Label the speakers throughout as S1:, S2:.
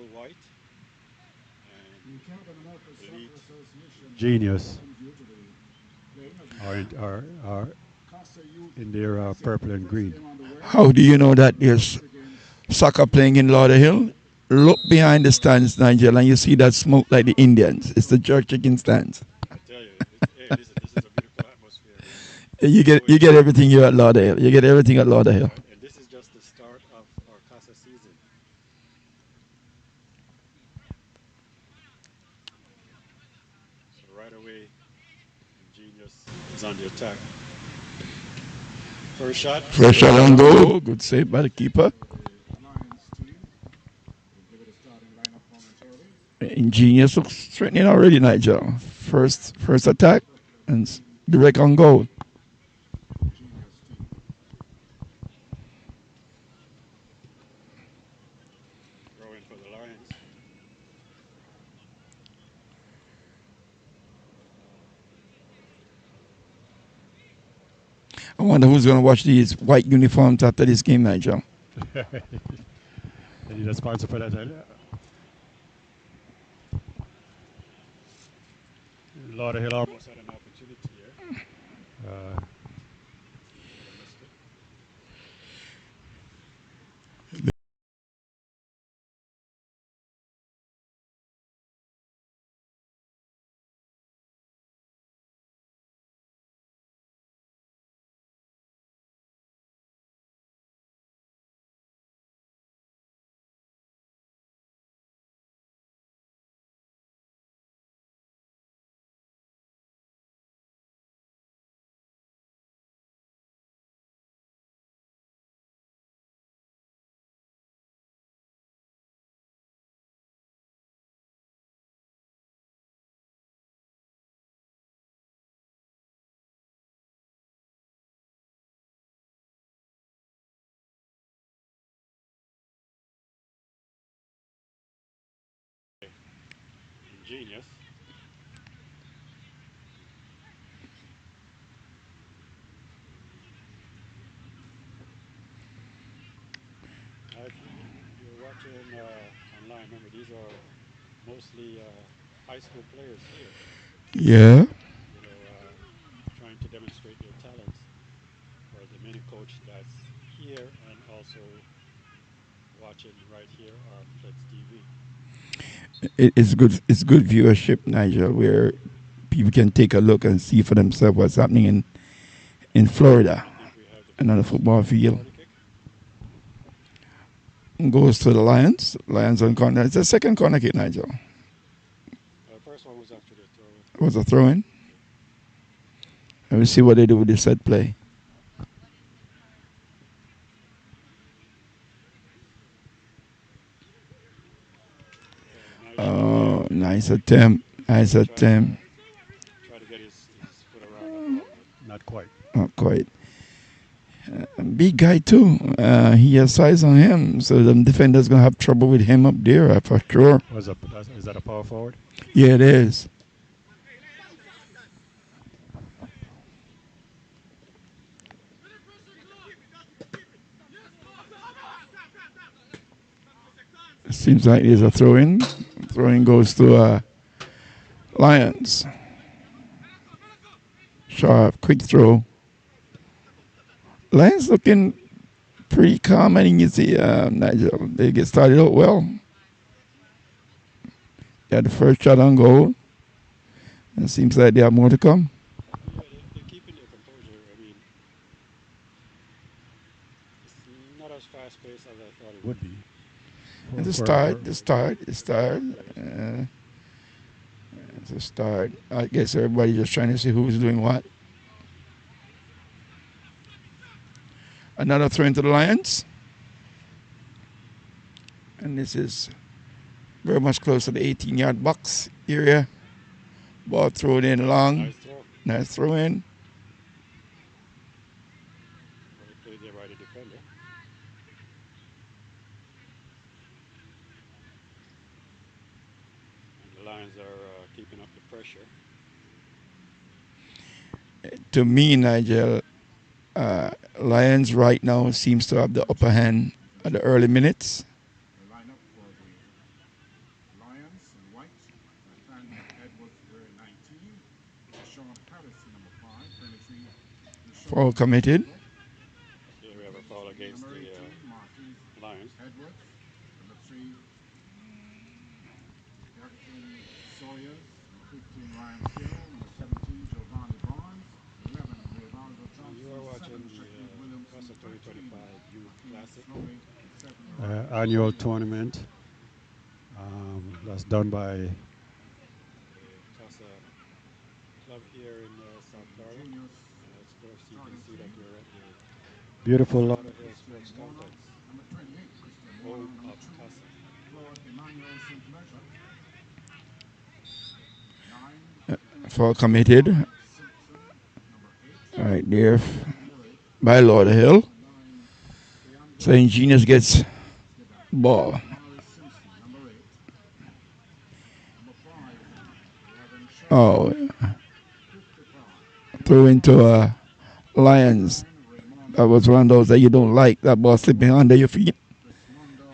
S1: white and elite.
S2: Genius are in their purple and green.
S3: How do you know that there's soccer playing in Lauderhill? Look behind the stands, Nigel, and you see that smoke like the Indians. It's the jerk chicken stands.
S1: I tell you, hey, listen, this is a beautiful atmosphere, man.
S3: You
S1: So
S3: get you
S1: it's
S3: get everything you at Lauderhill. You get everything at Lauderhill.
S1: right, and this is just the start of our Casa season. So right away, Ingenious is on the attack. First shot,
S3: Fresh shot on goal. Good save by the keeper. Ingenious looks threatening already, Nigel. First attack and direct on goal.
S1: throwing for the Lions.
S3: I wonder who's going to watch these white uniforms after this game, Nigel.
S2: They need a sponsor for that. Lauderhill
S1: Almost had an opportunity here.
S2: uh,
S1: Could have missed it. Ingenious. If you're watching online, remember these are mostly high school players here.
S3: Yeah.
S1: Trying to demonstrate their talents for the many coach that's here and also watching right here on Flexx TV.
S3: It's good. It's good viewership, Nigel, where people can take a look and see for themselves what's happening in Florida,
S1: I think we have the
S3: another
S1: first
S3: football field.
S1: corner kick.
S3: Goes to the Lions. Lions on corner. It's the second corner kick, Nigel.
S1: First one was after the throw in.
S3: It was a throw in. And we see what they do with the set play.
S1: Nice shot there.
S3: Oh, nice attempt. Nice attempt.
S1: Try to get his foot around that ball, but
S2: not quite.
S3: Not quite. Big guy too. He has size on him, so the defender's gonna have trouble with him up there for sure.
S2: Is that a power forward?
S3: Yeah, it is. It seems like there's a throw in. Throw in goes to Lions. Sharp, quick throw. Lions looking pretty calm. I think you see Nigel. They get started out well. They had the first shot on goal. It seems like they have more to come.
S1: yeah, they're keeping their composure. I mean, it's not as fast paced as I thought it would be.
S3: And
S2: For
S3: the start. It's a start. I guess everybody just trying to see who's doing what. Another throw into the Lions. And this is very much close to the 18-yard box area. Ball thrown in long.
S1: Nice throw.
S3: Nice throw in.
S1: Well played there by the defender. And the Lions are keeping up the pressure.
S3: To me, Nigel, Lions right now seems to have the upper hand at the early minutes. Foul committed.
S1: Here we have a foul against the Lions. And you are watching the Casa 2025 Youth Classic.
S2: Annual tournament that's done by
S1: The Casa Club here in South Florida. And of course, you can see that we're at the
S2: beautiful
S1: Lauderhill Sports Complex, home of Casa.
S3: Foul committed. Right there by Lauderhill. So Ingenious gets ball. Oh, throw into Lions. That was one of those that you don't like. That ball slipping under your feet.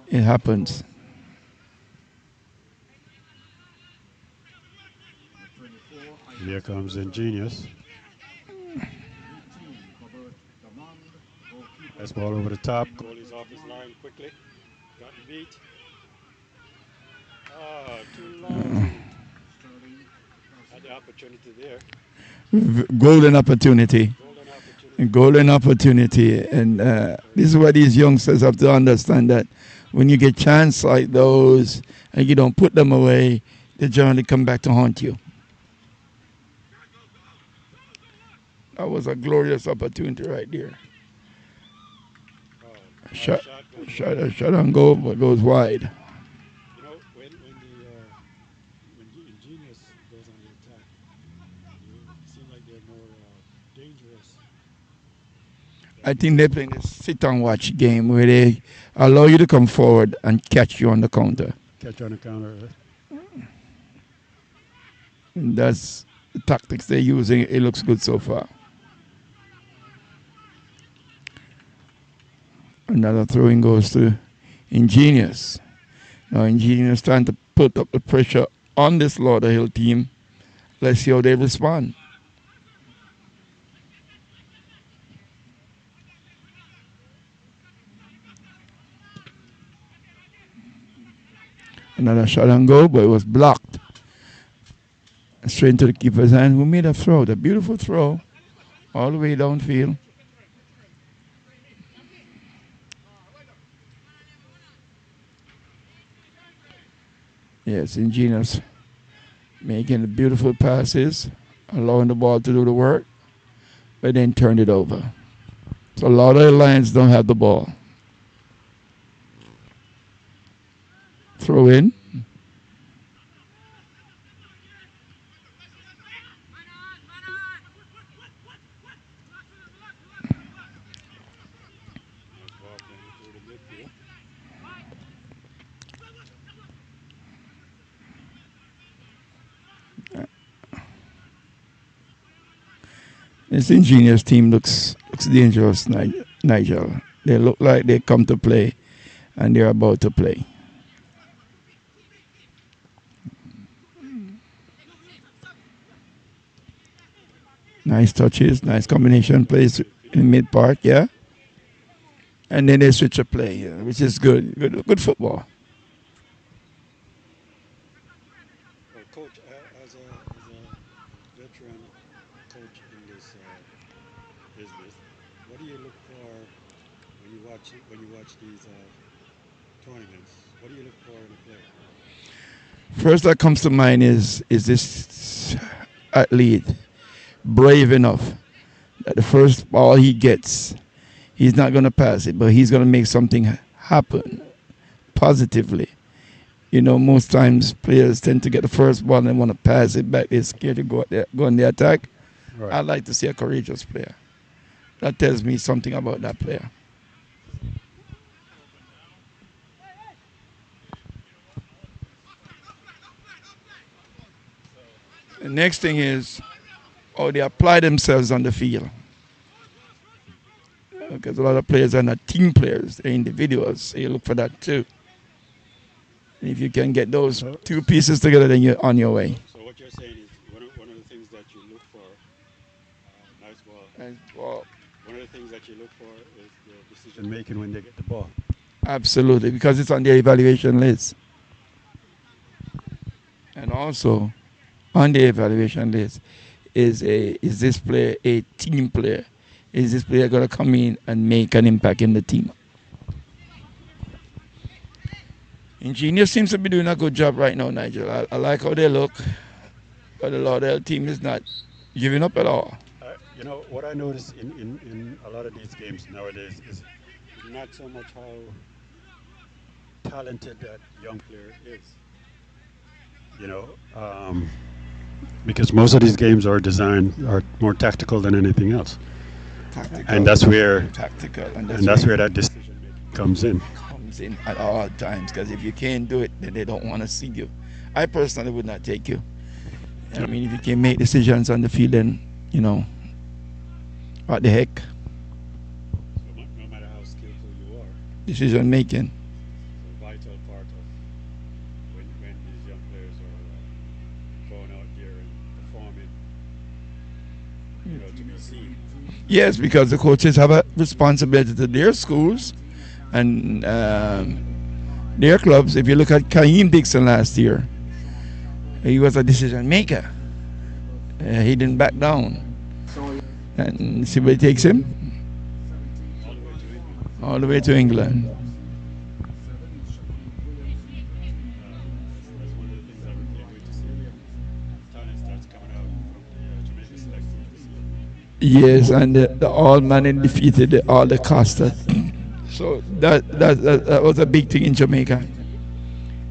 S3: It happens.
S2: here comes Ingenious. That's ball over the top.
S1: Goalie's off his line quickly. Gotten beat. Ah, too long to had the opportunity there.
S3: Golden opportunity.
S1: Golden opportunity.
S3: Golden opportunity. And this is what these youngsters have to understand, that when you get chance like those and you don't put them away, they generally come back to haunt you. That was a glorious opportunity right there.
S1: Oh, high
S3: Shot,
S1: shot goes wide.
S3: shot on goal, but goes wide.
S1: You know, when Ingenious goes on the attack, they seem like they're more dangerous
S3: I
S1: than
S3: think they're playing this sit and watch game where they allow you to come forward and catch you on the counter.
S2: Catch on the counter.
S3: And that's the tactics they're using. It looks good so far. Another throwing goes to Ingenious. Now Ingenious trying to put up the pressure on this Lauderhill team. Let's see how they respond. Another shot and goal, but it was blocked. Straight into the keeper's hand, who made a throw, the beautiful throw, all the way downfield. Yes, Ingenious making the beautiful passes, allowing the ball to do the work, but then turned it over. So a lot of the Lions don't have the ball. Throw in.
S1: nice ball playing through the midfield.
S3: This Ingenious team looks dangerous, Nigel. They look like they come to play, and they're about to play. Nice touches, nice combination plays in mid part, yeah. And then they switch a play, yeah, which is good. Good football.
S1: Well, coach, as a veteran coach in this business, what do you look for when you watch these tournaments? What do you look for in a player?
S3: First that comes to mind is this athlete brave enough that the first ball he gets, he's not going to pass it, but he's going to make something happen positively. You know, most times players tend to get the first ball and want to pass it back. They're scared to go on the attack.
S2: Right.
S3: I like to see a courageous player. That tells me something about that player. The next thing is how they apply themselves on the field. Because a lot of players are not team players, they're individuals. So you look for that too. And if you can get those
S2: So,
S3: two pieces together, then you're on your way.
S1: So what you're saying is one of the things that you look for, nice ball,
S3: And, well,
S1: one of the things that you look for is the decision making when they get the ball.
S3: Absolutely, because it's on their evaluation list. And also on the evaluation list is this player a team player? Is this player gonna come in and make an impact in the team? Ingenious seems to be doing a good job right now, Nigel. I like how they look, but the Lauderdale team is not giving up at all.
S1: You know what I notice in a lot of these games nowadays is not so much how talented that young player is. You know, because most of these games are designed are more tactical than anything else,
S3: Tactical,
S1: and that's where
S3: tactical,
S1: and that's where that decision making comes in.
S3: comes in at all times. Because if you can't do it, then they don't want to see you. I personally would not take you. I mean, if you can make decisions on the field, then you know what the heck,
S1: So no matter how skillful you are,
S3: decision making.
S1: it's a vital part of when these young players are going out there and performing, you know, to be seen.
S3: Yes, because the coaches have a responsibility to their schools and their clubs. If you look at Kaim Dixon last year, he was a decision maker. He didn't back down. And see where it takes him?
S1: All the way to England.
S3: All the way to England.
S1: That's one of the things I would can't wait to see. Talent starts coming out from the Jamaica selection this year.
S3: Yes, and the all man defeated all the Costa. So that was a big thing in Jamaica.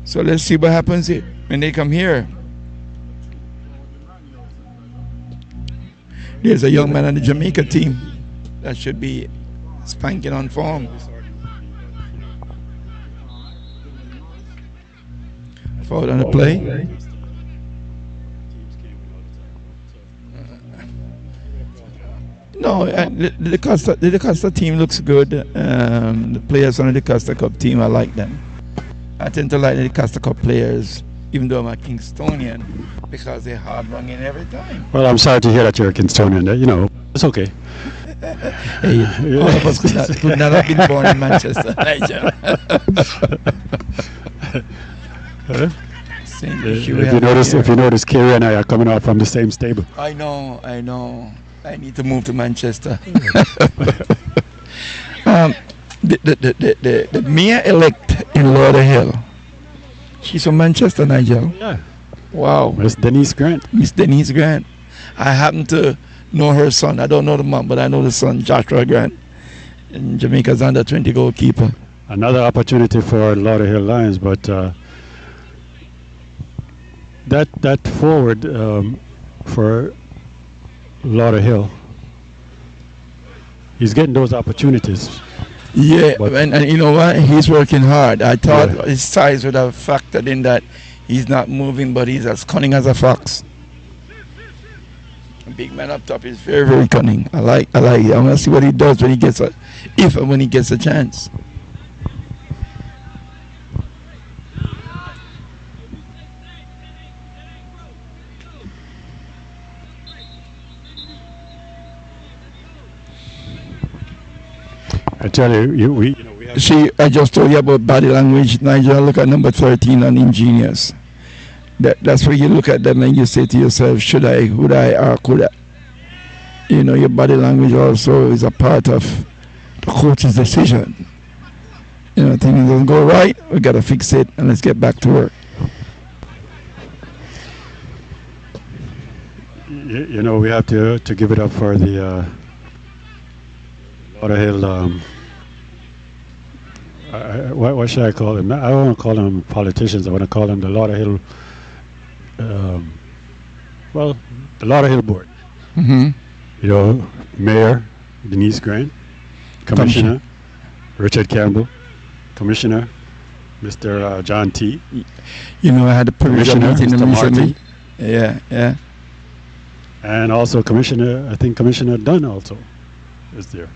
S3: So let's see what happens here when they come here. There's a young man on the Jamaica team that should be spanking on form.
S1: Disheartening to me that, you know,
S3: Forward on the play.
S1: teams can't win all the time. So
S3: No, the Costa team looks good. The players on the Costa Cup team, I like them. I tend to like the Costa Cup players, even though I'm a Kingstonian, because they're hard running every time.
S1: well, I'm sorry to hear that you're a Kingstonian. You know, it's okay.
S3: Hey, all of us could not have been born in Manchester, Niger. Same issue we
S1: If you
S3: have
S1: notice,
S3: here.
S1: if you notice, Kerry and I are coming out from the same stable.
S3: I know. I need to move to Manchester. The mayor-elect in Lauderhill, she's from Manchester, Nigel.
S1: Yeah,
S3: Wow.
S1: Miss Denise Grant.
S3: Miss Denise Grant. I happen to know her son. I don't know the mom, but I know the son, Joshua Grant. In Jamaica's under 20 goalkeeper.
S1: Another opportunity for Lauderhill Lions, but that forward for Lauderhill, he's getting those opportunities.
S3: Yeah,
S1: But-
S3: and you know what? He's working hard. I thought
S1: Yeah.
S3: his size would have factored in that he's not moving, but he's as cunning as a fox. A big man up top is very, very cunning. I like it. I want to see what he does when he gets if and when he gets a chance.
S1: I tell you, we have
S3: See, I just told you about body language. Nigel, look at number 13 on Ingenious. That's where you look at them and you say to yourself, should I, would I, or could I? You know, your body language also is a part of the coach's decision. You know, things don't go right, we got to fix it and let's get back to work.
S1: you know we have to give it up for the Lauderhill. What should I call them? I don't want to call them politicians. I want to call them the Lauderhill. Well, the Lauderhill board.
S3: Mm-hmm.
S1: You know, Mayor Denise Grant, Commissioner Richard Campbell, Commissioner Mr. John T.
S3: You know, I had the privilege of
S1: Commissioner
S3: meeting
S1: Mr.
S3: them recently.
S1: Martin,
S3: Yeah.
S1: and also Commissioner. I think Commissioner Dunn also is there.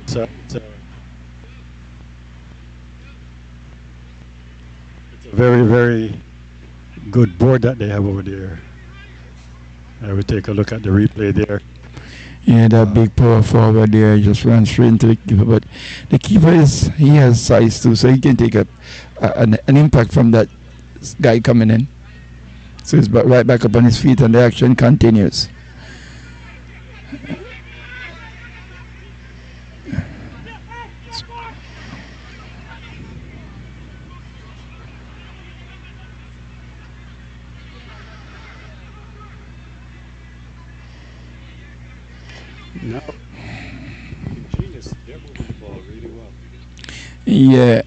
S1: So it's a very, very good board that they have over there. I would take a look at the replay there.
S3: Yeah, that
S1: Uh,
S3: big power forward there just ran straight into the keeper. But the keeper he has size too, so he can take an impact from that guy coming in. So he's right back up on his feet, and the action continues.
S1: now, Ingenious, they're moving the ball really well.
S3: Yeah,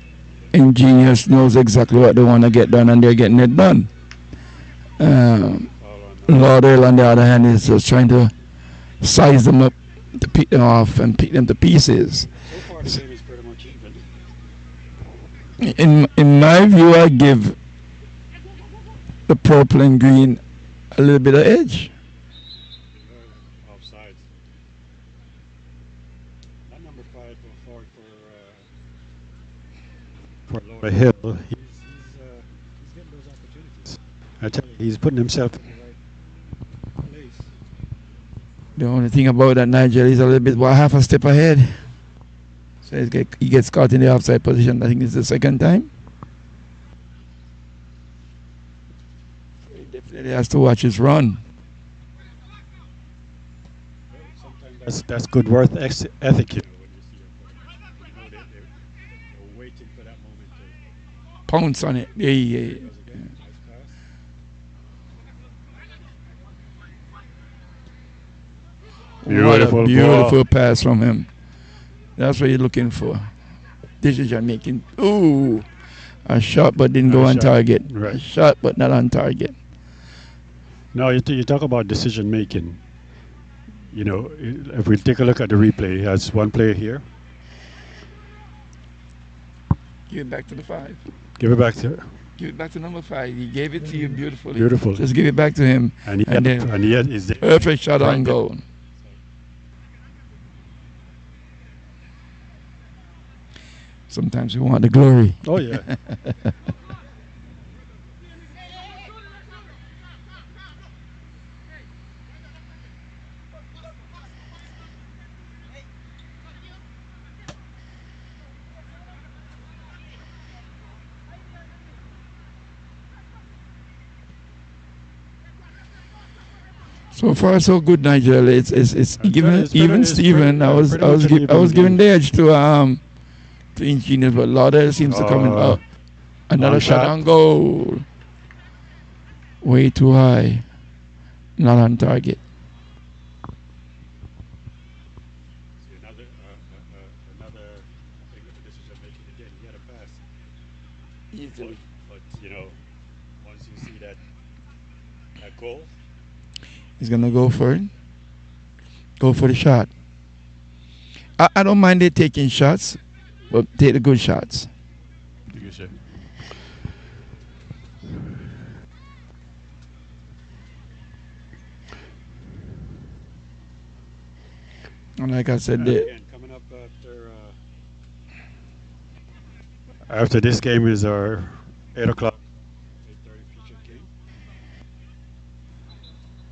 S3: Ingenious knows exactly what they want to get done, and they're getting it done. Um,
S1: Foul on
S3: Lauderhill, on the other hand, is just trying to size them up to pick them off and pick them to pieces.
S1: so far the game is pretty much even.
S3: In my view, I give the purple and green a little bit of edge.
S1: Offsides. That number five forward for Lauderhill. He's getting those opportunities. I tell you, he's putting himself in the right place.
S3: The only thing about that Nigel is a little bit half a step ahead. So he gets caught in the offside position. I think it's the second time. So he definitely has to watch his run.
S1: Well, sometimes that's good worth ethic, you know, when you see it. You know, they're waiting for that moment to.
S3: Pounce on it. Yeah, yeah,
S1: There
S3: yeah.
S1: he goes again. Nice pass.
S3: What a
S1: Beautiful
S3: beautiful
S1: ball.
S3: pass from him. That's what you're looking for. Decision making. Ooh, a shot but didn't go
S1: Nice
S3: on
S1: shot.
S3: target. A
S1: Right.
S3: shot but not on target.
S1: Now you talk about decision making. You know, if we take a look at the replay, he has one player here.
S3: Give it back to the 5.
S1: Give it back to
S3: Give it back to number 5. He gave it to you beautifully.
S1: beautiful,
S3: Just give it back to him.
S1: and
S3: And then
S1: and yet is there
S3: perfect shot
S1: right
S3: on
S1: there.
S3: goal. Sometimes we want the glory.
S1: Oh yeah.
S3: So far, so good, Nigel. It's
S1: I tell you,
S3: even Steven.
S1: pretty much an
S3: I
S1: even
S3: was giving
S1: game.
S3: the edge to Ingenious, but Lauder seems to come in.
S1: Uh,
S3: Oh, another
S1: long
S3: shot
S1: shot.
S3: on goal. Way too high. Not on target.
S1: See another. I think the decision making again. He had a pass, but
S3: Easily.
S1: you know, once you see that goal,
S3: He's gonna go for it. Go for the shot. I don't mind they taking shots, but take the good shots.
S1: you can say.
S3: And like I said,
S1: And again, coming up after this game is our 8 o'clock, 8:30 feature game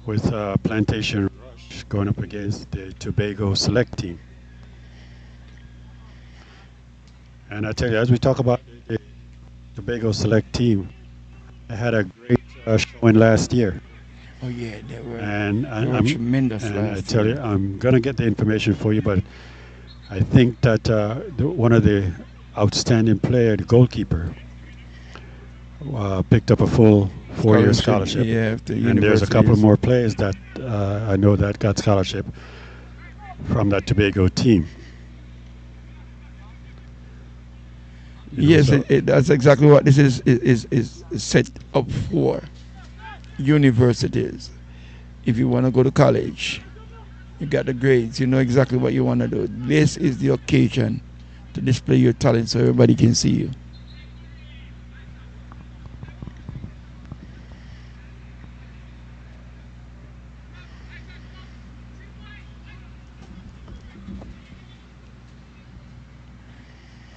S1: with Plantation Rush going up against the Tobago Select team. And I tell you, as we talk about the Tobago Select team, they had a great showing last year,
S3: oh yeah,
S1: and
S3: they were tremendous
S1: I
S3: last
S1: tell you,
S3: year.
S1: I'm gonna get the information for you, but I think that one of the outstanding player, the goalkeeper, picked up a full 4-year scholarship,
S3: Yeah, after
S1: and there's a couple
S3: universities.
S1: more players that I know that got scholarship from that Tobago team. You know,
S3: Yes,
S1: so
S3: that's exactly what this is set up for. Universities. If you want to go to college, you got the grades. You know exactly what you want to do. This is the occasion to display your talent so everybody can see you.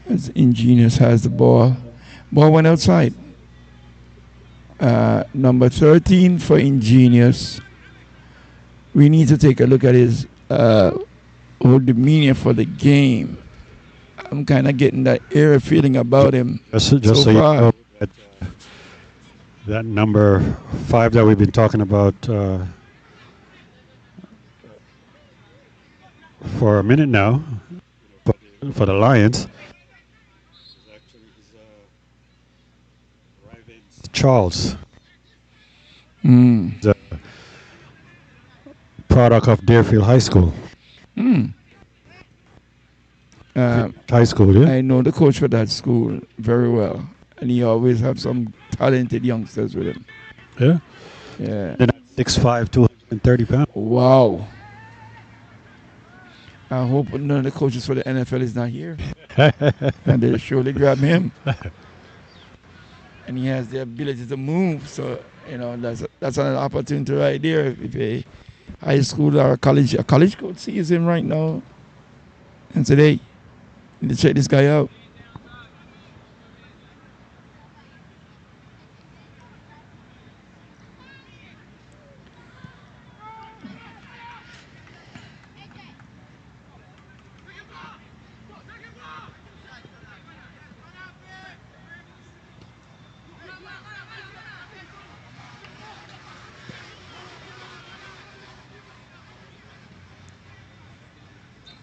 S3: As Ingenious has the ball. Ball went outside. Number 13 for Ingenious we need to take a look at his whole demeanor for the game. I'm kind of getting that eerie feeling about him
S1: Just
S3: so
S1: so you
S3: far.
S1: know, that number 5 that we've been talking about for a minute now for the Lions is actually his Rivens Charles.
S3: Mm.
S1: He's a product of Deerfield High School.
S3: Mm. Uh,
S1: High school, yeah?
S3: I know the coach for that school very well, and he always have some talented youngsters with him.
S1: Yeah.
S3: Yeah.
S1: Then at 6'5", 230 pounds.
S3: Wow. I hope none of the coaches for the NFL is not here, and they surely grab him. And he has the ability to move, so that's an opportunity right there. If a high school or a college coach sees him right now and said, "Hey, you need to check this guy out."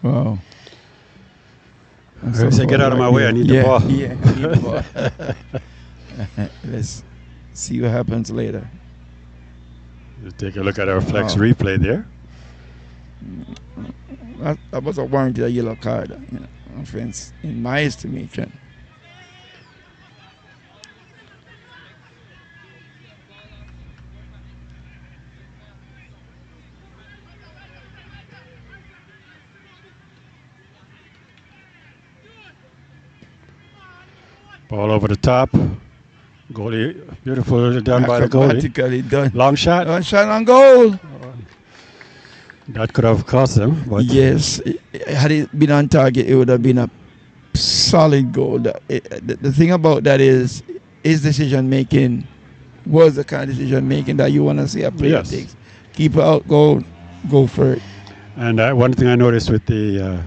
S3: Wow.
S1: I say, get out of my way. I need the ball.
S3: Yeah, I need the ball. Let's see what happens later.
S1: Just take a look at our Flexx
S3: Wow.
S1: replay there.
S3: That was a warranted yellow card. Offense, in my estimation.
S1: Ball over the top. Goalie, beautiful done by the goalie.
S3: Acrobatically done.
S1: Long shot.
S3: Shot on goal.
S1: That could have cost them. But
S3: Yes, had it been on target, it would have been a solid goal. The thing about that is his decision making was the kind of decision making that you want to see a player
S1: Yes.
S3: takes. Keep it out, go for it.
S1: And one thing I noticed with the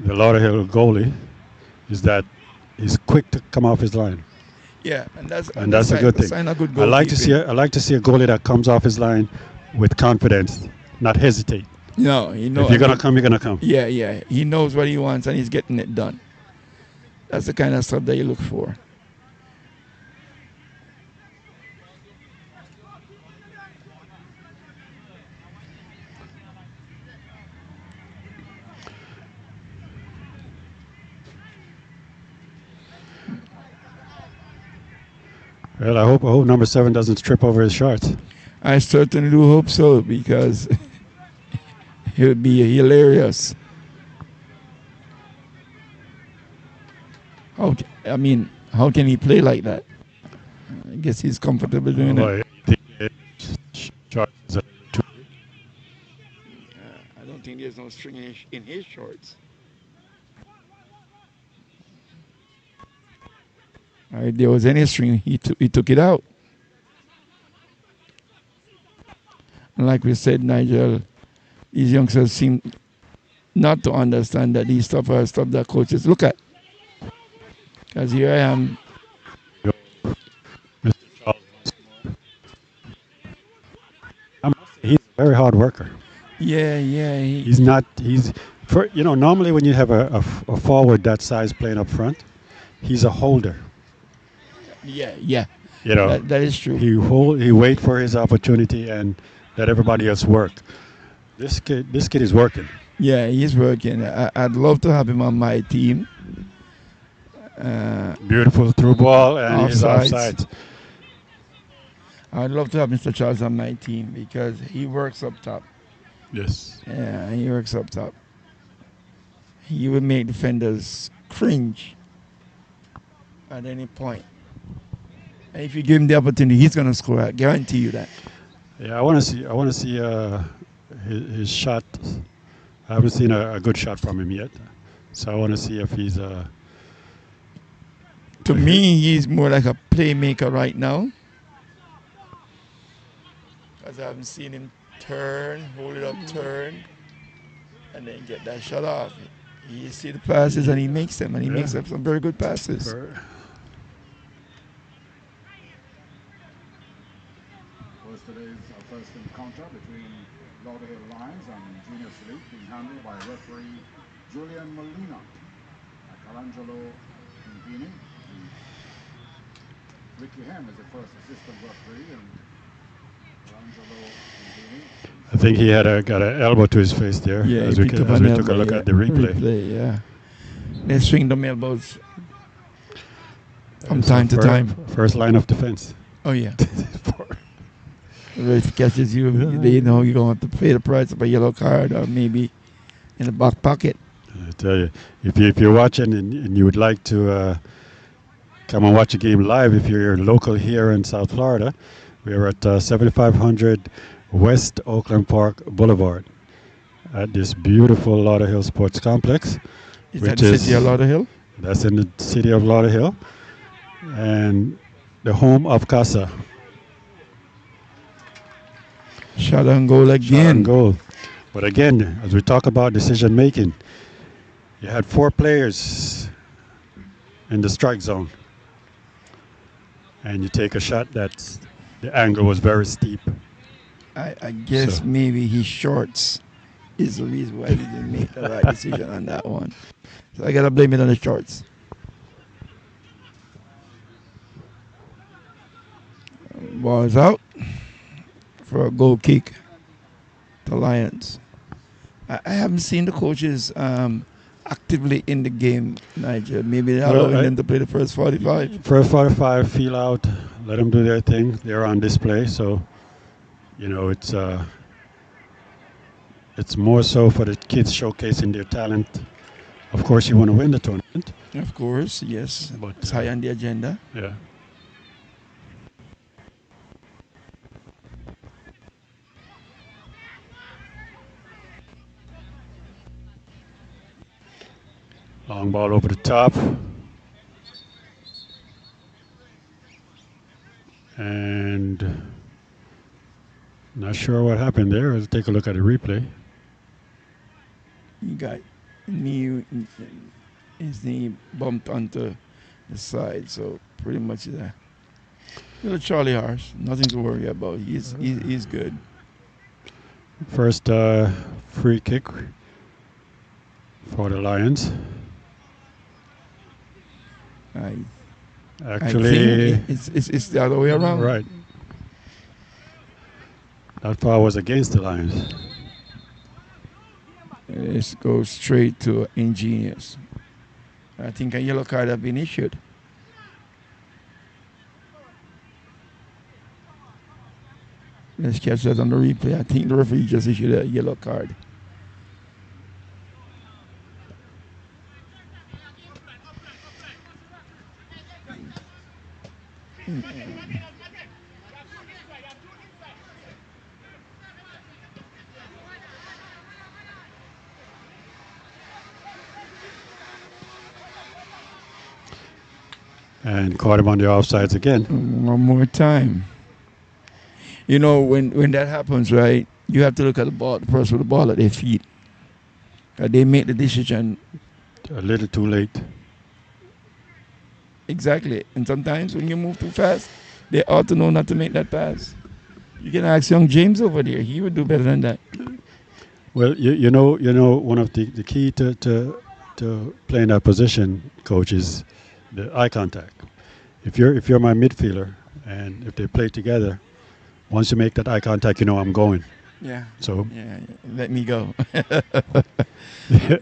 S1: Lauderhill goalie is that he's quick to come off his line,
S3: Yeah, and that's
S1: a good thing.
S3: Sign a good
S1: I like to see
S3: goalkeeping.
S1: I like to see a goalie that comes off his line with confidence, not hesitate.
S3: No,
S1: If you're gonna come, you're gonna come.
S3: Yeah. He knows what he wants and he's getting it done. That's the kind of stuff that you look for.
S1: Well, I hope number 7 doesn't trip over his shorts.
S3: I certainly do hope so because it would be hilarious. How can he play like that? I guess he's comfortable doing it.
S1: Boy, I think his shorts are too.
S3: I don't think there's no string in his shorts. If there was any string, he took it out. And like we said, Nigel, these youngsters seem not to understand that these stuff are stuff that coaches look at. Because here I am.
S1: Mr. Charles once more. He's a very hard worker.
S3: Yeah.
S1: He's not. Normally when you have a forward that size playing up front, he's a holder.
S3: Yeah. That is true.
S1: He wait for his opportunity and let everybody else work. This kid is working.
S3: Yeah, he's working. I'd love to have him on my team.
S1: Beautiful through ball and he's
S3: Offsides.
S1: offside.
S3: I'd love to have Mr. Charles on my team because he works up top.
S1: Yes.
S3: Yeah, he works up top. He would make defenders cringe at any point. And if you give him the opportunity, he's going to score. I guarantee you that.
S1: Yeah, I want to see his shot. I haven't seen a good shot from him yet, so I want to see if he's.
S3: To me, he's more like a playmaker right now. Because I haven't seen him turn, hold it up, turn, and then get that shot off. You see the passes and he makes them, and he makes
S1: Yeah.
S3: up some very good passes.
S2: Was today's first encounter between Lauderhill Lions and Ingenious League being handled by referee Julian Molina, Michelangelo Impini. Ricky Hem is the first assistant referee, and Michelangelo Impini.
S1: I think he got an elbow to his face there
S3: Yeah,
S1: as
S3: he
S1: we
S3: picked up
S1: as
S3: an
S1: we
S3: elbow.
S1: took a look
S3: Yeah.
S1: at the replay.
S3: Yeah. They swing them elbows from time to time.
S1: First line of defense.
S3: Oh yeah. If it catches you, you know you're going to have to pay the price of a yellow card or maybe in the back pocket.
S1: I tell you, if you're watching and you would like to come and watch a game live, if you're local here in South Florida, we're at 7500 West Oakland Park Boulevard at this beautiful Lauderhill Sports Complex.
S3: Is that the city of Lauderhill?
S1: That's in the city of Lauderhill, and the home of Casa.
S3: Shot on goal again.
S1: Shot on goal. But again, as we talk about decision making, you had 4 players in the strike zone, and you take a shot that's the angle was very steep.
S3: I guess maybe his shorts is the reason why he didn't make the right decision on that one. So I gotta blame it on the shorts. Ball is out for a goal kick to Lions. I haven't seen the coaches actively in the game, Nigel. Maybe they're allowing them to play the first 45.
S1: First 45, feel out, let them do their thing. They're on display, so it's more so for the kids showcasing their talent. Of course, you want to win the tournament.
S3: Of course, yes. But it's high on the agenda.
S1: Yeah. Long ball over the top. And not sure what happened there. Let's take a look at the replay.
S3: You got his knee bumped onto the side, so pretty much a little Charlie horse. Nothing to worry about. He's good.
S1: First free kick for the Lions. Actually,
S3: I think it's the other way around.
S1: Right. That foul was against the Lions.
S3: Let's go straight to Ingenious. I think a yellow card has been issued. Let's catch that on the replay. I think the referee just issued a yellow card.
S1: And caught him on the offsides again.
S3: One more time. You know, when that happens, right, you have to look at the ball, the person with the ball at their feet. They make the decision
S1: a little too late.
S3: Exactly. And sometimes when you move too fast, they ought to know not to make that pass. You can ask young James over there. He would do better than that.
S1: Well, you know, one of the key to playing that position, coach, is the eye contact. If you're my midfielder and if they play together, once you make that eye contact, you know I'm going.
S3: Yeah.
S1: So
S3: let me go.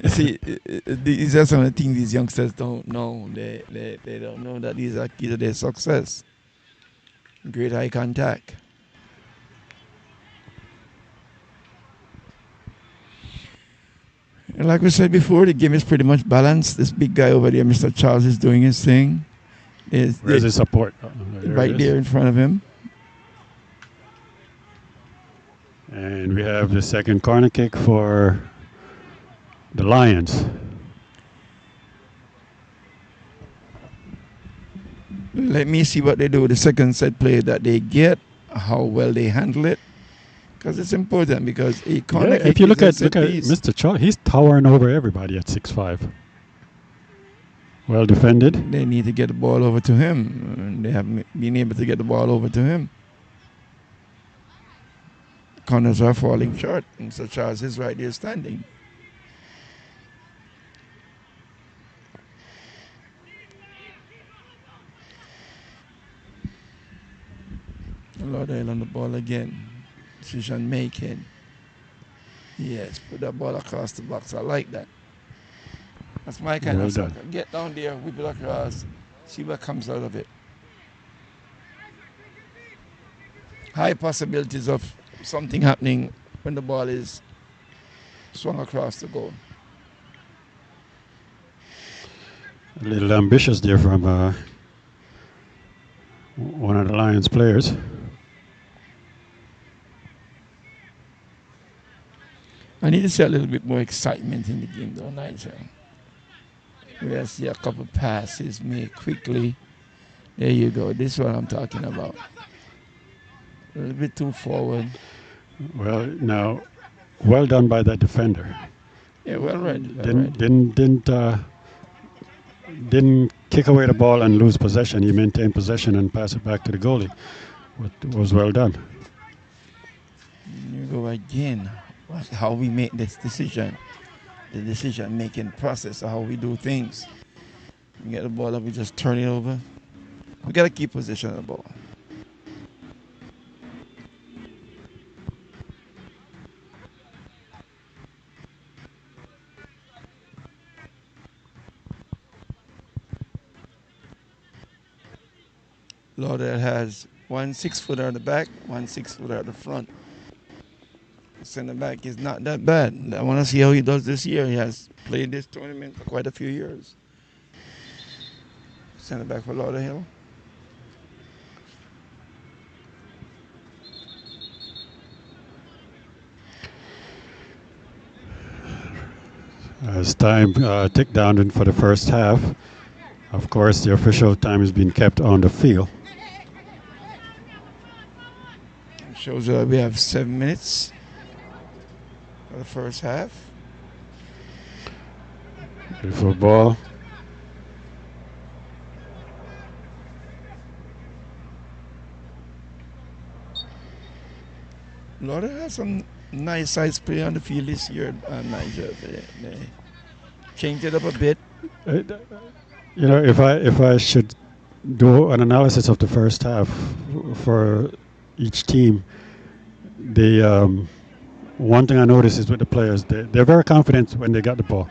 S3: See, these are some of the things these youngsters don't know. They don't know that these are keys to their success. Great eye contact. And like we said before, the game is pretty much balanced. This big guy over there, Mr. Charles, is doing his thing.
S1: Where's his support?
S3: Right there in front of him.
S1: And we have the second corner kick for the Lions. Let
S3: me see what they do with the second set play that they get, how well they handle it. because it's important because a
S4: Yeah,
S3: corner
S4: if
S3: kick
S4: you
S3: is
S4: look
S3: a
S4: at
S3: set piece.
S4: Mr. Shaw, he's towering over everybody at 6'5". Well defended.
S3: They need to get the ball over to him. And they haven't been able to get the ball over to him. Corners are falling short, and Sir Charles is right there standing. Lauderhill on the ball again. Decision making. Yes, put that ball across the box. I like that. That's my kind
S4: Well
S3: of
S4: done.
S3: soccer. Get down there, whip it across, see what comes out of it. High possibilities of something happening when the ball is swung across the goal.
S4: A little ambitious there from one of the Lions players.
S3: I need to see a little bit more excitement in the game, though, Nigel. We see a couple passes made quickly. There you go. This is what I'm talking about. A little bit too forward.
S4: Well, now, well done by that defender.
S3: Yeah, well read. Well read.
S4: Didn't kick away the ball and lose possession. He maintained possession and passed it back to the goalie. It was well done.
S3: You go again. How we make this decision. The decision-making process of how we do things. We get the ball up, we just turn it over. We got to keep possession of the ball. Lauderhill has 1 6-footer at the back, 1 6-footer at the front. Center back is not that bad. I want to see how he does this year. He has played this tournament for quite a few years. Center back for Lauderhill.
S4: As time ticked down for the first half, of course, the official time has been kept on the field.
S3: Shows that we have 7 minutes for the first half.
S4: Beautiful ball.
S3: Lauderhill has some nice size play on the field this year, Niger. They changed it up a bit.
S4: You know, if I should do an analysis of the first half for each team, the one thing I noticed is with the players, they're very confident when they got the ball.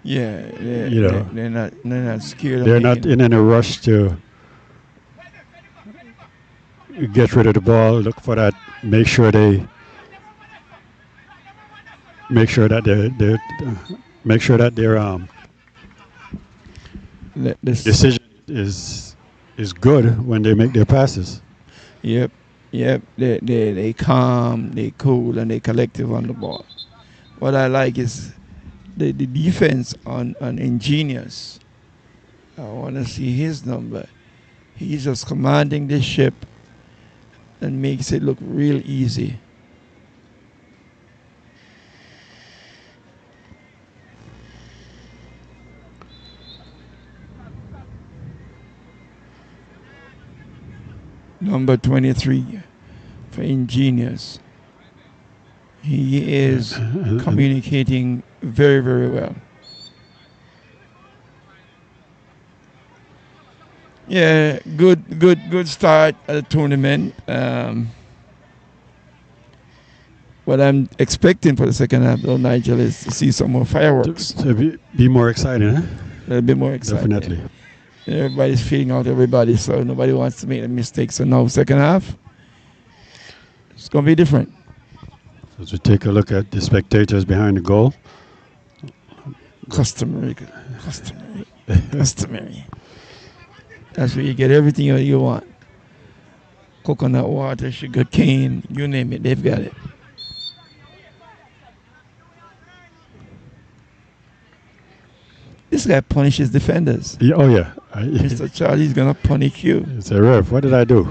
S3: Yeah, they're not scared.
S4: They're not in any rush to get rid of the ball. Look for that. Make sure that their decision is good when they make their passes.
S3: Yep. They calm, they cool, and they collective on the ball. What I like is the defense on Ingenious. I want to see his number. He's just commanding the ship and makes it look real easy. Number 23 for Ingenious. He is communicating very, very well. Yeah, good start at the tournament. What I'm expecting for the second half, though, Nigel, is to see some more fireworks.
S4: To be more exciting, huh?
S3: A little bit more exciting.
S4: Definitely.
S3: Everybody's feeling out everybody, so nobody wants to make a mistake. So now, second half, it's going to be different.
S4: As we take a look at the spectators behind the goal.
S3: Customary. That's where you get everything you want. Coconut water, sugar cane, you name it, they've got it. This guy punishes defenders.
S4: Yeah, oh, yeah.
S3: Mr. Charlie's going to punish you.
S4: It's a ref. What did I do?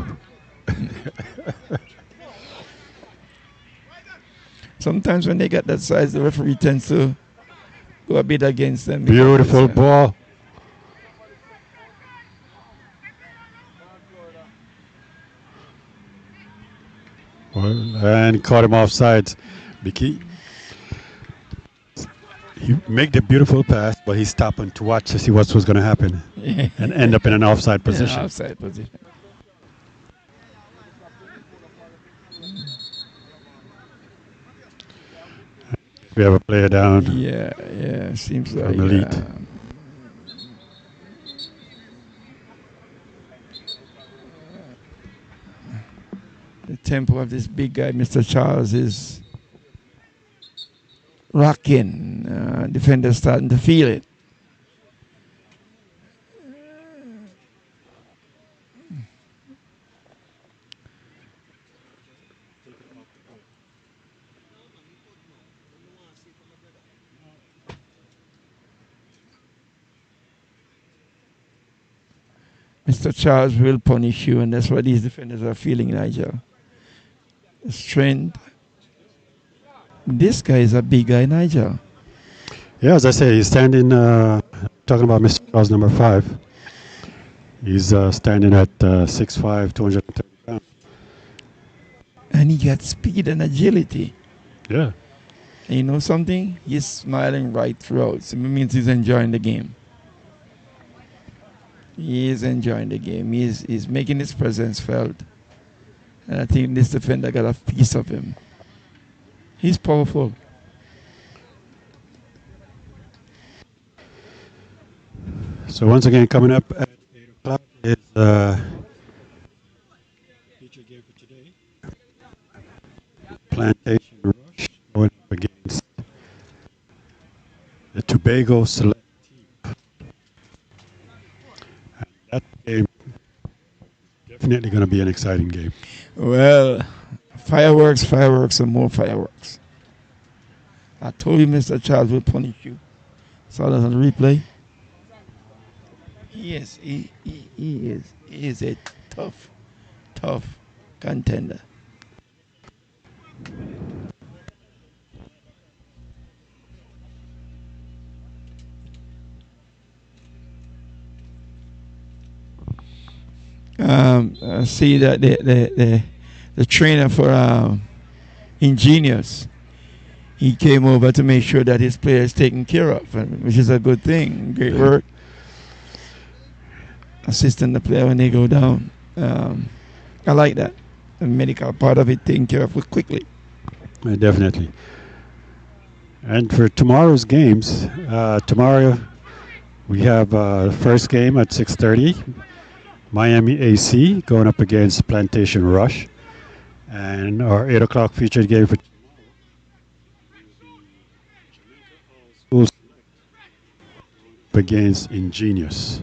S3: Sometimes when they get that size, the referee tends to go a bit against them.
S4: Beautiful ball. Well, and caught him offsides. He make the beautiful pass, but he stopped to watch to see what was going to happen and end up in an offside position.
S3: Offside position.
S4: We have a player down.
S3: Yeah, seems like
S4: elite.
S3: The tempo of this big guy, Mr. Charles, is rocking. Defenders starting to feel it. Mr. Charles will punish you, and that's what these defenders are feeling, Nigel. Strength. This guy is a big guy, Nigel.
S4: Yeah, as I say, he's standing, talking about Mr. Charles, number 5. He's standing at 6'5", 230 pounds.
S3: And he got speed and agility.
S4: Yeah.
S3: And you know something? He's smiling right throughout. So it means he's enjoying the game. He is enjoying the game. He's making his presence felt. And I think this defender got a piece of him. He's powerful.
S4: So once again, coming up at 8 o'clock is
S1: Feature game for today.
S4: Plantation Rush going up against the Tobago Select team. And that game is definitely going to be an exciting game.
S3: Well, fireworks, and more fireworks. I told you Mr. Charles will punish you. Saw that on replay. He is a tough contender. I see that the trainer for Ingenious, he came over to make sure that his player is taken care of, which is a good thing. Great work. Assisting the player when they go down. I like that. The medical part of it taken care of quickly.
S4: Definitely. And for tomorrow's games, tomorrow we have the first game at 6:30. Miami AC going up against Plantation Rush. And our 8 o'clock featured game for schools against Ingenious.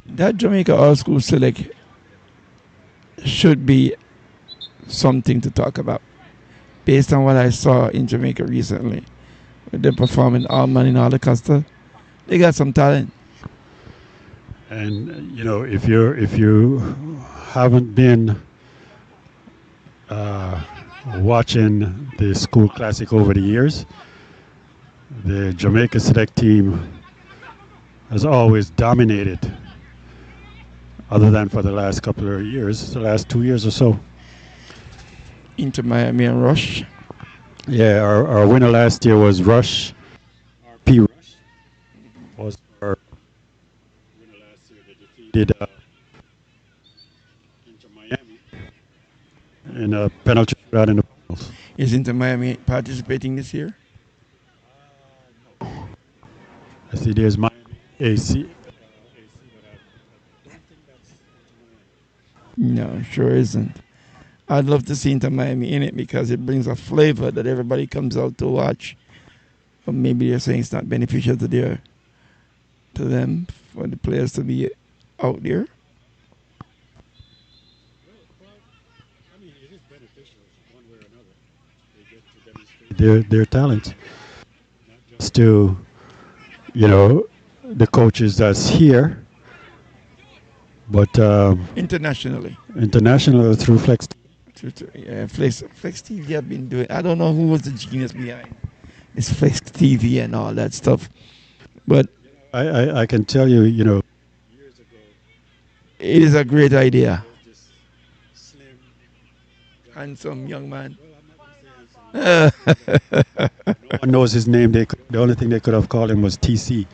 S3: That Jamaica All School Select should be something to talk about based on what I saw in Jamaica recently. They're performing Allman in all the Costa. They got some talent.
S4: And if you haven't been watching the school classic over the years, the Jamaica Select team has always dominated, other than for the last couple of years, the last 2 years or so.
S3: Inter Miami and Rush.
S4: Yeah, our winner last year was Rush. RP Rush was our winner last year. They defeated Inter Miami in a penalty shootout in the finals.
S3: Is Inter Miami participating this year?
S4: I see there's Miami AC.
S3: No, sure isn't. I'd love to see Inter Miami in it because it brings a flavor that everybody comes out to watch. But maybe they're saying it's not beneficial to them for the players to be out there.
S1: I mean, it is beneficial one way or another. They get to demonstrate
S4: their talent. Not just to, the coaches that's here, but
S3: internationally
S4: through Flexx.
S3: Yeah, Flex TV have been doing. I don't know who was the genius behind this Flex TV and all that stuff, but
S4: I can tell you,
S1: Years ago,
S3: it is a great idea.
S1: there's this slim guy.
S3: Handsome young man.
S1: Well, I'm not going to say handsome. He's a
S3: Oh
S1: slim guy. No
S4: one
S1: one
S4: knows
S1: knows
S4: his
S1: his
S4: name.
S1: name.
S4: The only thing they could have called him was TC.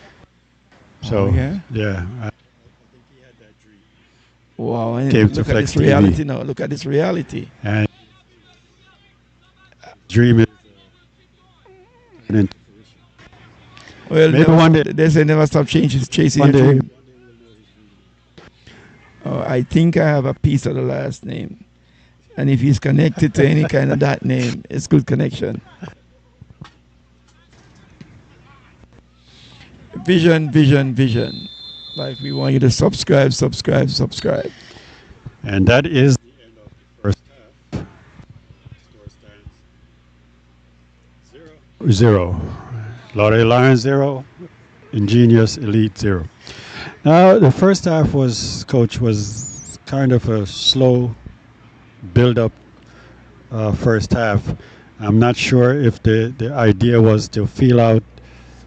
S4: So
S3: yeah.
S4: yeah,
S1: I think he had that dream.
S3: Wow.
S4: came
S3: And
S4: to
S3: look at
S4: Flex
S3: this reality
S4: TV,
S3: now. Look at this reality.
S4: and
S1: His
S4: dream is
S1: dream is coming
S4: and
S1: to fruition.
S3: Well,
S4: maybe one day,
S3: they say never stop chasing
S4: one
S3: your
S4: day,
S3: dream.
S1: One day we'll know his real name.
S3: I think I have a piece of the last name. And if he's connected to any kind of that name, it's good connection. Vision, vision, vision. Like we want you to subscribe, subscribe, subscribe.
S4: and that is
S1: The end of the
S4: first
S1: first half. Score stands 0.
S4: 0. Lauderhill Lions 0, Ingenious Elite 0. Now the first half was kind of a slow build up first half. I'm not sure if the idea was to feel out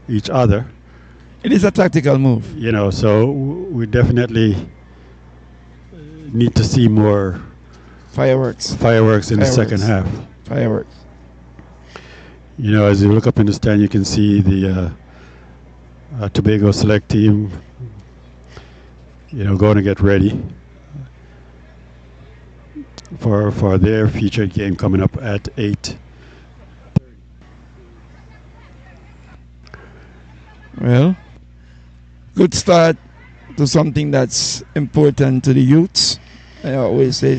S4: each other,
S3: It is a tactical move.
S4: so we definitely need to see more
S3: Fireworks.
S4: fireworks in the second
S3: Fireworks.
S4: half.
S3: Fireworks.
S4: As you look up in the stand, you can see the Tobago select team, going to get ready for their featured game coming up at 8.
S3: Well, good start to something that's important to the youths. I always say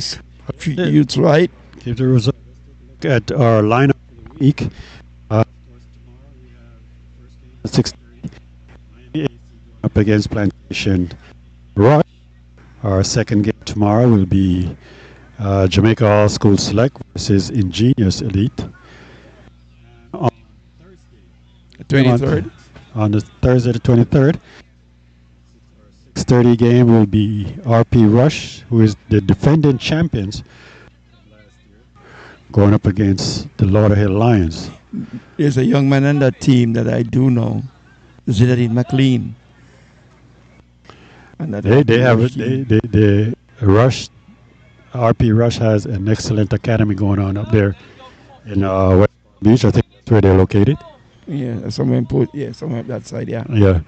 S3: treat the youths right.
S4: Keep the result. Look at our lineup for the week.
S1: Of course, tomorrow we have the first game
S4: 6
S1: Miami AC going
S4: up against Plantation. Rush. Our second game tomorrow will be Jamaica All School Select versus Ingenious Elite. On,
S1: on Thursday.
S3: 23rd.
S4: on the Thursday the 23rd,
S1: 6
S4: 6:30 game will be RP Rush, who is the defending champions,
S1: from last year.
S4: going up against the Lauderhill Lions.
S3: There's a young man on that team that I do know, Zinedine McLean. And that
S4: They have
S3: Rush
S4: it.
S3: team.
S4: They Rush. RP Rush has an excellent academy going on up there in West Palm Beach. I think that's where they're located.
S3: Yeah, somewhere up that side. Yeah.
S4: Yeah.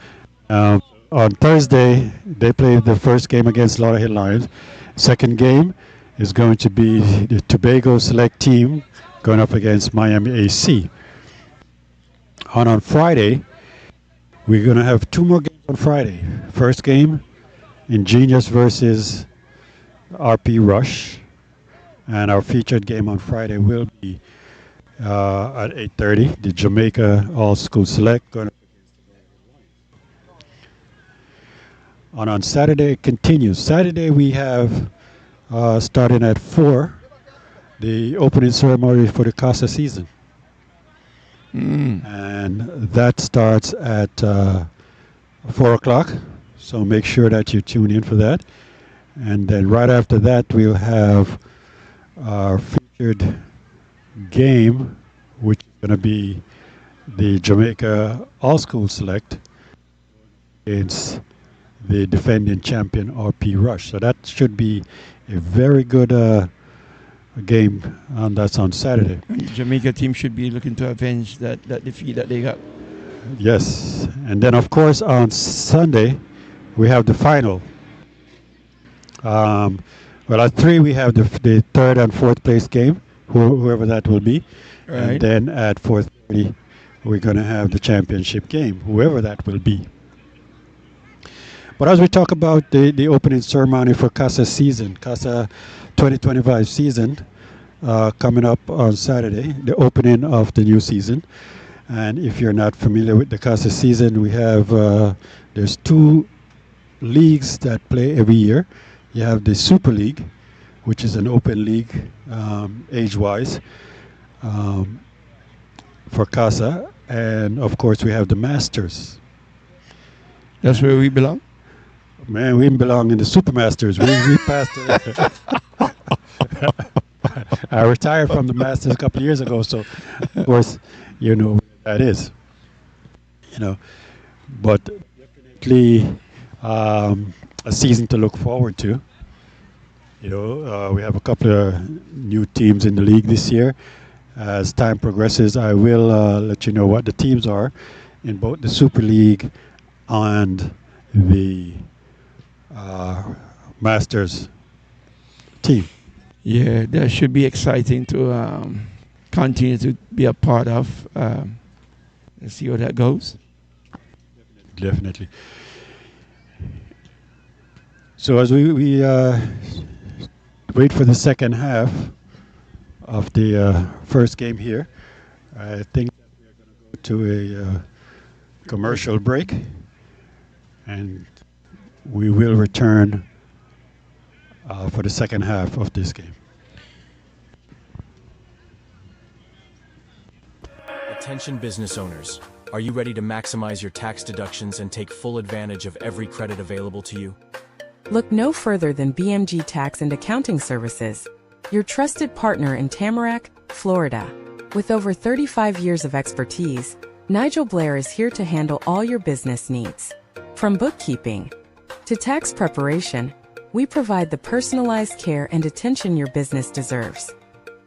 S4: On Thursday, they play the first game against Lauderhill Lions. Second game is going to be the Tobago select team going up against Miami AC. On Friday, we're going to have 2 more games on Friday. First game, Ingenious versus RP Rush. And our featured game on Friday will be at 8:30, the Jamaica All School Select going on Saturday. It continues. Saturday we have starting at 4 the opening ceremony for the Casa season, and that starts at 4 o'clock. So make sure that you tune in for that. And then right after that we'll have our featured game, which is going to be the Jamaica All School Select against the defending champion RP Rush. So that should be a very good game, and that's on Saturday.
S3: And the Jamaica team should be looking to avenge that defeat that they got.
S4: Yes, and then of course on Sunday we have the final. Well, at 3 we have the third and fourth place game, whoever that will be.
S3: Right.
S4: And then at 4:30 we're going to have the championship game, whoever that will be. But as we talk about the opening ceremony for Casa season, Casa 2025 season, coming up on Saturday, the opening of the new season. And if you're not familiar with the Casa season, we have there's 2 leagues that play every year. You have the Super League, which is an open league, age-wise, for Casa, and of course we have the Masters.
S3: That's where we belong.
S4: Man, we belong in the Super Masters. We passed I retired from the Masters a couple of years ago, so of course you know what that is. You know, but definitely a season to look forward to. We have a couple of new teams in the league this year. As time progresses, I will let you know what the teams are in both the Super League and the uh, Masters team.
S3: Yeah, that should be exciting to continue to be a part of. Let's see how that goes.
S4: Definitely. So as we wait for the second half of the first game here, I think to a commercial break, and we will return for the second half of this game.
S5: Attention business owners. Are you ready to maximize your tax deductions and take full advantage of every credit available to you?
S6: Look no further than BMG Tax and Accounting Services, your trusted partner in Tamarack, Florida. With over 35 years of expertise, Nigel Blair is here to handle all your business needs. From bookkeeping to tax preparation, we provide the personalized care and attention your business deserves.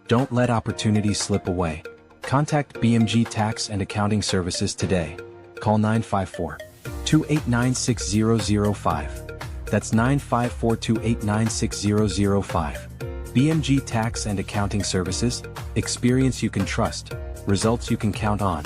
S5: Don't let opportunities slip away. Contact BMG Tax and Accounting Services today. Call 954-289-6005. That's 954-289-6005. BMG Tax and Accounting Services, experience you can trust, results you can count on.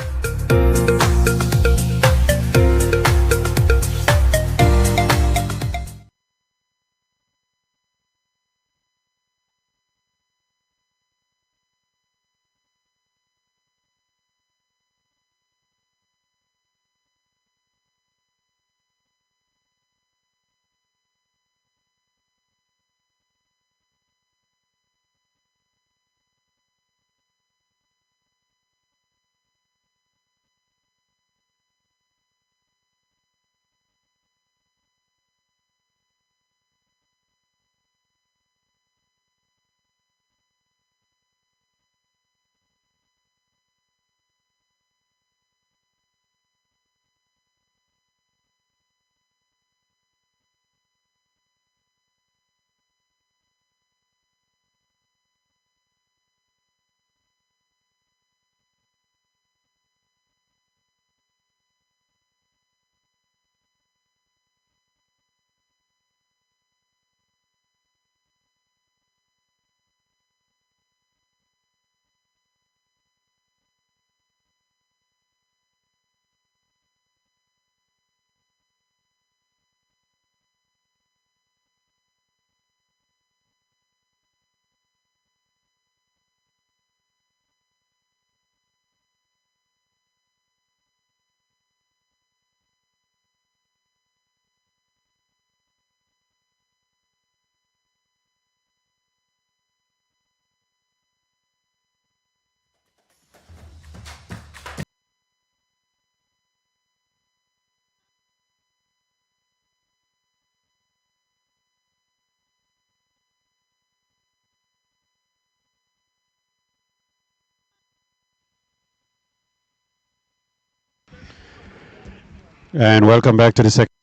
S4: And welcome back to the second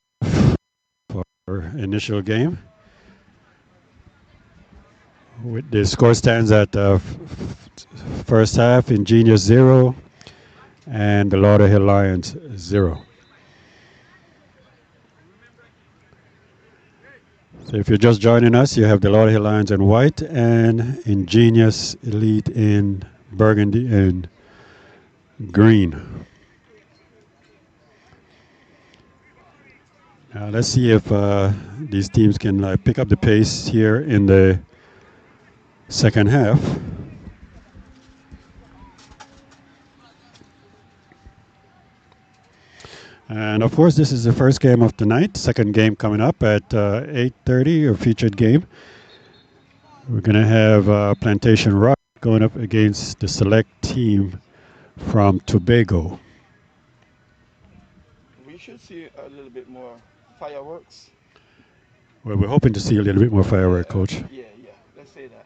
S4: for our initial game. The score stands at first half, Ingenious 0 and the Lauderhill Lions 0. So if you're just joining us, you have the Lauderhill Lions in white and Ingenious Elite in burgundy and green. Now let's see if these teams can pick up the pace here in the second half. And of course, this is the first game of the night. Second game coming up at 8:30, a featured game. We're going to have Plantation Rock going up against the select team from Tobago.
S7: We should see a little bit more fireworks.
S4: Well, we're hoping to see a little bit more firework, Coach.
S7: Yeah, let's say that.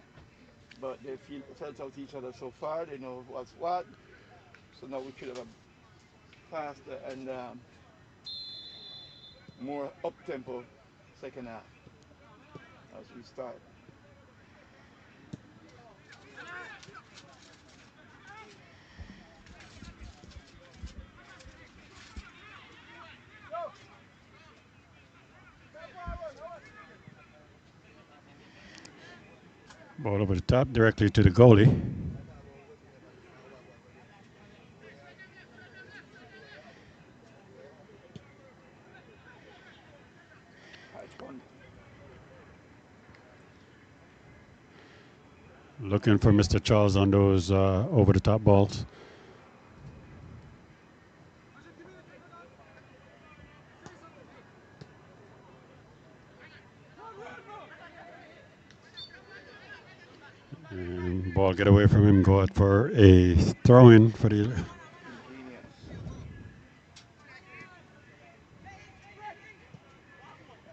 S7: but they felt out each other so far. They know what's what. So now we could have a faster and more up tempo second half as we start.
S4: Ball over the top, directly to the goalie.
S7: Catch one.
S4: Looking for Mr. Charles on those over the top balls. And ball get away from him, go out for a throw in for the
S7: Ingenious.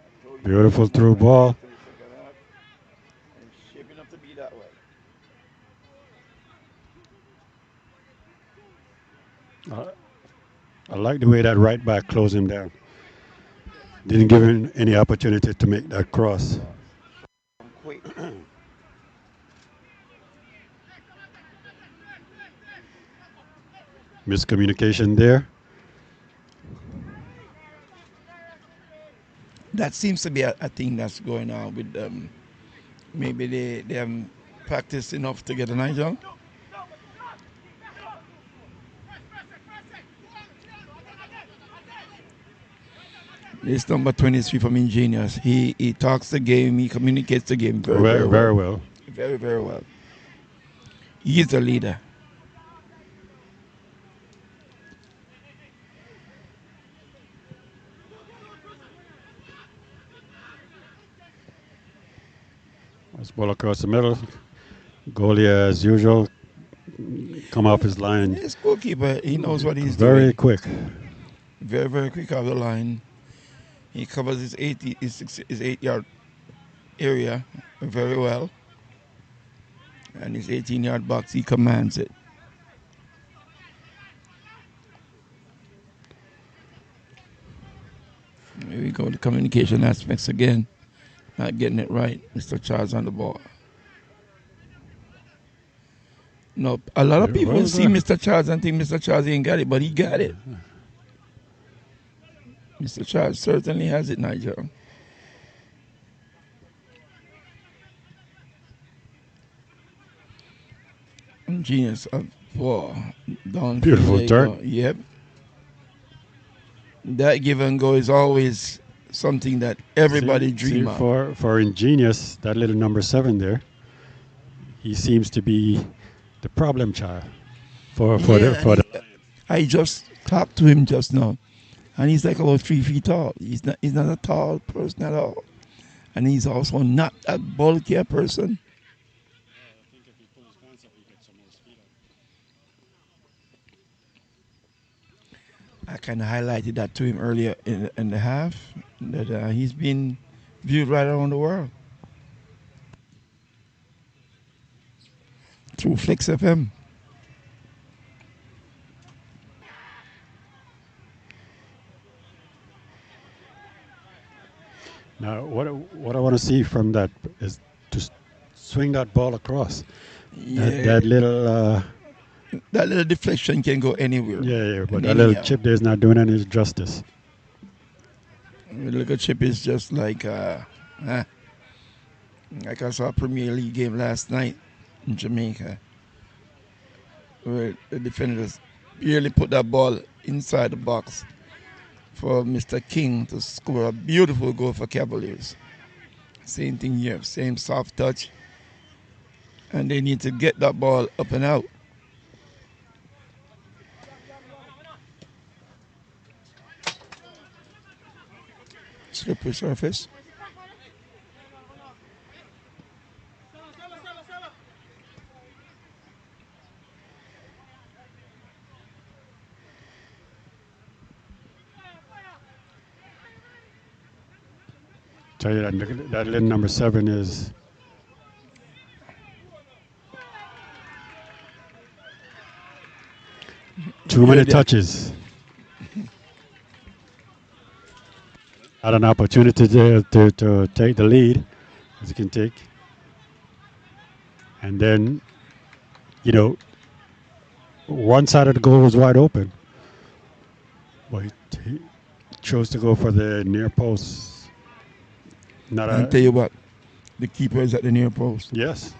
S7: I told you guys
S4: beautiful
S7: it's not
S4: through
S7: going to
S4: ball.
S7: get to the second half. And it's shaping up to be that way.
S4: Uh, I like the way that right back closed him down.
S7: Yes.
S4: Didn't give him any opportunity to make that cross.
S7: Cross. Quick.
S4: Miscommunication there.
S3: That seems to be a thing that's going on with them. Maybe they haven't practiced enough to get a Nigel. It's number 23 from Ingenious. He talks the game, he communicates the game very,
S4: Very,
S3: very
S4: very
S3: well.
S4: well.
S3: Very, very well. He is a leader.
S4: Nice ball across the middle. Goalie, as usual, come off his line
S3: His goalkeeper, he knows what he's
S4: very
S3: doing.
S4: quick.
S3: Very, very quick off the line. He covers his 8-yard area very well. And his 18-yard box, he commands it. Here we go, the communication aspects again. Not getting it right. Mr. Charles on the ball. No, a lot of people
S4: Well
S3: see
S4: done.
S3: Mr. Charles and think Mr. Charles ain't got it, but he got it. Mr. Charles certainly has it, Nigel. Genius of four. Downfield,
S4: Beautiful
S3: there you
S4: turn.
S3: go. Yep. That give and go is always something that everybody dream of.
S4: For Ingenious, that little number 7 there, he seems to be the problem child for the
S3: I just talked to him just now, and he's like about 3 feet tall. He's not a tall person at all, and he's also not a bulkier person.
S1: I think if he pull his pants up, he gets some more speed out.
S3: I kind of highlighted that to him earlier in the half, that he's been viewed right around the world through Flexx FM.
S4: Now, what I want to see from that is to swing that ball across.
S3: Yeah,
S4: That little,
S3: that little deflection can go anywhere.
S4: yeah, but
S3: and
S4: that little
S3: anyhow.
S4: chip there is not doing any justice.
S3: The little chip is just like I saw a Premier League game last night in Jamaica, where the defenders barely put that ball inside the box for Mr. King to score a beautiful goal for Cavaliers. Same thing here, same soft touch. And they need to get that ball up and out. Slippery surface.
S4: Tell you that little number 7 is Too
S3: Yeah,
S4: many
S3: they,
S4: touches. Had an opportunity to take the lead, as you can take. And then, you know, one side of the goal was wide open. But he chose to go for the near post. Not
S3: and
S4: a.
S3: tell you what, the keeper is at the near post.
S4: Yes.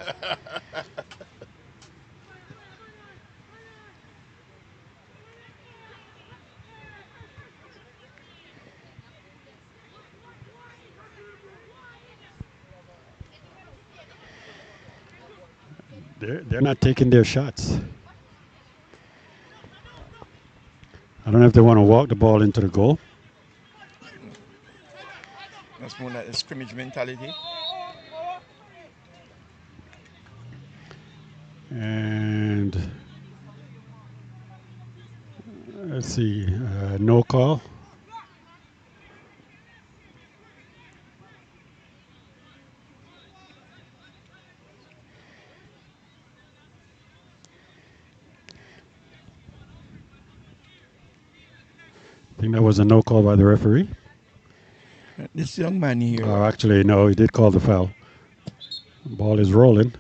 S4: They're not taking their shots. I don't know if they want to walk the ball into the goal.
S3: That's more like a scrimmage mentality.
S4: And let's see, no call. I think that was a no call by the referee.
S3: This young man here,
S4: Oh, actually, no, he did call the foul. Ball is rolling.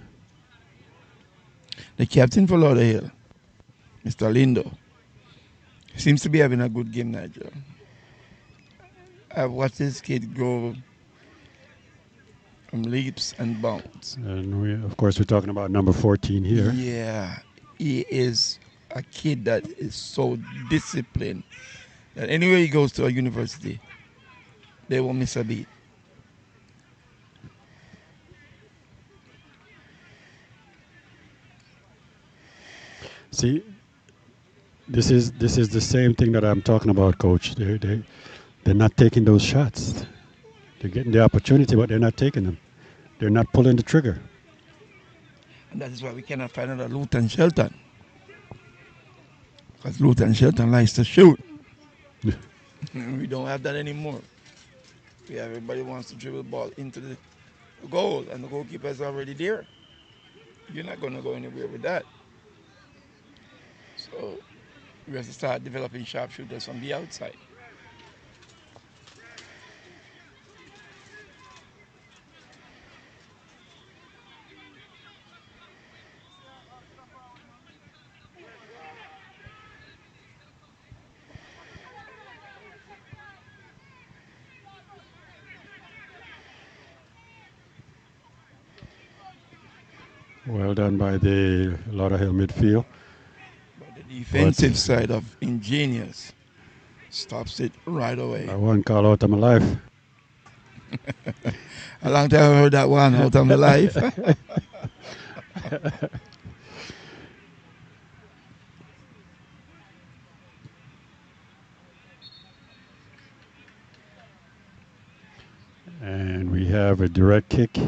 S3: the captain for Lauderhill, Mr. Lindo, seems to be having a good game, Nigel. I've watched this kid grow from leaps and bounds.
S4: And we, of course, we're talking about number 14 here.
S3: Yeah, he is a kid that is so disciplined that anywhere he goes to a university, they won't miss a beat.
S4: See, this is the same thing that I'm talking about, Coach. They're not taking those shots. They're getting the opportunity, but they're not taking them. They're not pulling the trigger.
S3: And that is why we cannot find another Luton Shelton. Because Luton Shelton likes to shoot. We don't have that anymore. Everybody wants to dribble the ball into the goal, and the goalkeeper is already there. You're not going to go anywhere with that. So we have to start developing sharpshooters from the outside.
S4: Well done by the Lauderhill midfield.
S3: But the defensive side of Ingenious stops it right away.
S4: I one call out of my life.
S3: A long time I heard that one out of my life.
S4: And we have a direct kick.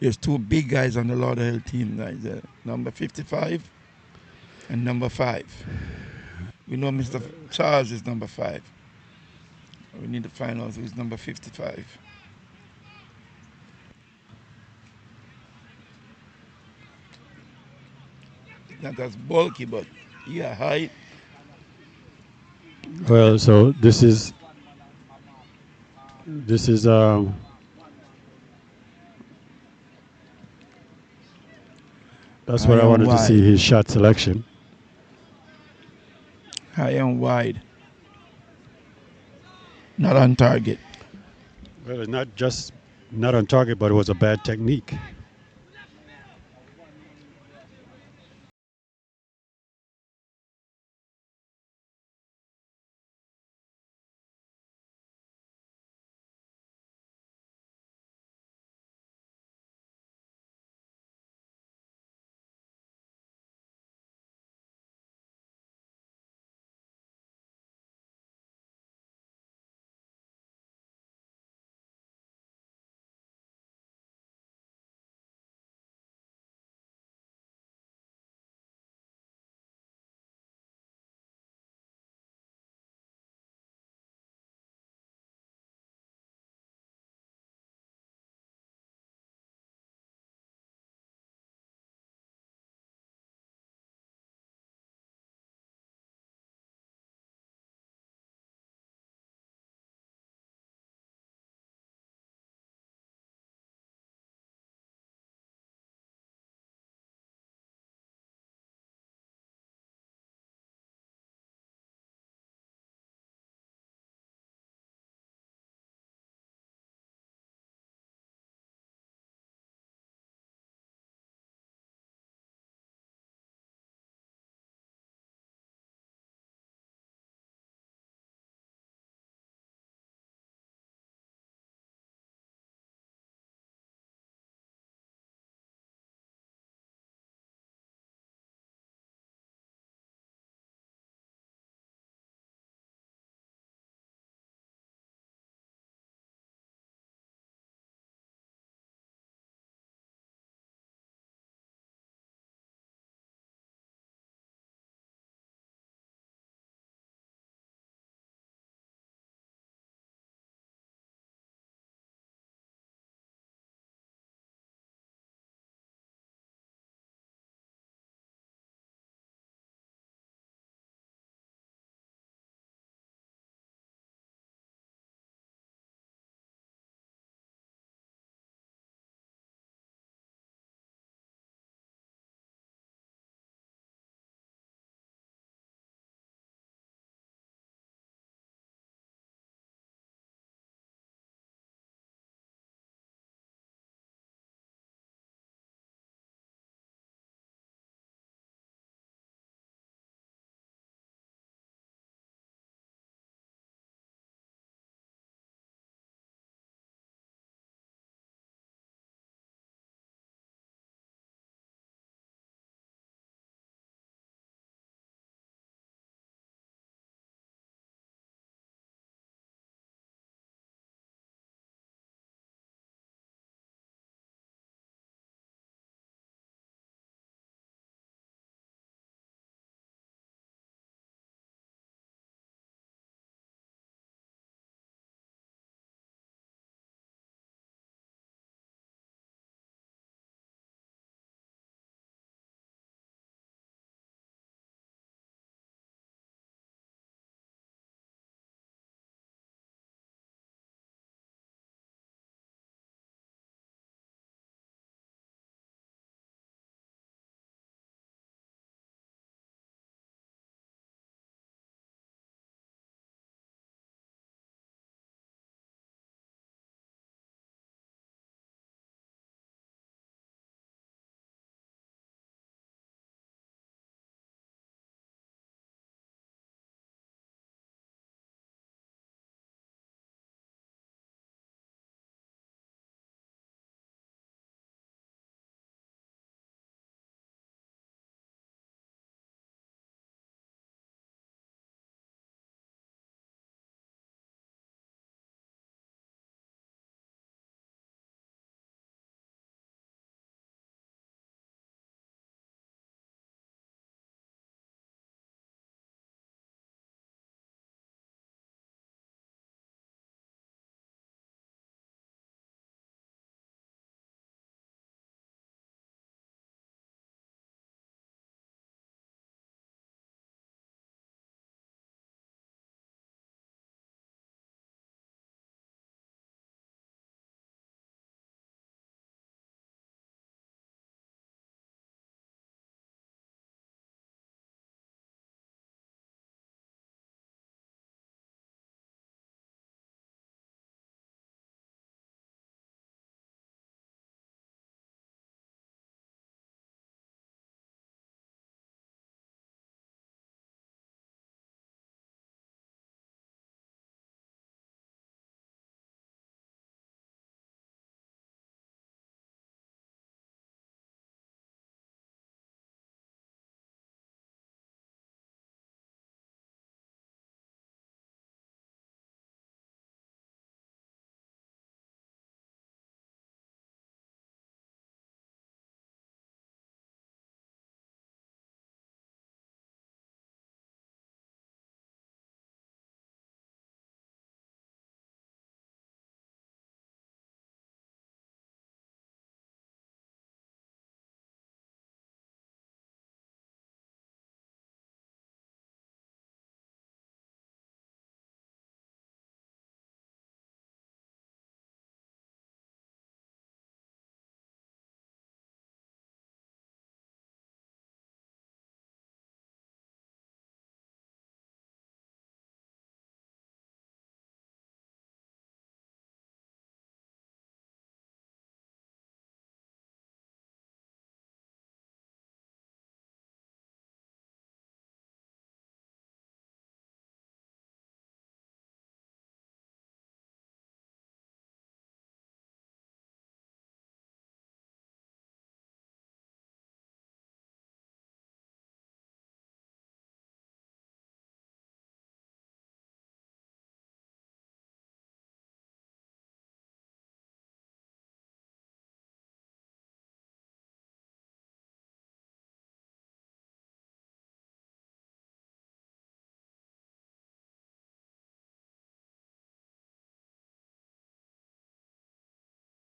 S3: There's two big guys on the Lauderhill team. Number 55 and number 5. We know Mr. Charles is number 5. We need to find out who's number 55. He's not as bulky, but yeah, height.
S4: Well, so this is that's
S3: High
S4: what I
S3: and
S4: wanted to see,
S3: wide.
S4: his shot selection.
S3: High and wide. Not on target.
S4: Well, it's not just not on target, but it was a bad technique.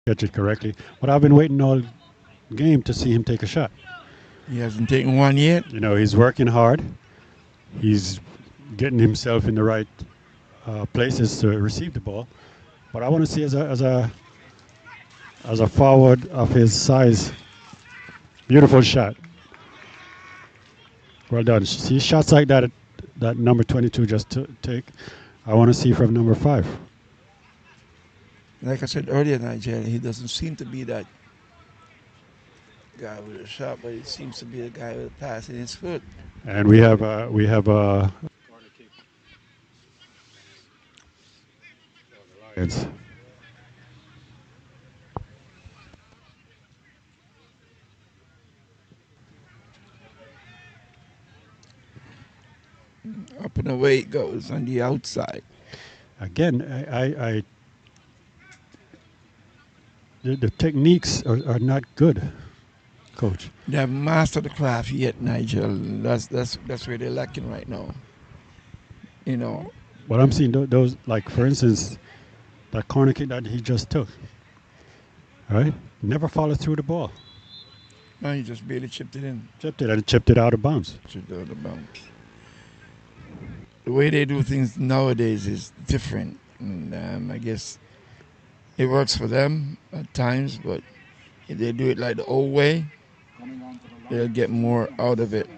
S4: catch it correctly. But I've been waiting all game to see him take a shot.
S3: He hasn't taken one yet.
S4: You know, he's working hard. He's getting himself in the right places to receive the ball. But I want to see as a forward of his size, beautiful shot. Well done. See shots like that that number 22 just take. I want to see from number 5.
S3: Like I said earlier, Nigel, he doesn't seem to be that guy with a shot, but he seems to be the guy with a pass in his foot.
S4: And we have Lions.
S3: Up and away it goes on the outside.
S4: Again, the techniques are not good, Coach.
S3: They haven't mastered the craft yet, Nigel. That's where they're lacking right now. You know.
S4: What I'm seeing, those, like for instance, that corner kick that he just took, right? Never followed through the ball.
S3: No, he just barely chipped it in.
S4: Chipped it and chipped it out of bounds.
S3: Chipped it out of bounds. The way they do things nowadays is different. And I guess it works for them at times, but if they do it like the old way, they'll get more out of it.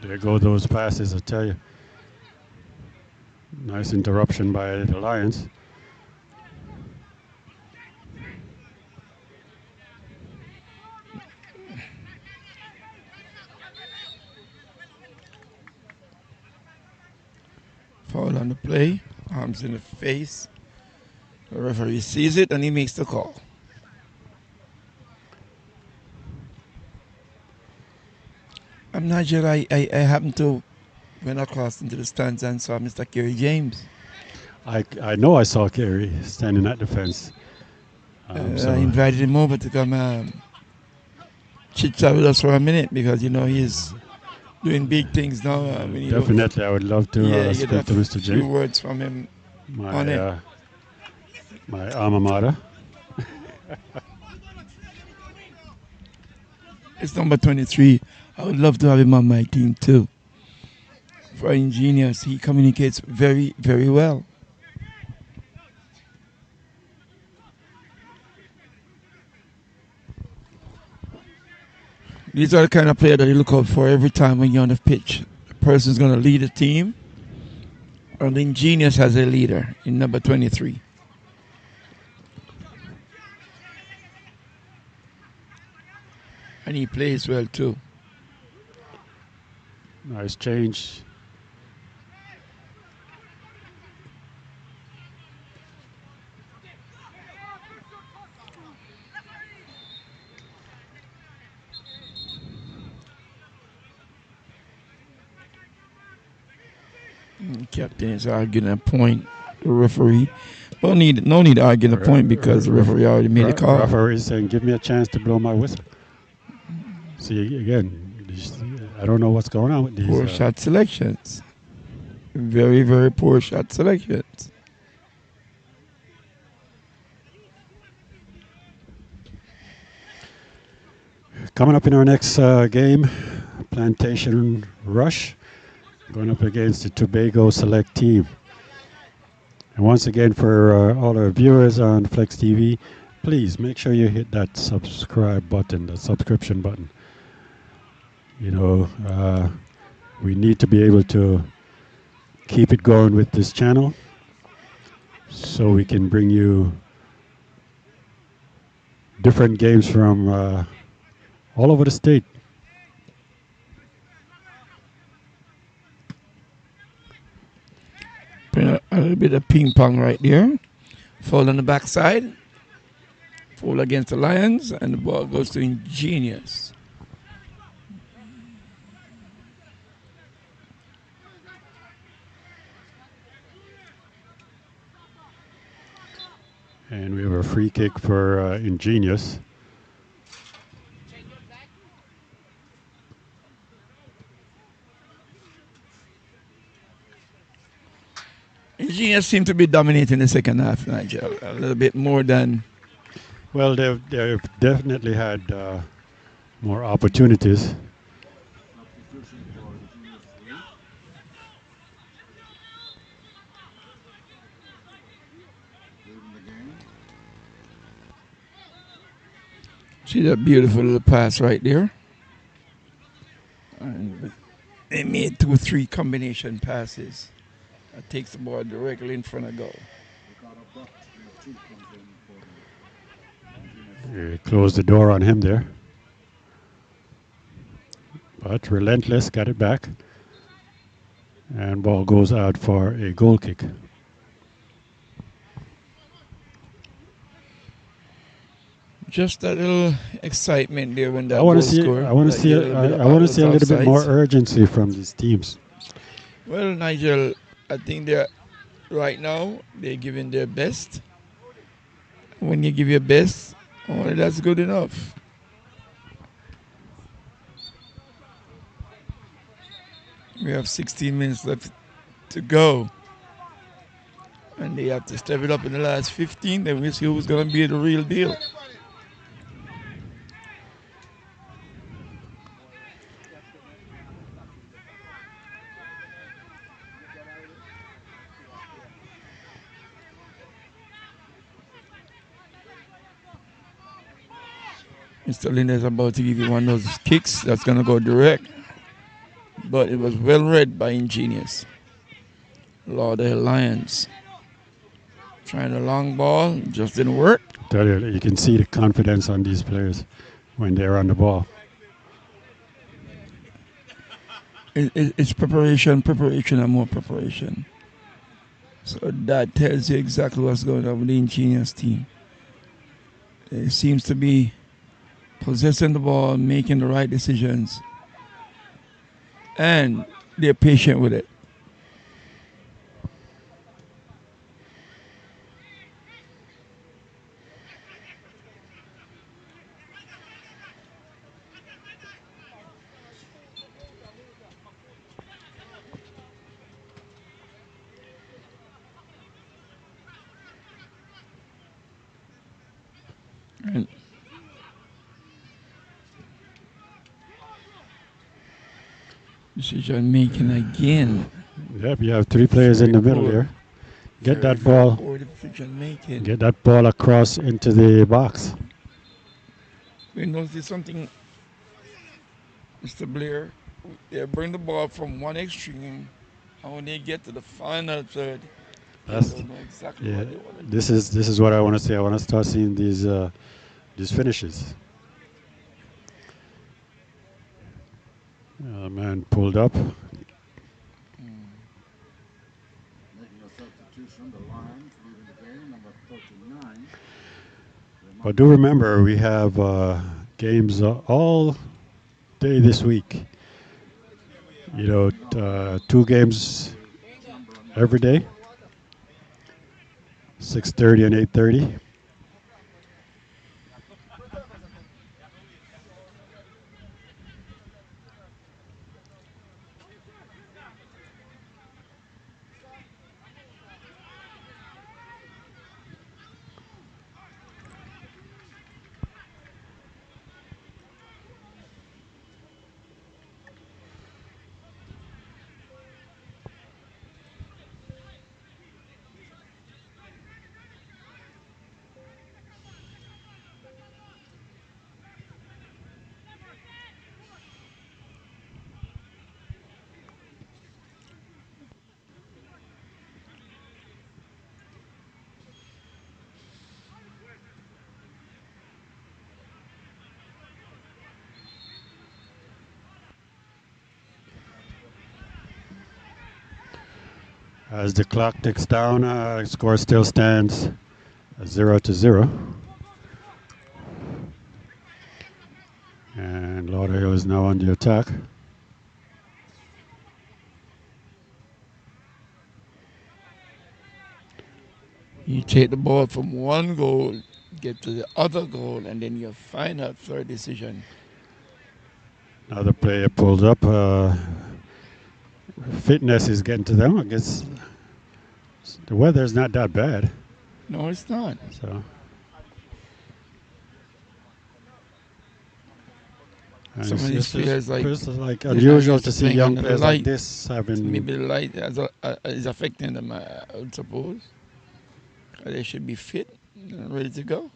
S4: There go those passes, I tell you. Nice interruption by the Lions.
S3: Foul on the play, arms in the face. The referee sees it and he makes the call. I'm not sure I happened to went across into the stands and saw Mr. Kerry James.
S4: I know I saw Kerry standing at the fence.
S3: I invited him over to come chit chat with us for a minute because you know he's doing big things now.
S4: Definitely, I would love to speak to Mr. James.
S3: A few words from him on it.
S4: My alma mater.
S3: It's number 23. I would love to have him on my team too. For Ingenious, he communicates very, very well. These are the kind of player that you look out for every time when you're on the pitch. The person's going to lead a team, and Ingenious has a leader in number 23. And he plays well too.
S4: Nice change.
S3: Captain is arguing a point. The referee. But no need to argue the point because the referee already made a call.
S4: The referee is saying, give me a chance to blow my whistle. See, again, I don't know what's going on with these.
S3: Poor shot selections. Very, very poor shot selections.
S4: Coming up in our next game, Plantation Rush, going up against the Tobago Select team. And once again, for all our viewers on Flexx TV, please make sure you hit that subscribe button, the subscription button. You know, we need to be able to keep it going with this channel so we can bring you different games from all over the state.
S3: A little bit of ping pong right there. Foul on the backside. Foul against the Lions, and the ball goes to Ingenious.
S4: And we have a free kick for Ingenious.
S3: Ingenious seem to be dominating the second half, Nigel. A little bit more than.
S4: Well, they've definitely had more opportunities.
S2: Substitution for Ingenious Elite. Leaving the game.
S3: See that beautiful little pass right there? And they made 2 or 3 combination passes. That takes the ball directly in front of goal.
S2: Ricardo Butt, number 2, comes in for the Ingenious.
S4: They closed the door on him there. But relentless, got it back. And ball goes out for a goal kick.
S3: Just that little excitement there when that
S4: I want
S3: goal
S4: to see.
S3: scored.
S4: I want to see. I want to see a little bit more
S3: offsides.
S4: urgency from these teams.
S3: Well, Nigel, I think they're right now they're giving their best. When you give your best, only that's good enough. We have 16 minutes left to go. And they have to step it up in the last 15. Then we'll see who's going to be the real deal. Mr. Linda is about to give you one of those kicks that's going to go direct. But it was well read by Ingenious. Lauderhill Lions. Trying a long ball, just didn't work.
S4: Tell you, you can see the confidence on these players when they're on the ball.
S3: It's preparation, and more preparation. So that tells you exactly what's going on with the Ingenious team. It seems to be possessing the ball, making the right decisions, and they're patient with it. And decision making again.
S4: Yep, you have 3 players in the middle here. Get that ball. Get that ball across into the box.
S3: We noticed something, Mr. Blair. They bring the ball from one extreme, and when they get to the final third, they don't know exactly what they want to do.
S4: This is what I want to see. I want to start seeing these finishes. Man pulled up.
S2: Making a substitution, the Lions leaving the game, number 39.
S4: But do remember, we have games all day this week. 2 games every day, 6:30 and 8:30. As the clock ticks down, score still stands 0-0. And Lauderhill is now on the attack.
S3: You take the ball from one goal, get to the other goal, and then you find out third decision.
S4: Another player pulls up. Fitness is getting to them. I guess The weather is not that bad.
S3: No, it's not.
S4: So, and
S3: Some of these players, like,
S4: it's like
S3: they're not
S4: unusual
S3: used
S4: to
S3: to
S4: see
S3: playing
S4: young
S3: under the
S4: players like
S3: light.
S4: this having.
S3: Maybe the light is affecting them, I would suppose. They should be fit and ready to go.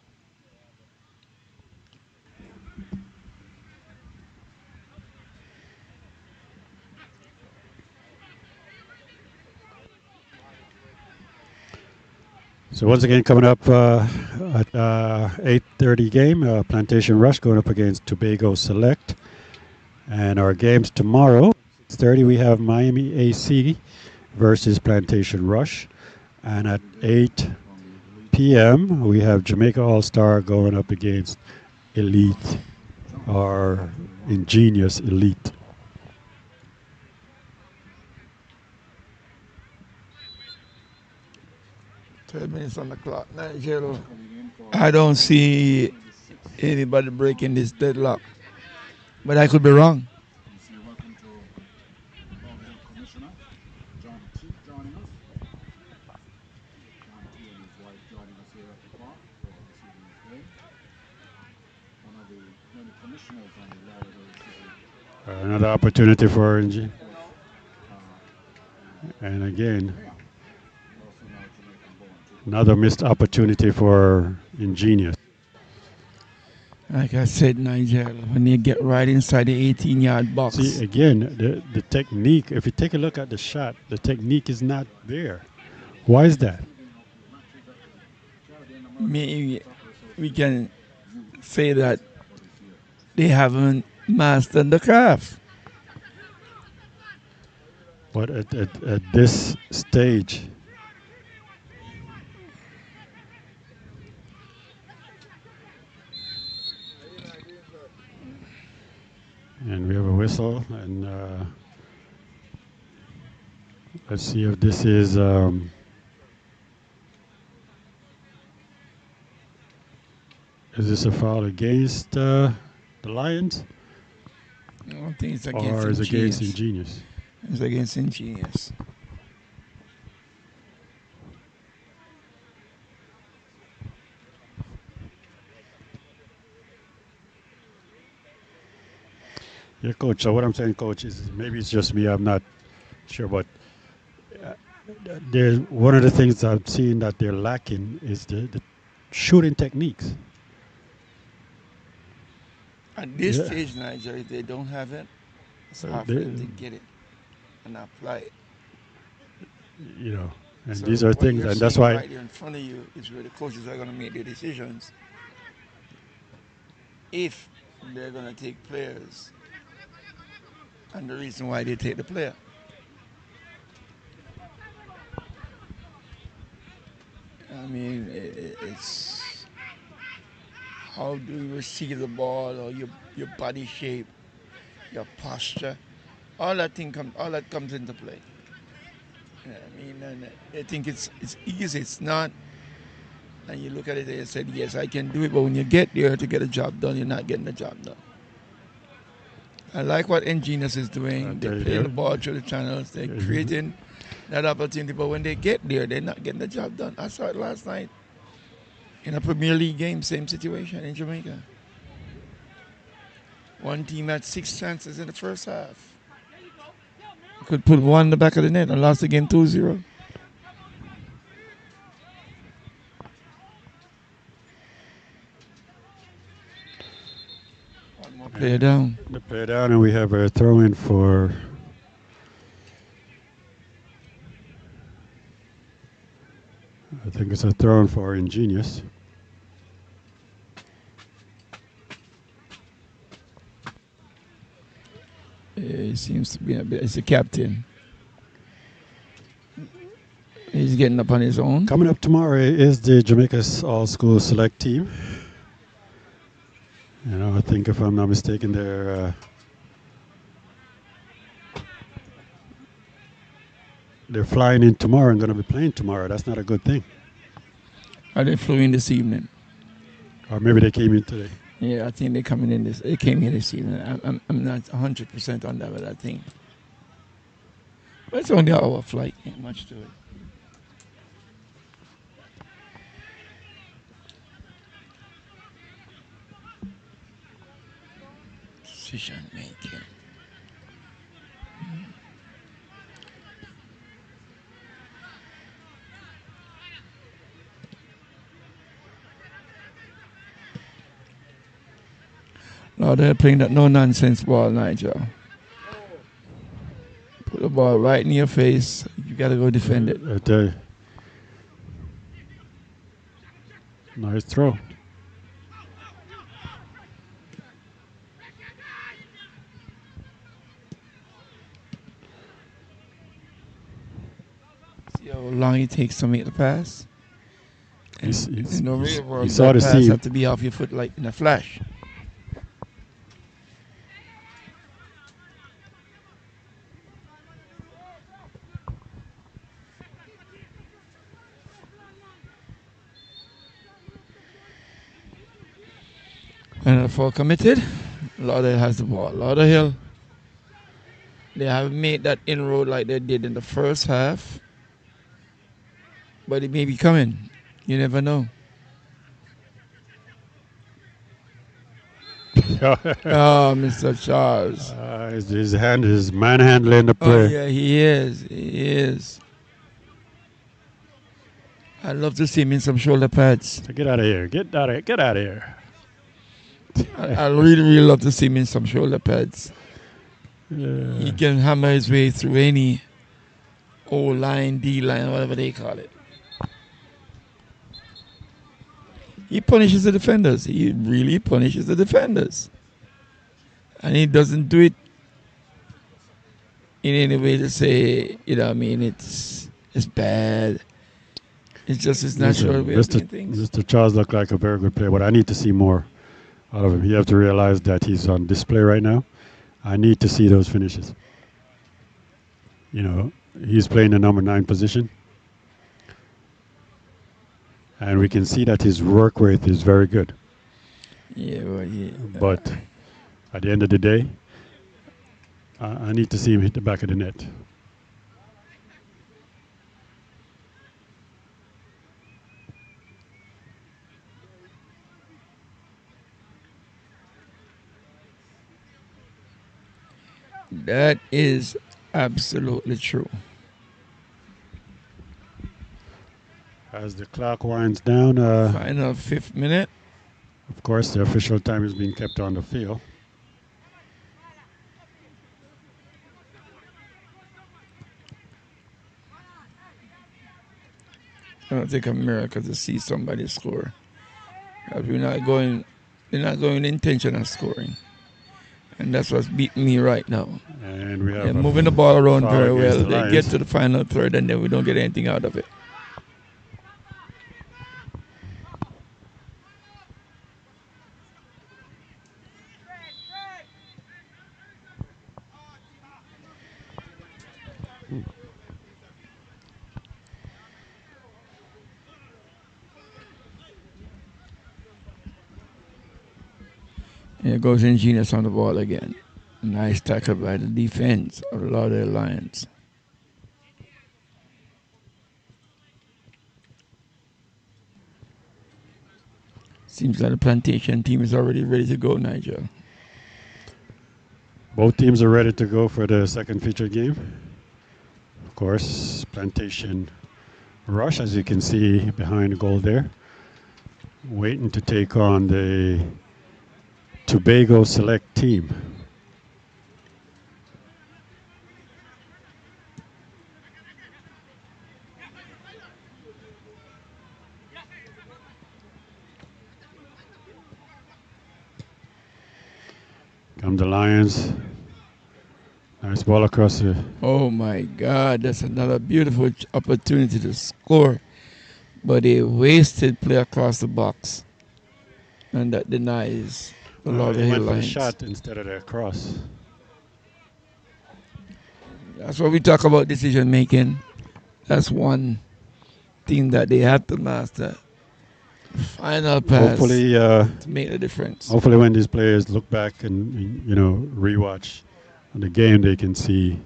S4: So once again, coming up at 8:30 game, Plantation Rush going up against Tobago Select, and our games tomorrow. 6:30 we have Miami AC versus Plantation Rush, and at 8 p.m. we have Jamaica All Star going up against Elite or Ingenious Elite.
S3: Minutes on the clock. Nigel, I don't see anybody breaking this deadlock, but I could be wrong.
S2: Welcome to Lauderhill Commissioner John T. joining us. John T. and his wife joining us here at the park for this evening's game. One of the many commissioners on the Lauderhill City.
S4: Another opportunity for Ingenious. And again, another missed opportunity for Ingenious.
S3: Like I said, Nigel, when you get right inside the 18-yard box.
S4: See, again, the technique, if you take a look at the shot, the technique is not there. Why is that?
S3: Maybe we can say that they haven't mastered the craft.
S4: But at this stage, and we have a whistle, and let's see if this is this a foul against the Lions?
S3: I don't think it's against
S4: or is it against
S3: Ingenious.
S4: Ingenious?
S3: It's against Ingenious.
S4: Yeah, coach. So what I'm saying, coach, is maybe it's just me. I'm not sure, but there's one of the things I've seen that they're lacking is the shooting techniques.
S3: At this
S4: Yeah.
S3: stage, Nigeria, if they don't have it, it's
S4: So
S3: hard for them to get it and apply it.
S4: You know, and
S3: So
S4: these are
S3: what
S4: things,
S3: you're
S4: and that's
S3: seeing
S4: why.
S3: right here in front of you is where the coaches are going to make their decisions. If they're going to take players, and the reason why they take the player. I mean, it's how do you receive the ball, or your body shape, your posture, all that comes into play. Yeah, I mean, and I think it's easy. It's not. And you look at it and you said, yes, I can do it. But when you get there to get a job done, you're not getting the job done. I like what Ingenious is doing. They're playing the ball through the channels. They're creating that opportunity. But when they get there, they're not getting the job done. I saw it last night in a Premier League game, same situation in Jamaica. One team had 6 chances in the first half. Could put one in the back of the net and lost the game 2-0. One more player down.
S4: The player down, and we have a throw in for. I think it's a throw in for Ingenious.
S3: He seems to be a bit. It's the captain. He's getting up on his own.
S4: Coming up tomorrow is the Jamaica's all-school select team. You know, I think if I'm not mistaken, they're flying in tomorrow and going to be playing tomorrow. That's not a good thing.
S3: Are they flew in this evening?
S4: Or maybe they came in today.
S3: Yeah, I think they came in this evening. I'm not 100% on that, but I think. But it's only an hour flight. Ain't much to it. decision making. Now they're playing that no nonsense ball, Nigel. Put the ball right in your face. You gotta go defend it.
S4: Nice throw.
S3: See how long it takes to make the pass? In the real world,
S4: saw
S3: that
S4: the
S3: pass
S4: seam.
S3: have to be off your foot like in a flash. And for committed, Lauderhill has the ball. Lauderhill, they haven't made that inroad like they did in the first half, but it may be coming. You never know. Oh, Mr. Charles.
S4: His hand is manhandling the
S3: Oh,
S4: player.
S3: yeah, he is. He is. I'd love to see him in some shoulder pads.
S4: So get out of here. Get out of here.
S3: I really, really love to see him in some shoulder pads.
S4: Yeah.
S3: He can hammer his way through any O line, D line, whatever they call it. He punishes the defenders. He really punishes the defenders. And he doesn't do it in any way to say, you know what I mean, it's bad. It's just his natural way of doing things.
S4: Mr. Charles looked like a very good player, but I need to see more out of him. You have to realize that he's on display right now. I need to see those finishes. You know, he's playing the number 9 position. And we can see that his work rate is very good.
S3: Yeah, well, yeah.
S4: But at the end of the day, I need to see him hit the back of the net.
S3: That is absolutely true.
S4: As the clock winds down,
S3: Final 5th minute.
S4: of course, the official time is being kept on the field.
S3: I don't think a miracle to see somebody score. We're not going, they're not going with intention of scoring. And that's what's beating me right now.
S4: And we have
S3: They're moving the ball around very well.
S4: The
S3: They get to the final third and then we don't get anything out of it. Here goes Ingenious on the ball again. Nice tackle by the defense of the Lauderhill Lions. Seems like the Plantation team is already ready to go, Nigel.
S4: Both teams are ready to go for the second feature game. Of course, Plantation Rush, as you can see behind the goal there, waiting to take on the Tobago Select team. Come the Lions. Nice ball across the...
S3: Oh my God, that's another beautiful opportunity to score. But a wasted play across the box. And that denies the
S4: They
S3: Lauderhill
S4: went for the
S3: Lions.
S4: shot instead of the cross.
S3: That's what we talk about decision making. That's one thing that they have to master. Final pass
S4: Hopefully,
S3: to make a difference.
S4: hopefully when these players look back and, you know, rewatch the game, they can see,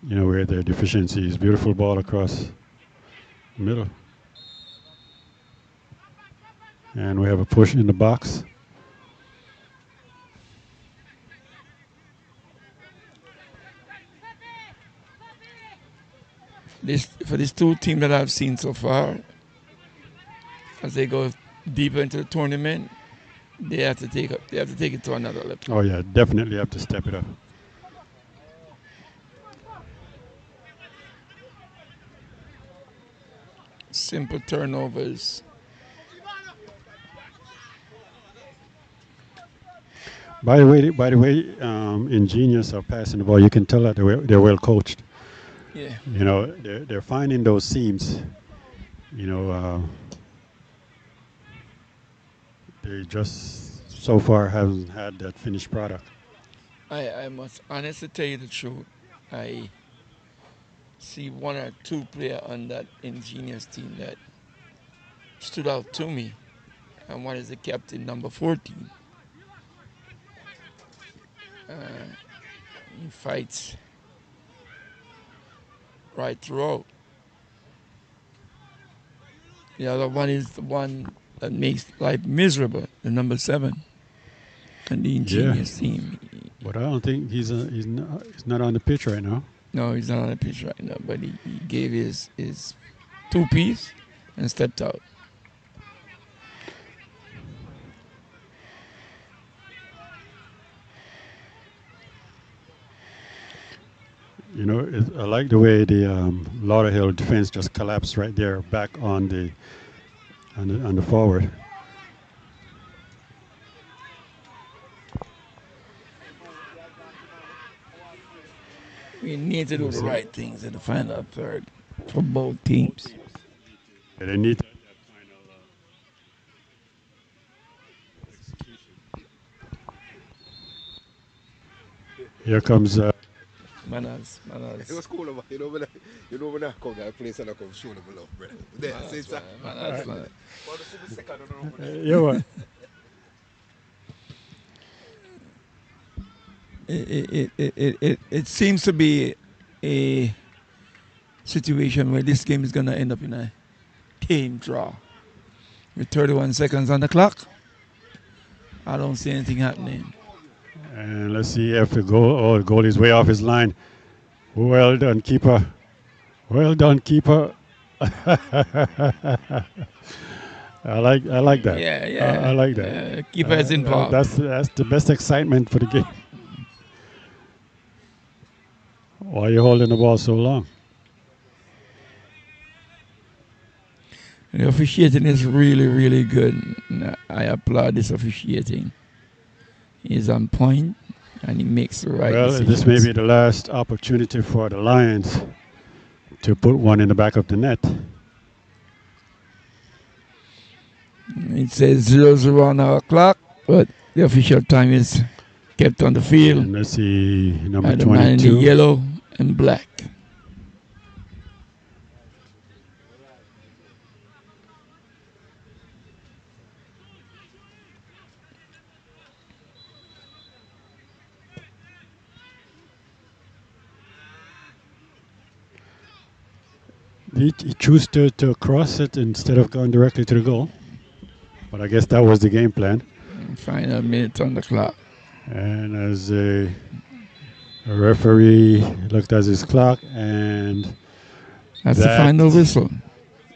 S4: you know, where their deficiency is. Beautiful ball across the middle. And we have a push in the box.
S3: this for these two teams that I've seen so far, as they go deeper into the tournament, they have to take it to another level.
S4: Oh yeah, definitely have to step it up.
S3: Simple turnovers.
S4: By the way, Ingenious are passing the ball. You can tell that they're well coached.
S3: Yeah.
S4: You know, they're finding those seams. You know, they just so far haven't had that finished product.
S3: I must honestly tell you the truth. I see one or two players on that Ingenious team that stood out to me. And one is the captain, number 14. Uh, he fights right throughout. The other one is the one that makes life miserable, the number 7, and the
S4: Yeah,
S3: Ingenious team.
S4: but I don't think he's not on the pitch right now.
S3: No, he's not on the pitch right now, but he gave his two-piece and stepped out.
S4: You know, I like the way the Lauderhill defense just collapsed right there, back on the forward.
S3: We need to do the
S4: So
S3: right things in the final third for both teams.
S4: they need that final execution. Here comes.
S3: Manners,
S7: It
S3: manners,
S7: was cool, man. When I come to a place and I come show them love, brother. There, see,
S3: manners,
S7: sir.
S3: manners, manners.
S7: But this is the second one over there.
S4: You know what?
S3: It seems to be a situation where this game is going to end up in a tame draw. With 31 seconds on the clock, I don't see anything happening.
S4: And let's see if the goal. Oh, the goal is way off his line. Well done, keeper. Well done, keeper. I like that.
S3: Yeah,
S4: I
S3: yeah.
S4: like that.
S3: Keeper is involved.
S4: That's the best excitement for the game. Why are you holding the ball so long?
S3: The officiating is really, really good. I applaud this officiating. He's on point and he makes the right
S4: Well,
S3: decisions.
S4: this may be the last opportunity for the Lions to put one in the back of the net.
S3: It says 0-0 on our clock, but the official time is kept on the field
S4: And let's see, number
S3: by the man in the
S4: 22.
S3: yellow and black.
S4: He chose to cross it instead of going directly to the goal. But I guess that was the game plan.
S3: Final minute on the clock.
S4: And as a referee looked at his clock, and
S3: That's the
S4: that
S3: final whistle.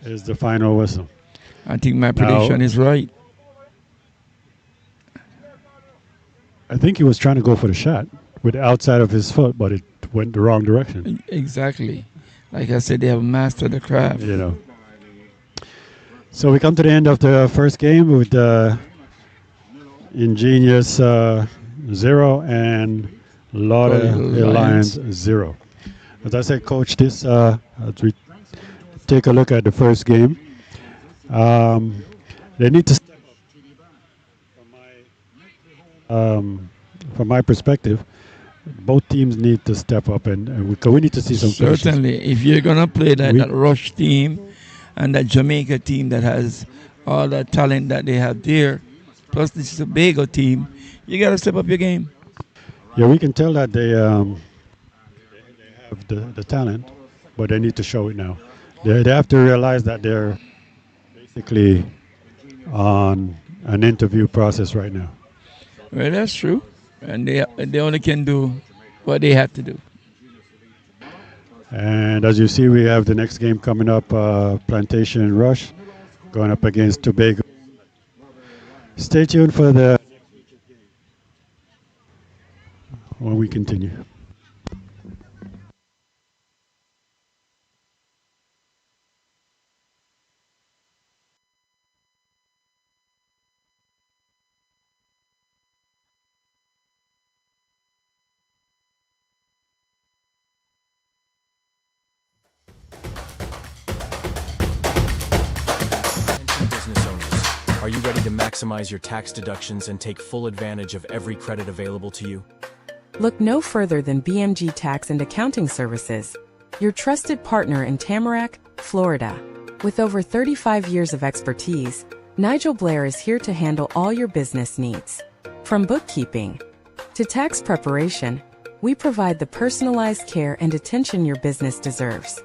S4: is the final whistle.
S3: I think my
S4: Now,
S3: prediction is right.
S4: I think he was trying to go for the shot with the outside of his foot, but it went the wrong direction.
S3: Exactly. Like I said, they have mastered the craft.
S4: You know. So we come to the end of the first game with Ingenious 0 and Lauderhill Lions 0. As I said, Coach, this as we take a look at the first game, they need to step up. From my perspective, both teams need to step up, and we need to see some finishes.
S3: Certainly, if you're going to play that
S4: We-
S3: Rush team and that Jamaica team that has all the talent that they have there, plus this Tobago team, you got to step up your game.
S4: Yeah, we can tell that they have the talent, but they need to show it now. They have to realize that they're basically on an interview process right now.
S3: Well, that's true. And they only can do what they have to do.
S4: And as you see, we have the next game coming up, Plantation and Rush, going up against Tobago. Stay tuned for the when we continue.
S5: Attention business owners. Are you ready to maximize your tax deductions and take full advantage of every credit available to you?
S6: Look no further than BMG Tax and Accounting Services, your trusted partner in Tamarack, Florida. With over 35 years of expertise, Nigel Blair is here to handle all your business needs. From bookkeeping to tax preparation, we provide the personalized care and attention your business deserves.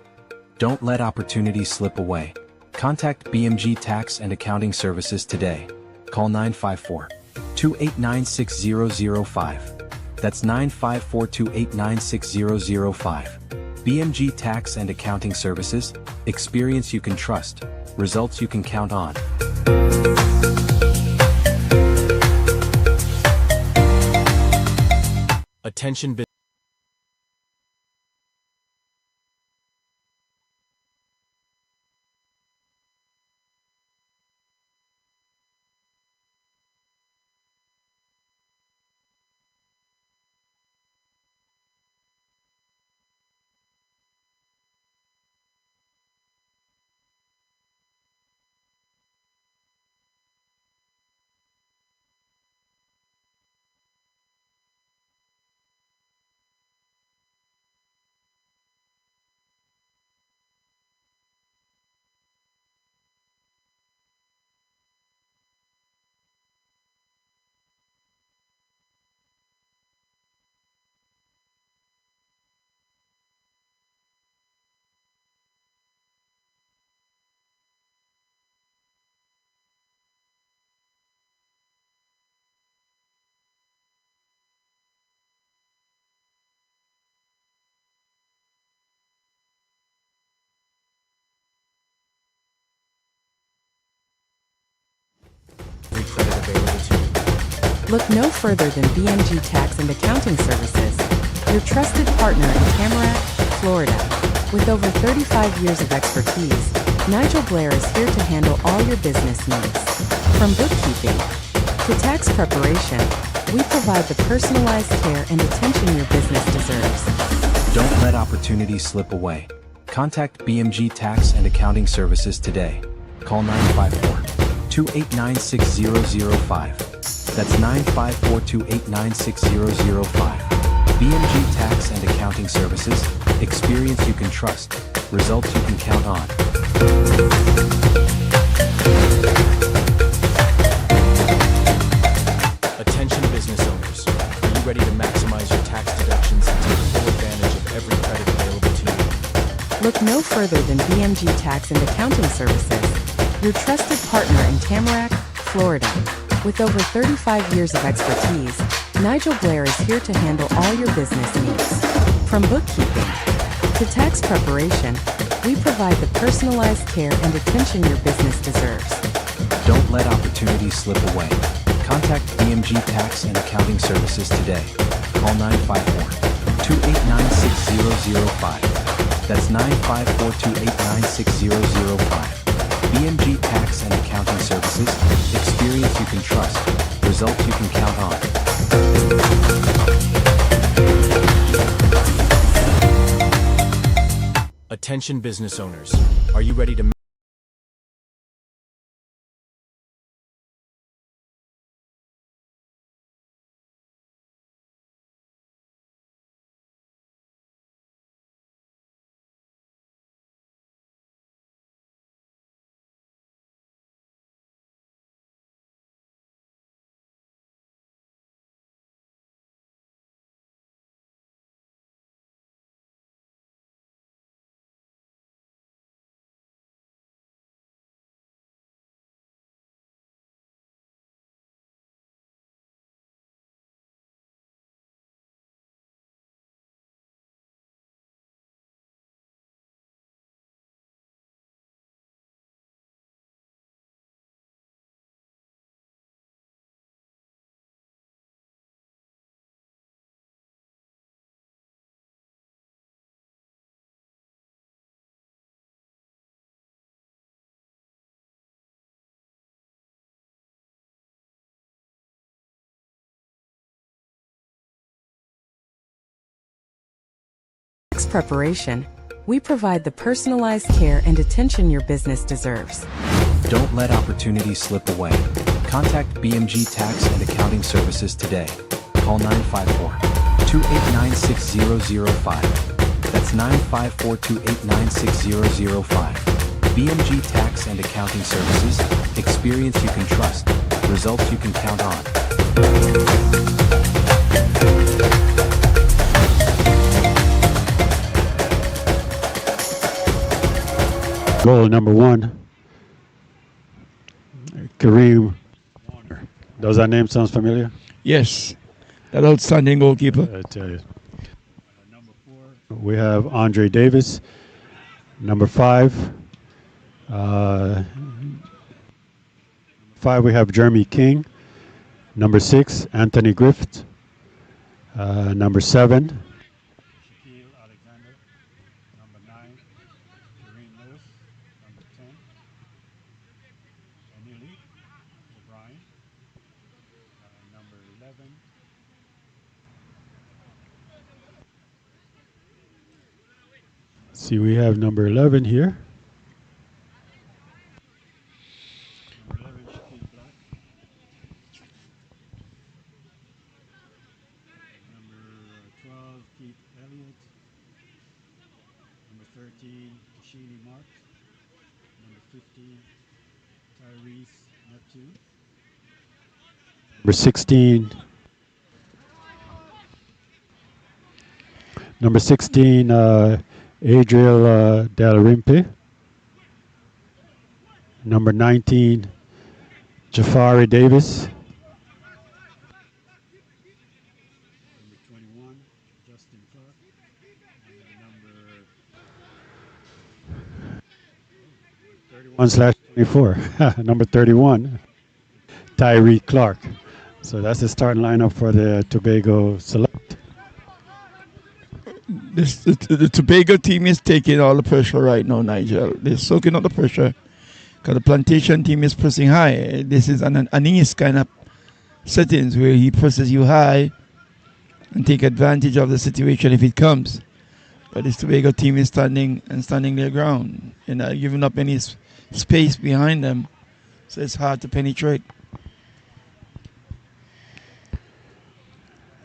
S8: Don't let opportunities slip away. Contact BMG Tax and Accounting Services today. Call 954-289-6005. That's 954-289-6005. BMG Tax and Accounting Services, experience you can trust, results you can count on.
S5: Attention business. Every credit available to you.
S6: Look no further than BMG Tax and Accounting Services, your trusted partner in Tamarack, Florida. With over 35 years of expertise, Nigel Blair is here to handle all your business needs. From bookkeeping to tax preparation, we provide the personalized care and attention your business deserves.
S8: Don't let opportunities slip away. Contact BMG Tax and Accounting Services today. Call 954-289-6005. That's 954-289-6005. BMG Tax and Accounting Services, experience you can trust, results you can count on.
S5: Attention business owners. Are you ready to maximize your tax deductions and take full advantage of every credit available to you?
S6: Look no further than BMG Tax and Accounting Services, your trusted partner in Tamarack, Florida. With over 35 years of expertise, Nigel Blair is here to handle all your business needs. From bookkeeping to tax preparation, we provide the personalized care and attention your business deserves.
S8: Don't let opportunities slip away. Contact BMG Tax and Accounting Services today. Call 954-289-6005. That's 954-289-6005. BMG Tax and Accounting Services, experience you can trust, results you can count on.
S5: Attention business owners. Are you ready to
S6: preparation, we provide the personalized care and attention your business deserves.
S8: Don't let opportunities slip away. Contact BMG Tax and Accounting Services today. Call 954-289-6005. That's 954-289-6005. BMG Tax and Accounting Services. Experience you can trust. Results you can count on.
S4: Goal number 1, Kareem. Does that name sound familiar?
S3: Yes, that outstanding goalkeeper.
S4: I tell you. Number 4, we have Andre Davis. Number 5, we have Jeremy King. Number 6, Anthony Griffith. Number 7, Shaquille Alexander. Number 9, Kareem Lewis. Number 10, O'Neilly O'Brien. Number 11, see, we have number 11 here. Number 11, Shaquille Black. Number 12, Keith Elliott. Number 13, Kashini Mark. Number 15, Tyrese Neptune. Number 16, Adriel Del Rimpe. Number 19, Jafari Davis. Number 21, Justin Clark. And number 31/24. Number 31, Tyree Clark. So that's the starting lineup for the Tobago Select.
S3: The Tobago team is taking all the pressure right now, Nigel. They're soaking up the pressure because the Plantation team is pressing high. This is an Ingenious kind of settings where he presses you high and take advantage of the situation if it comes. But this Tobago team is standing their ground and not giving up any space behind them, so it's hard to penetrate.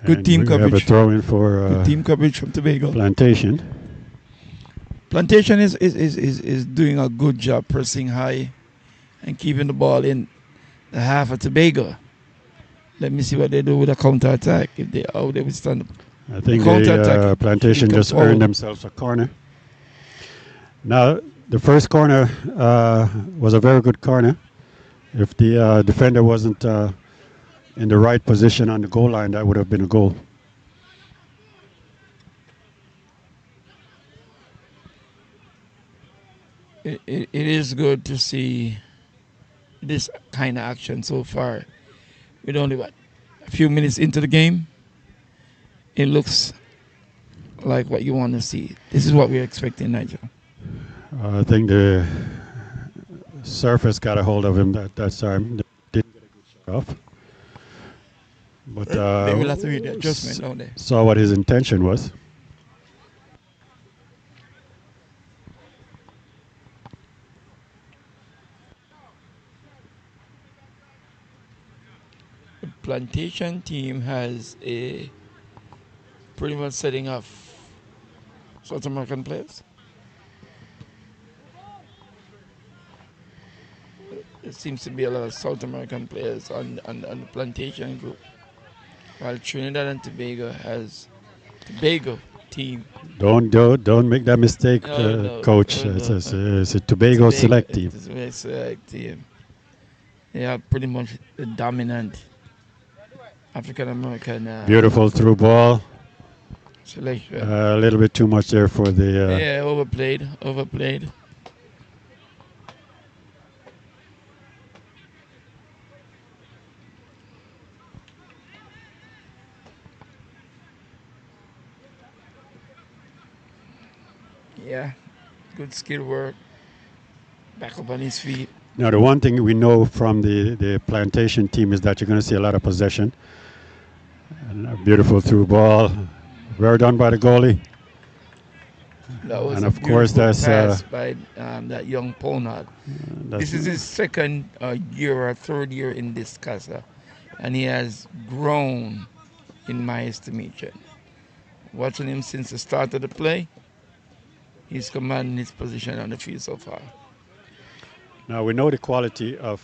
S3: Good team coverage.
S4: We have a throw in for
S3: good team coverage from Tobago.
S4: Plantation.
S3: Plantation is doing a good job pressing high and keeping the ball in the half of Tobago. Let me see what they do with a counter attack. If they withstand
S4: I think the Plantation just earned themselves a corner. Now the first corner was a very good corner. If the defender wasn't in the right position on the goal line, that would have been a goal.
S3: It is good to see this kind of action so far. With only a few minutes into the game, it looks like what you want to see. This is what we're expecting, Nigel.
S4: I think the surface got a hold of him that time. They didn't get a good shot off. But
S3: they will have to read the adjustment, don't they?
S4: Saw what his intention was.
S3: The Plantation team has a pretty much setting off South American players. There seems to be a lot of South American players on the Plantation group. While Trinidad and Tobago has Tobago team.
S4: Don't make that mistake, Coach. It's a Tobago select team.
S3: It's a select team. They are pretty much the dominant African American.
S4: Beautiful through ball.
S3: Selection.
S4: A little bit too much there for the.
S3: Yeah, overplayed. Yeah, good skill work. Back up on his feet.
S4: Now, the one thing we know from the Plantation team is that you're going to see a lot of possession. And a beautiful through ball. Well done by the goalie.
S3: That was
S4: And
S3: a
S4: of course,
S3: beautiful
S4: that's
S3: pass by that young Ponard.
S4: that's
S3: This is his second year or third year in this Casa, and he has grown, in my estimation. Watching him since the start of the play, he's commanding his position on the field so far.
S4: now we know the quality of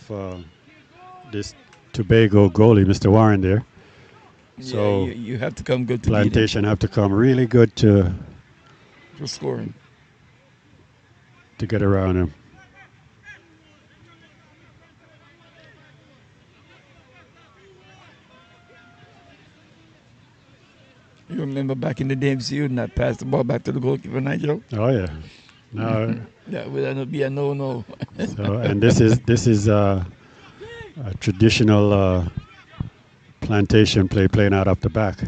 S4: this Tobago goalie, Mr. Warren there.
S3: Yeah,
S4: So
S3: you have to come good to beat him
S4: Plantation have to come really good to
S3: for scoring.
S4: get around him.
S3: You remember back in the day, you would not pass the ball back to the goalkeeper, Nigel?
S4: Oh yeah. Now,
S3: That would be a no-no.
S4: so and this is a traditional Plantation play playing out up the back.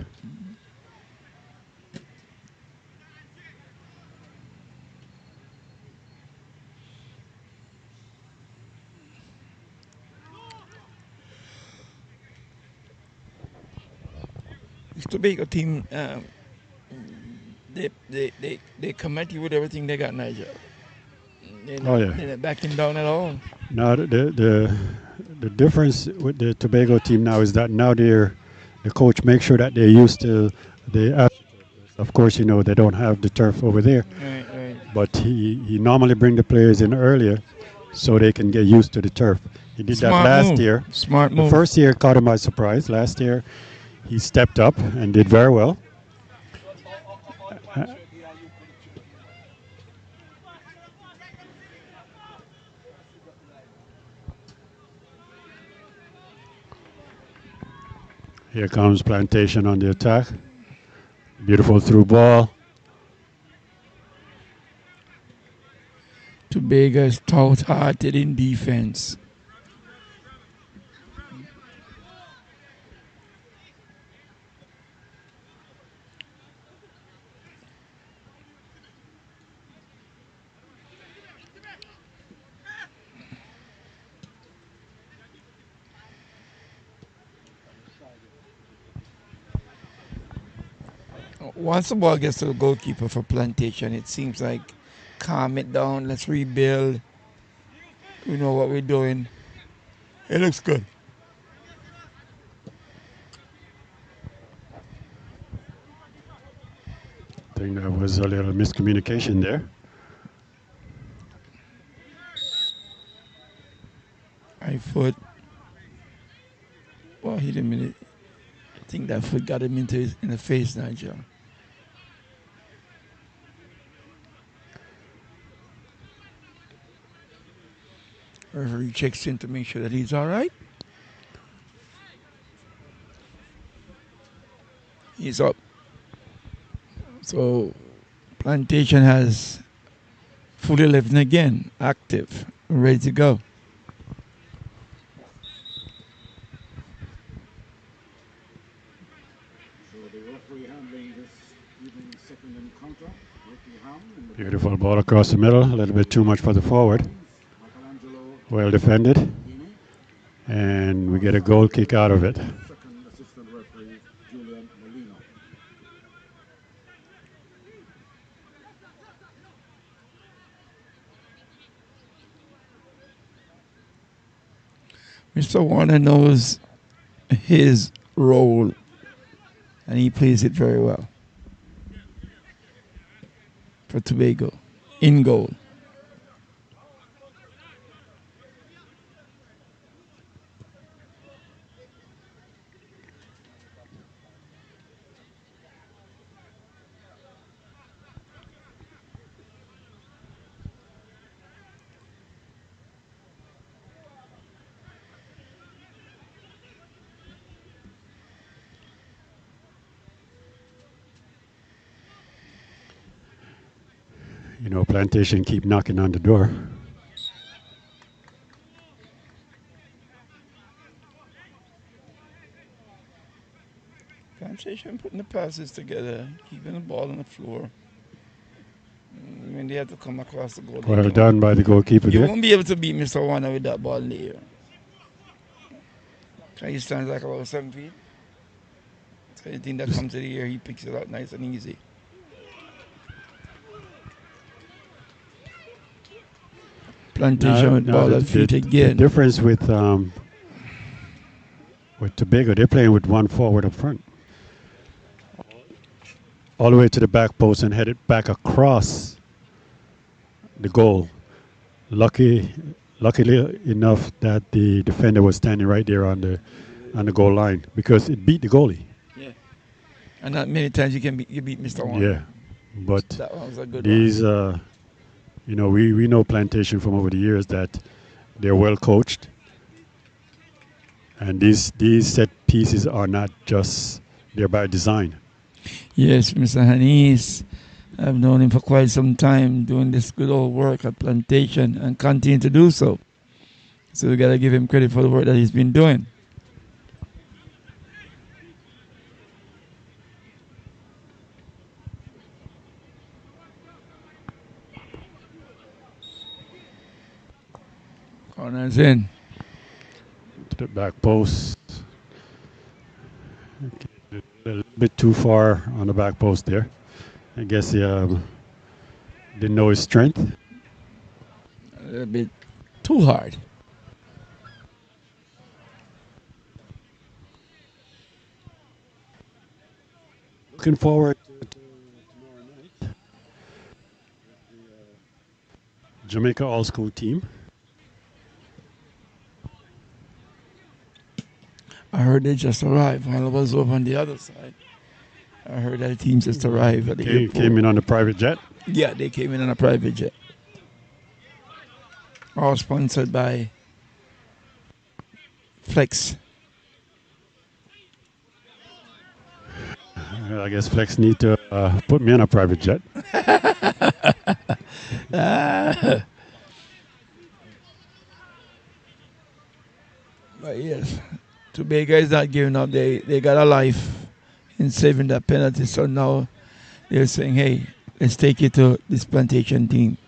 S3: This Tobago team, they come at you with everything they got, Nigel.
S4: Oh yeah.
S3: They're not backing down at all.
S4: Now the difference with the Tobago team now is that now the coach makes sure that they're used to the. Of course, you know they don't have the turf over there,
S3: Right.
S4: but he normally bring the players in earlier so they can get used to the turf. He did that last year.
S3: Smart move.
S4: The first year caught him by surprise. Last year, he stepped up and did very well. Here comes Plantation on the attack. Beautiful through ball.
S3: Tobago is stout-hearted in defense. Once the ball gets to the goalkeeper for Plantation, it seems like calm it down, let's rebuild. We know what we're doing. It looks good.
S4: I think that was a little miscommunication there.
S3: High foot. Well, he didn't mean it. I think that foot got him in the face, Nigel. Referee checks in to make sure that he's all right. He's up. So Plantation has full 11 again, active, ready to go.
S2: So the referee handling this evening's second encounter, Ricky Ham.
S4: Beautiful ball across the middle. A little bit too much for the forward. Well defended. And we get a goal kick out of it.
S2: Second assistant referee, Julian Molina.
S3: Mr. Warner knows his role and he plays it very well for Tobago in goal.
S4: You know, Plantation keep knocking on the door.
S3: Plantation putting the passes together, keeping the ball on the floor. When they have to come across the goal.
S4: Well done by the goalkeeper
S3: You
S4: there.
S3: won't be able to beat Mr. Warner with that ball in the air. He stands like about 7 feet. So anything that comes to the air, he picks it up nice and easy. Plantation with ball at feet
S4: the
S3: again.
S4: difference with Tobago, they're playing with one forward up front, all the way to the back post and headed back across the goal. Luckily enough that the defender was standing right there on the goal line because it beat the goalie.
S3: Yeah. And not many times you beat Mr. One.
S4: Yeah, but
S3: that one was a good
S4: these
S3: one.
S4: we know Plantation from over the years that they're well coached, and these set pieces are not just they're by design.
S3: Yes, Mr. Hanis. I've known him for quite some time doing this good old work at Plantation and continue to do so. So we got to give him credit for the work that he's been doing. Corner's in.
S4: To the back post. A little bit too far on the back post there. I guess he didn't know his strength.
S3: A little bit too hard.
S4: Looking forward to tomorrow night. The Jamaica All School team.
S3: I heard they just arrived while I was over on the other side. I heard that the team just arrived at the airport.
S4: Came in on a private jet?
S3: Yeah, they came in on a private jet. All sponsored by Flexx.
S4: I guess Flexx need to put me on a private jet.
S3: But yes, Tobago is not giving up. They got a life in saving that penalty. So now they're saying, hey, let's take it to this Plantation team.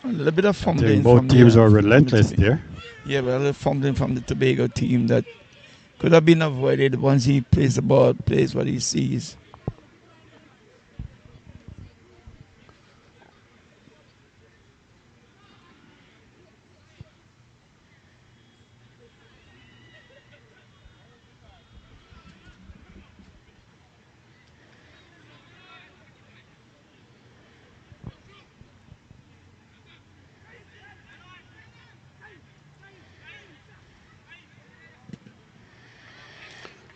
S3: A little bit of fumbling.
S4: Both teams are relentless there.
S3: Yeah, but a little fumbling from the Tobago team that could have been avoided once he plays the ball, plays what he sees.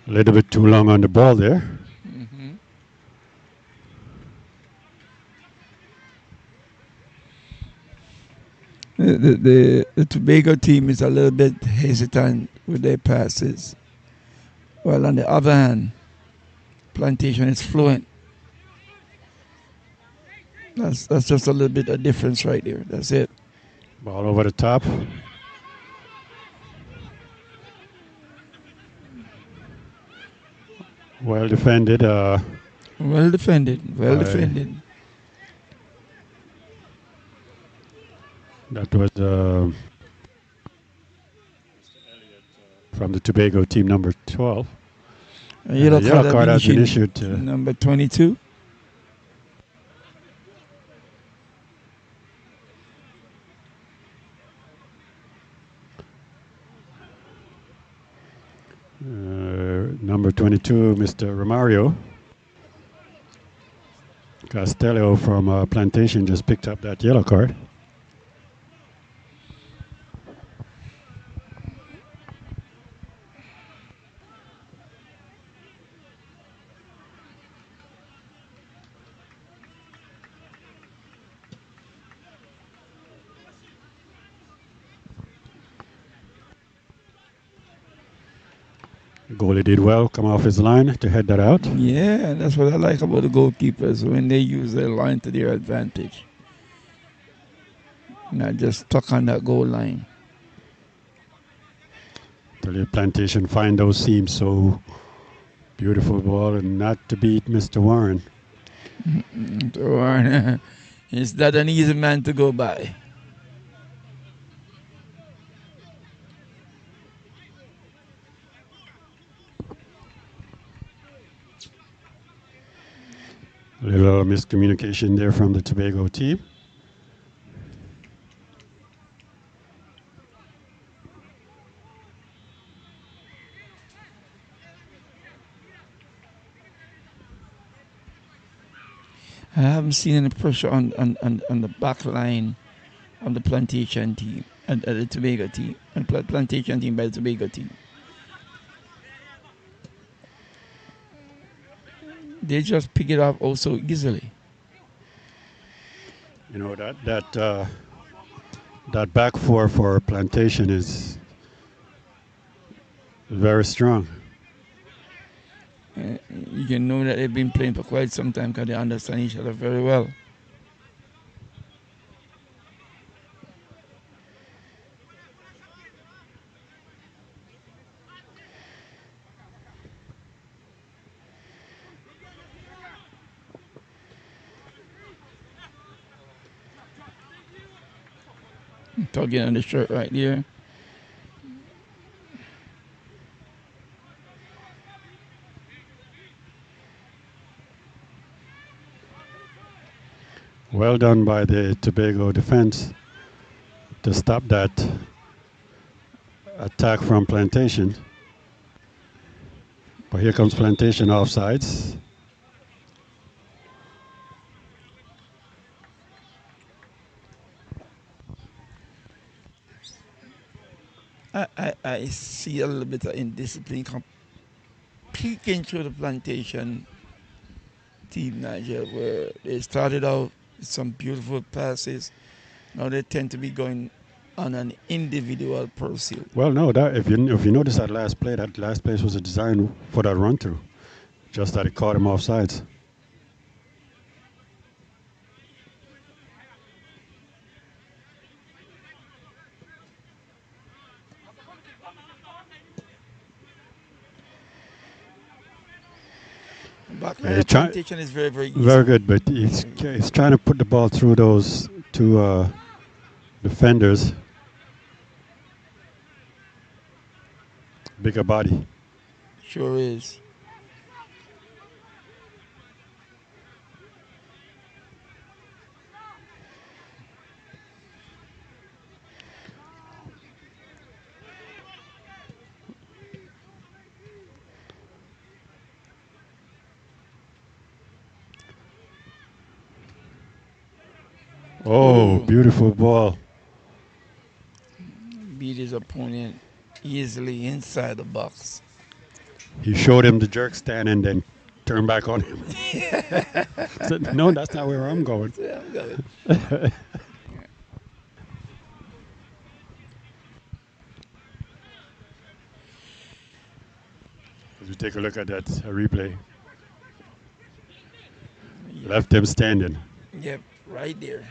S4: A little bit too long on the ball there.
S3: Mm-hmm. The Tobago team is a little bit hesitant with their passes. Well, on the other hand, Plantation is fluent. That's just a little bit of difference right there. That's it.
S4: Ball over the top. Well defended.
S3: Well defended. Well defended.
S4: That was from the Tobago team, number 12.
S3: A yellow card
S4: has been issued.
S3: Number 22.
S4: Number 22, Mr. Romario. Castello from Plantation just picked up that yellow card. Goalie did well, come off his line to head that out.
S3: Yeah, that's what I like about the goalkeepers, when they use their line to their advantage. Not just stuck on that goal line.
S4: Tell you, Plantation find those seams so beautiful ball and not to beat Mr. Warren.
S3: So, it's not an easy man to go by.
S4: A little miscommunication there from the Tobago team.
S3: I haven't seen any pressure on the back line on the Plantation team and the Tobago team and Plantation team by the Tobago team. They just pick it up also easily.
S4: You know that back four for Plantation is very strong.
S3: You can know that they've been playing for quite some time because they understand each other very well. Tugging on the shirt right there.
S4: Well done by the Tobago defense to stop that attack from Plantation. But here comes Plantation offsides.
S3: I see a little bit of indiscipline peeking through the Plantation team, Nigel, where they started out with some beautiful passes. Now they tend to be going on an individual pursuit.
S4: Well, no, that if you notice that last play was a design for that run through, just that it caught him offsides.
S3: Backline Plantation is very, very easy.
S4: Very good, but he's trying to put the ball through those two defenders. Bigger body.
S3: Sure is.
S4: Oh, beautiful ball.
S3: Beat his opponent easily inside the box.
S4: He showed him the jerk stand and then turned back on him. Said, no, that's not where I'm going.
S3: Yeah, I'm going.
S4: As we take a look at that replay. Yep. Left him standing.
S3: Yep, right there.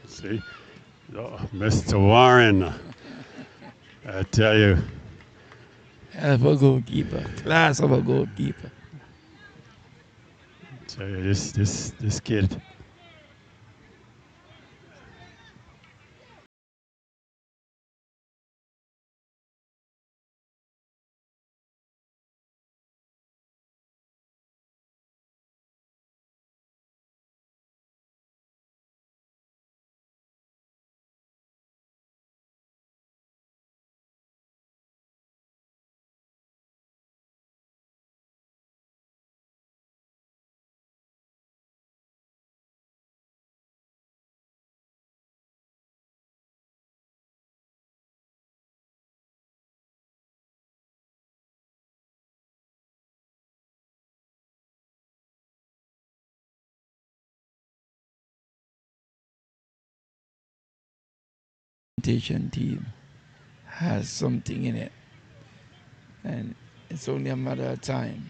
S4: See? Oh, Mr. Warren. I tell you.
S3: Hell of a goalkeeper. Class of a goalkeeper.
S4: I tell you, this kid.
S3: Plantation team has something in it, and it's only a matter of time.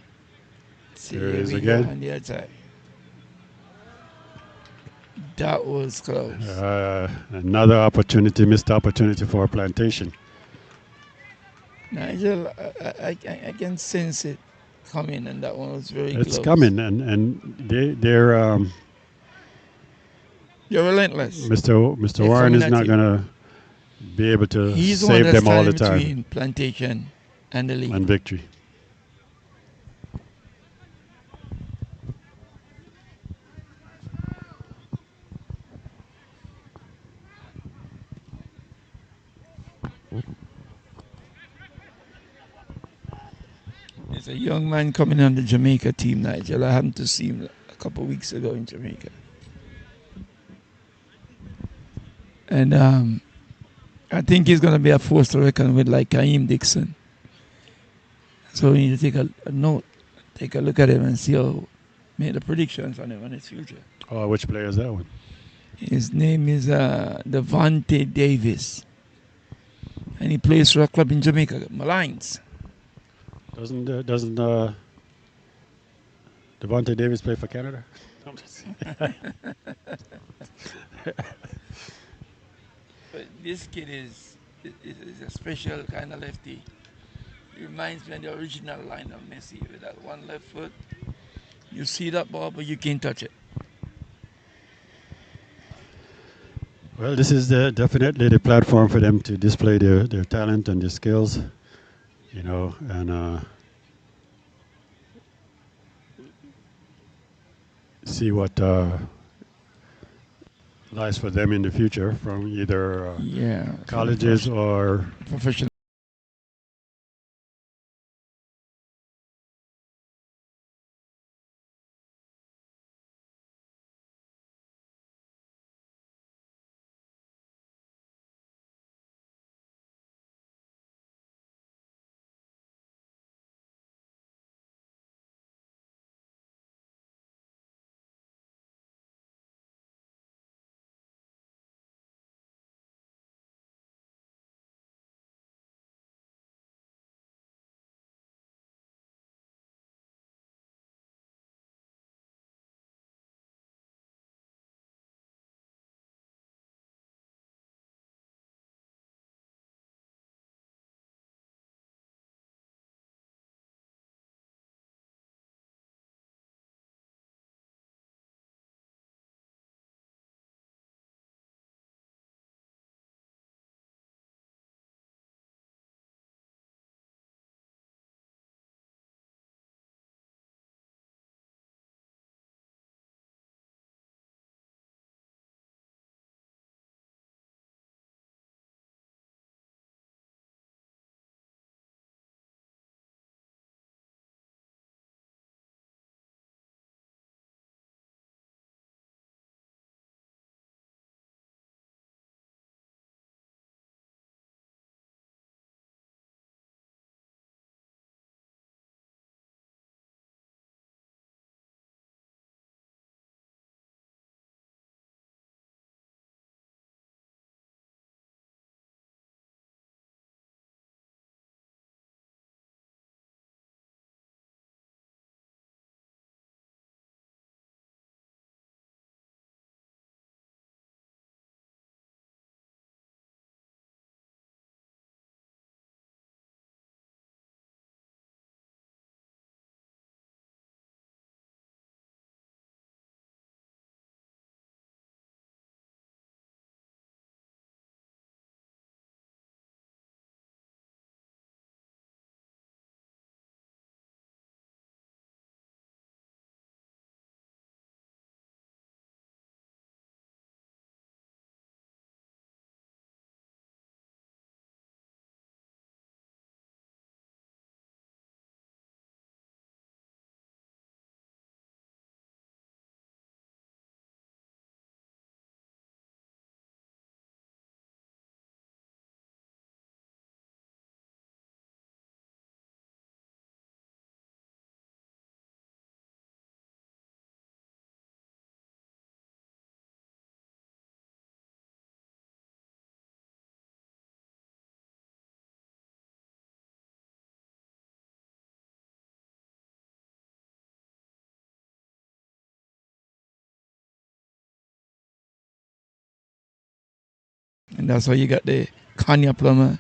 S4: See, there is again
S3: on the attack. That was close.
S4: Another opportunity, missed opportunity for Plantation.
S3: Nigel, I can sense it coming, and that one was very
S4: It's
S3: close.
S4: coming, and they're
S3: You're relentless.
S4: Mr.
S3: They're
S4: Warren
S3: coming
S4: is
S3: at
S4: not
S3: you.
S4: gonna be able to
S3: He's the one
S4: save
S3: that's
S4: them all the
S3: standing
S4: time.
S3: between Plantation and the lead.
S4: And victory.
S3: There's a young man coming on the Jamaica team, Nigel. I happened to see him a couple of weeks ago in Jamaica. And I think he's going to be a force to reckon with, like Kaim Dixon. So we need to take a note, take a look at him and see how, make the predictions on him and his future.
S4: Oh, which player is that one?
S3: His name is Devontae Davis. And he plays for a club in Jamaica, Malines.
S4: Doesn't Devontae Davis play for Canada?
S3: But this kid is a special kind of lefty. He reminds me of the original line of Messi with that one left foot. You see that ball, but you can't touch it.
S4: Well, this is definitely the platform for them to display their talent and their skills, and see what lies for them in the future from either colleges or
S3: professional. And that's why you got the Kanye Plummer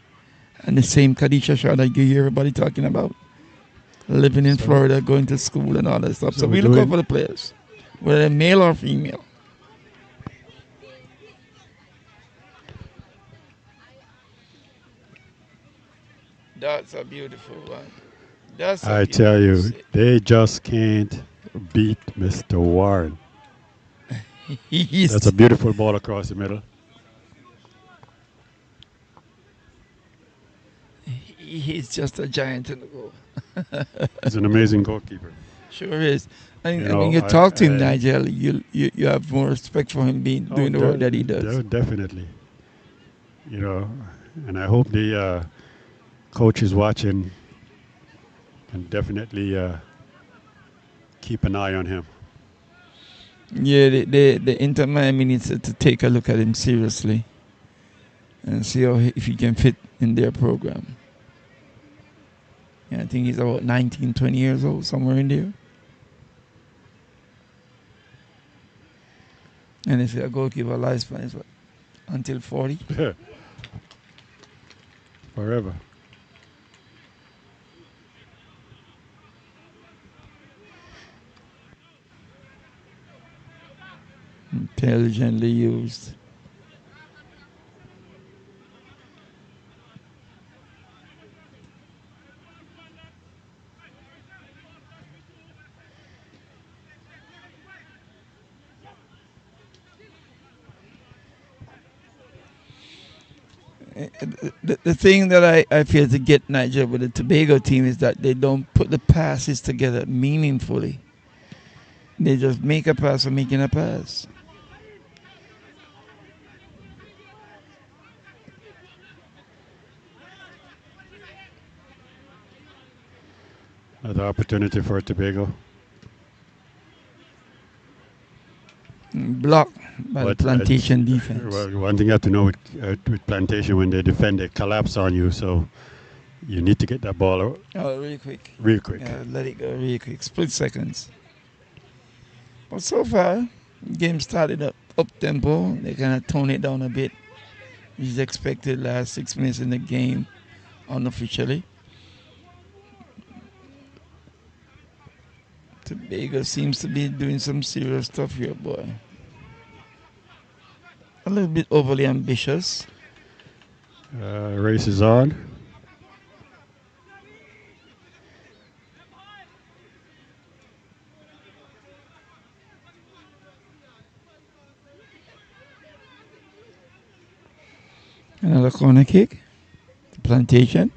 S3: And the same Kadisha Shaw that you hear everybody talking about, living in
S4: So,
S3: Florida, going to school and all that stuff.
S4: so
S3: So
S4: we're
S3: we look out
S4: doing.
S3: for the players, whether they're male or female. That's a beautiful one. That's a
S4: I tell
S3: beautiful
S4: you,
S3: set.
S4: they just can't beat Mr. Warren. That's a
S3: He's,
S4: beautiful ball across the middle.
S3: he's just a giant in the goal.
S4: He's an amazing goalkeeper.
S3: Sure is.
S4: You
S3: And when
S4: know,
S3: you talk to him,
S4: I
S3: Nigel, you have more respect for him being
S4: oh,
S3: doing the work that he does.
S4: definitely. You know, and I hope the coach is watching and definitely keep an eye on him.
S3: Yeah, the Inter Miami needs to take a look at him seriously and see if he can fit in their program. Yeah, I think he's about 19, 20 years old, somewhere in there. And if a goalkeeper lifespan is what, until 40?
S4: Forever.
S3: Intelligently used. The thing that I feel to get Nigeria with the Tobago team is that they don't put the passes together meaningfully. They just make a pass for making a pass.
S4: Another opportunity for Tobago.
S3: Blocked by the
S4: But it's,
S3: Plantation defense.
S4: well, one thing you have to know with Plantation, when they defend, they collapse on you. So you need to get that ball out
S3: Oh, really quick.
S4: real quick.
S3: Yeah, let it go really quick. Split seconds. But so far, game started up tempo. They kind of tone it down a bit. Which is expected last 6 minutes in the game unofficially. Tobago seems to be doing some serious stuff here, boy. A little bit overly ambitious.
S4: Race is on.
S3: Another corner kick. Plantation.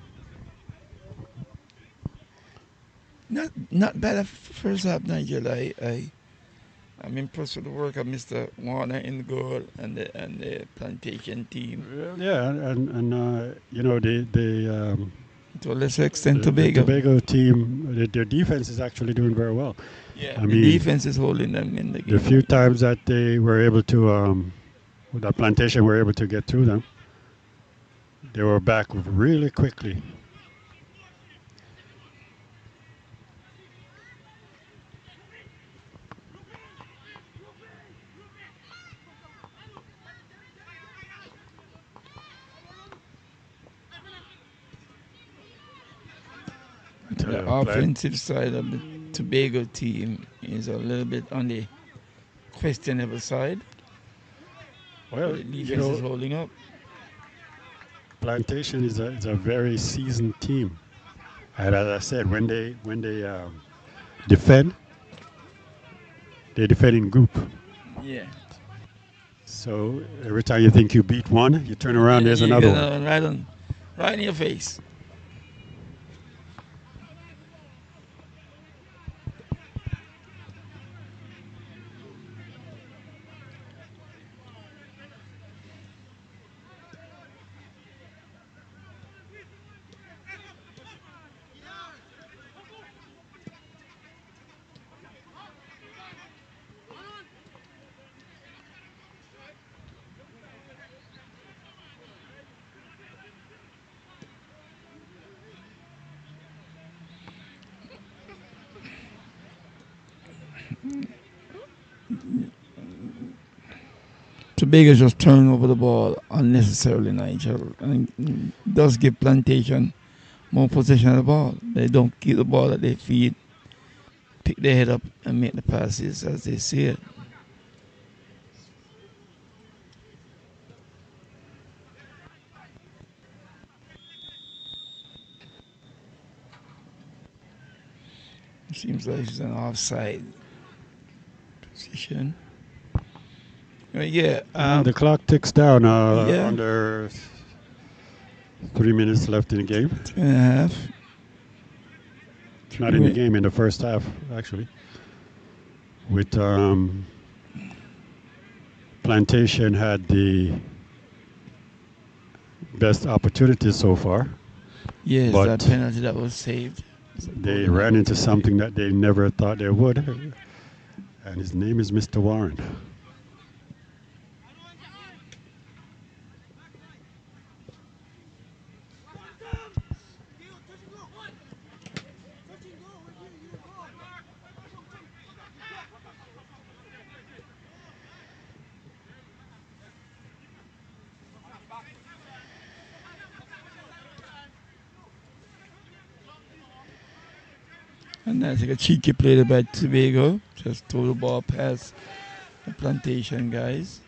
S3: Not bad at first half, Nigel. I'm impressed with the work of Mr. Warner in the goal and the Plantation team.
S4: Well, yeah, and you know
S3: To a lesser extent,
S4: the
S3: Tobago.
S4: Tobago team, their defense is actually doing very well.
S3: Yeah,
S4: I
S3: the
S4: mean,
S3: defense is holding them in the game.
S4: the few times that they were able to, that Plantation were able to get through them, they were back really quickly.
S3: The offensive side of the Tobago team is a little bit on the questionable side.
S4: Well,
S3: But the
S4: you
S3: defense is
S4: know,
S3: holding up.
S4: Plantation is a very seasoned team, and as I said, when they defend, they defend in group.
S3: Yeah.
S4: So every time you think you beat one, you turn around, there's
S3: You
S4: another
S3: get
S4: one.
S3: right in your face. Tobago just turning over the ball unnecessarily, Nigel, and does give Plantation more possession of the ball. They don't keep the ball at their feet, pick their head up, and make the passes as they see it. Seems like it's an offside position. Yeah.
S4: The clock ticks down.
S3: Yeah.
S4: Under 3 minutes left in the game.
S3: 2.5.
S4: It's not in the game in the first half, actually. With Plantation had the best opportunity so far.
S3: Yes,
S4: but
S3: that penalty that was saved.
S4: They ran into something that they never thought they would. And his name is Mr. Warren.
S3: And that's like a cheeky play there by Tobago. Just throw the ball past the Plantation guys.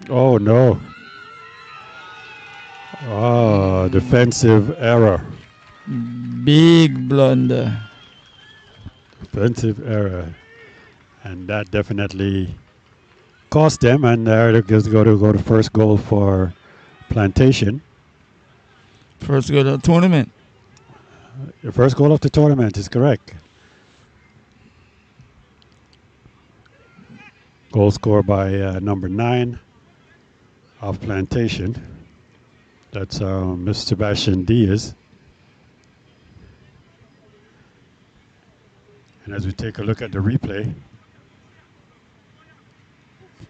S4: Oh, no. Ah, defensive error.
S3: Big blunder.
S4: Defensive error. And that definitely cost them. And there it goes to go to first goal for Plantation.
S3: First goal of the tournament.
S4: The first goal of the tournament is correct. Goal scored by number 9 of Plantation. That's Mr. Sebastian Diaz. And as we take a look at the replay,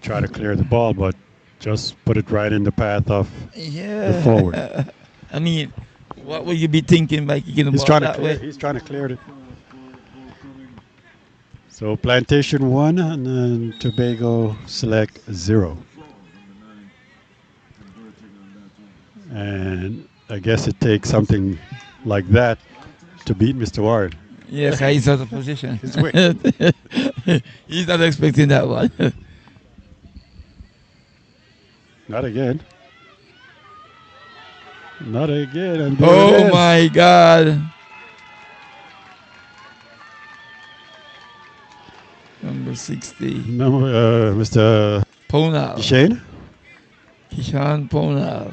S4: try to clear the ball, but just put it right in the path of the forward.
S3: I mean, what would you be thinking by kicking the ball that way?
S4: He's trying to clear it. So Plantation 1 and then Tobago select 0. And I guess it takes something like that to beat Mr. Ward.
S3: Yeah, he's out of position.
S4: He's
S3: He's not expecting that one.
S4: Not again. Not again. And
S3: oh my God. Number 60.
S4: Mr.
S3: Ponal.
S4: Shane?
S3: Kishan Ponal.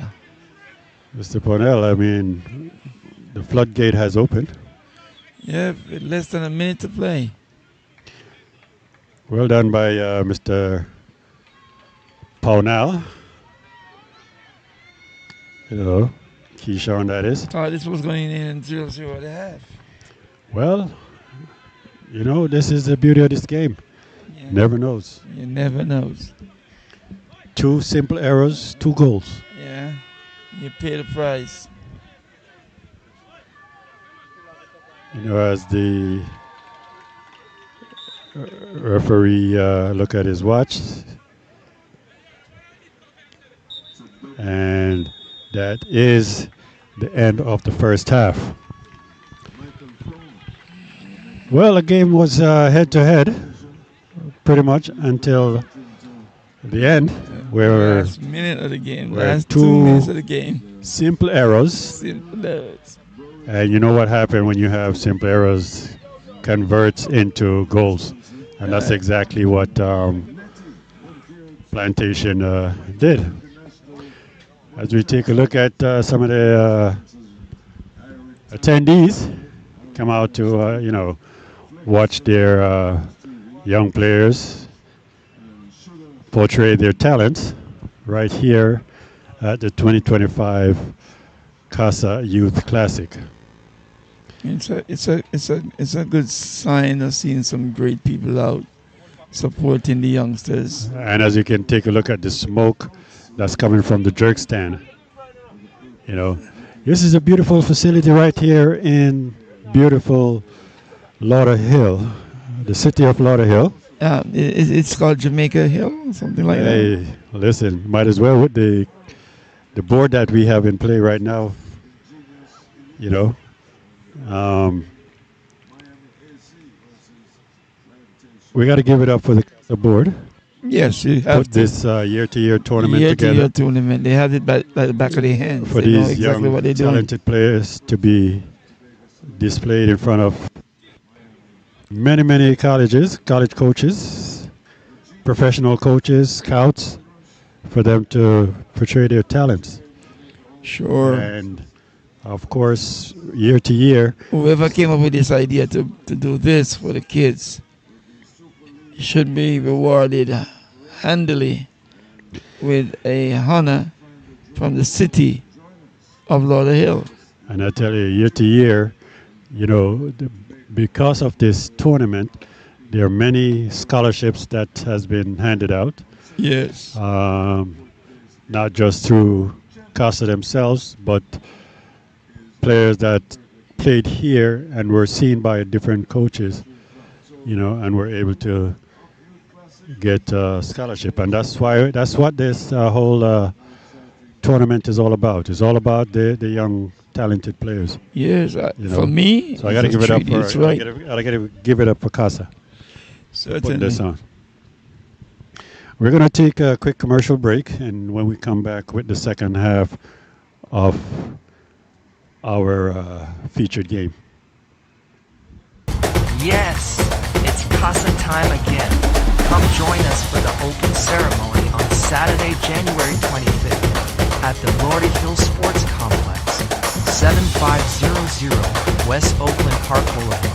S4: Mr. Ponel, I mean, the floodgate has opened.
S3: Yeah, with less than a minute to play.
S4: Well done by Mr. Ponel. You know, Keyshawn that is.
S3: Thought this was going in 0-0 at the half.
S4: Well, you know, this is the beauty of this game.
S3: Yeah.
S4: Never knows.
S3: You never knows.
S4: 2 simple errors, 2 goals.
S3: Yeah, you pay the price.
S4: You know, as the referee look at his watch, and that is the end of the first half. Well, the game was head-to-head, pretty much until the end, where
S3: last minute of the game,
S4: where
S3: last 2 minutes of the game.
S4: Simple errors.
S3: Simple errors.
S4: And you know what happened when you have simple errors converts into goals. And that's exactly what Plantation did. As we take a look at some of the attendees come out to, you know, watch their young players portray their talents right here at the 2025 Casa Youth Classic.
S3: It's a good sign of seeing some great people out supporting the youngsters.
S4: And as you can take a look at the smoke that's coming from the jerk stand, you know, this is a beautiful facility right here in beautiful Lauderhill, the city of Lauderhill.
S3: It's called Jamaica Hill, something like that.
S4: Hey, listen, might as well with the board that we have in play right now. You know, um, we got to give it up for the Casa board.
S3: Yes, you have
S4: Put this year-to-year tournament
S3: year-to-year
S4: together
S3: tournament. They have it by the back of their hands.
S4: for
S3: They know
S4: these
S3: exactly
S4: young,
S3: what they're doing.
S4: talented players to be displayed in front of many colleges, college coaches, professional coaches, scouts, for them to portray their talents.
S3: Sure.
S4: And of course, year to year,
S3: Whoever came up with this idea to do this for the kids should be rewarded handily with a honor from the city of Lauderhill.
S4: and I tell you, year to year, you know, because of this tournament, there are many scholarships that has been handed out.
S3: Yes.
S4: Not just through Casa themselves, but players that played here and were seen by different coaches, you know, and were able to get a scholarship. And that's what this whole tournament is all about. It's all about the young, talented players.
S3: Yes.
S4: You
S3: For
S4: know.
S3: me,
S4: So I got to
S3: it's a
S4: give it up
S3: treat.
S4: for.
S3: It's right.
S4: I got to give it up for Casa. Putting this
S3: Certainly.
S4: on. We're going to take a quick commercial break, and when we come back with the second half of our featured game.
S9: Yes, it's Casa time again. Come join us for the open ceremony on Saturday, January 25th at the Lauderhill Sports Complex, 7500 West Oakland Park Boulevard.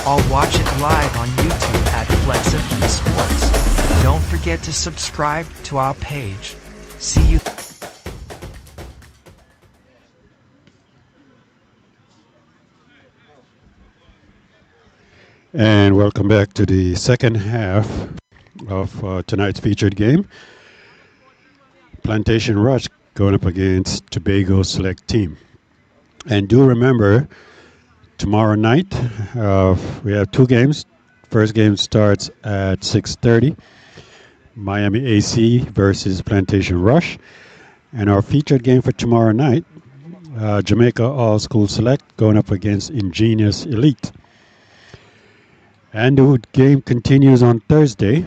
S9: I'll watch it live on YouTube at Flexx Sports. Don't forget to subscribe to our page. See you.
S4: And welcome back to the second half of tonight's featured game. Plantation Rush going up against Tobago Select Team. And do remember, tomorrow night we have two games. First game starts at 6:30. Miami AC versus Plantation Rush. And our featured game for tomorrow night, Jamaica All School Select going up against Ingenious Elite. And the game continues on Thursday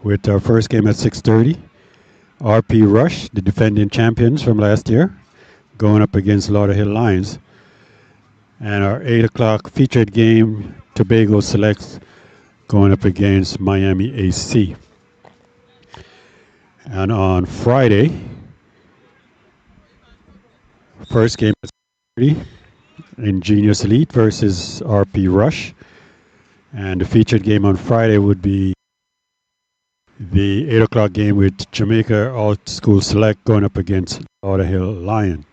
S4: with our first game at 6:30. RP Rush, the defending champions from last year, going up against Lauderhill Lions. And our 8 o'clock featured game, Tobago Selects, going up against Miami AC. And on Friday, first game at 6:30, Ingenious Elite versus RP Rush. And the featured game on Friday would be the 8 o'clock game with Jamaica All School Select going up against Lauderhill Lion.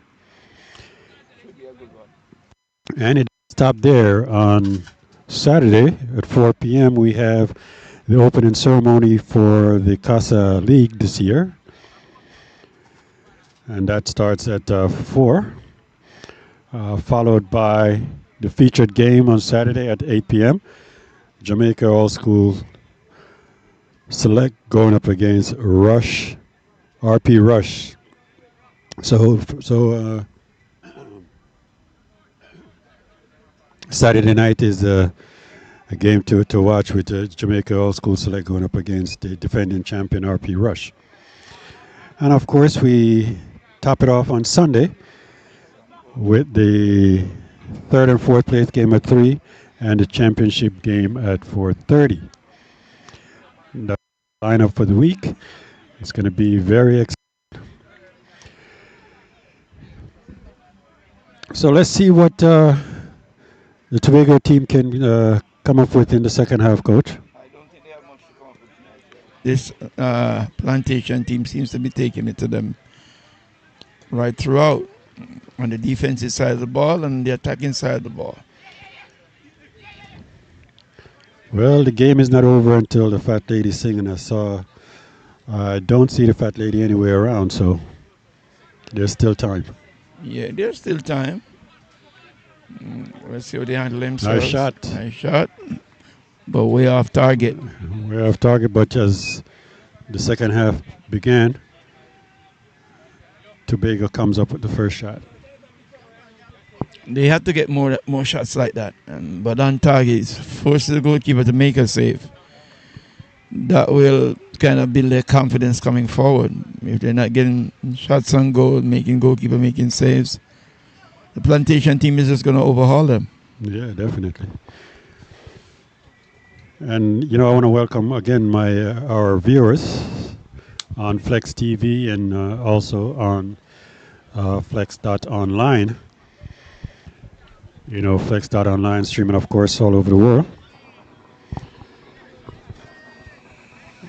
S4: And it stopped there. On Saturday at 4 p.m. we have the opening ceremony for the Casa League this year. And that starts at 4, followed by the featured game on Saturday at 8 p.m. Jamaica All School Select going up against Rush, RP Rush. So Saturday night is a game to watch with Jamaica All School Select going up against the defending champion RP Rush. And of course we top it off on Sunday with the third and fourth place game at 3 and the championship game at 4:30. The lineup for the week is going to be very exciting. So let's see what the Tobago team can come up with in the second half, Coach.
S7: I don't think they have much to come up with tonight yet.
S3: This Plantation team seems to be taking it to them right throughout on the defensive side of the ball and the attacking side of the ball.
S4: Well, the game is not over until the fat lady singing. I don't see the fat lady anywhere around, so there's still time.
S3: Yeah, there's still time. Let's see how they handle
S4: Nice
S3: themselves.
S4: shot.
S3: Nice shot. But way off target.
S4: We're off target, but as the second half began, Tobago comes up with the first shot.
S3: They have to get more shots like that. But on target, it's forces the goalkeeper to make a save. That will kind of build their confidence coming forward. If they're not getting shots on goal, making goalkeeper making saves, the Plantation team is just going to overhaul them.
S4: Yeah, definitely. And I want to welcome again our viewers on Flexx TV and also on Flexx.online. Flexx.online streaming, of course, all over the world.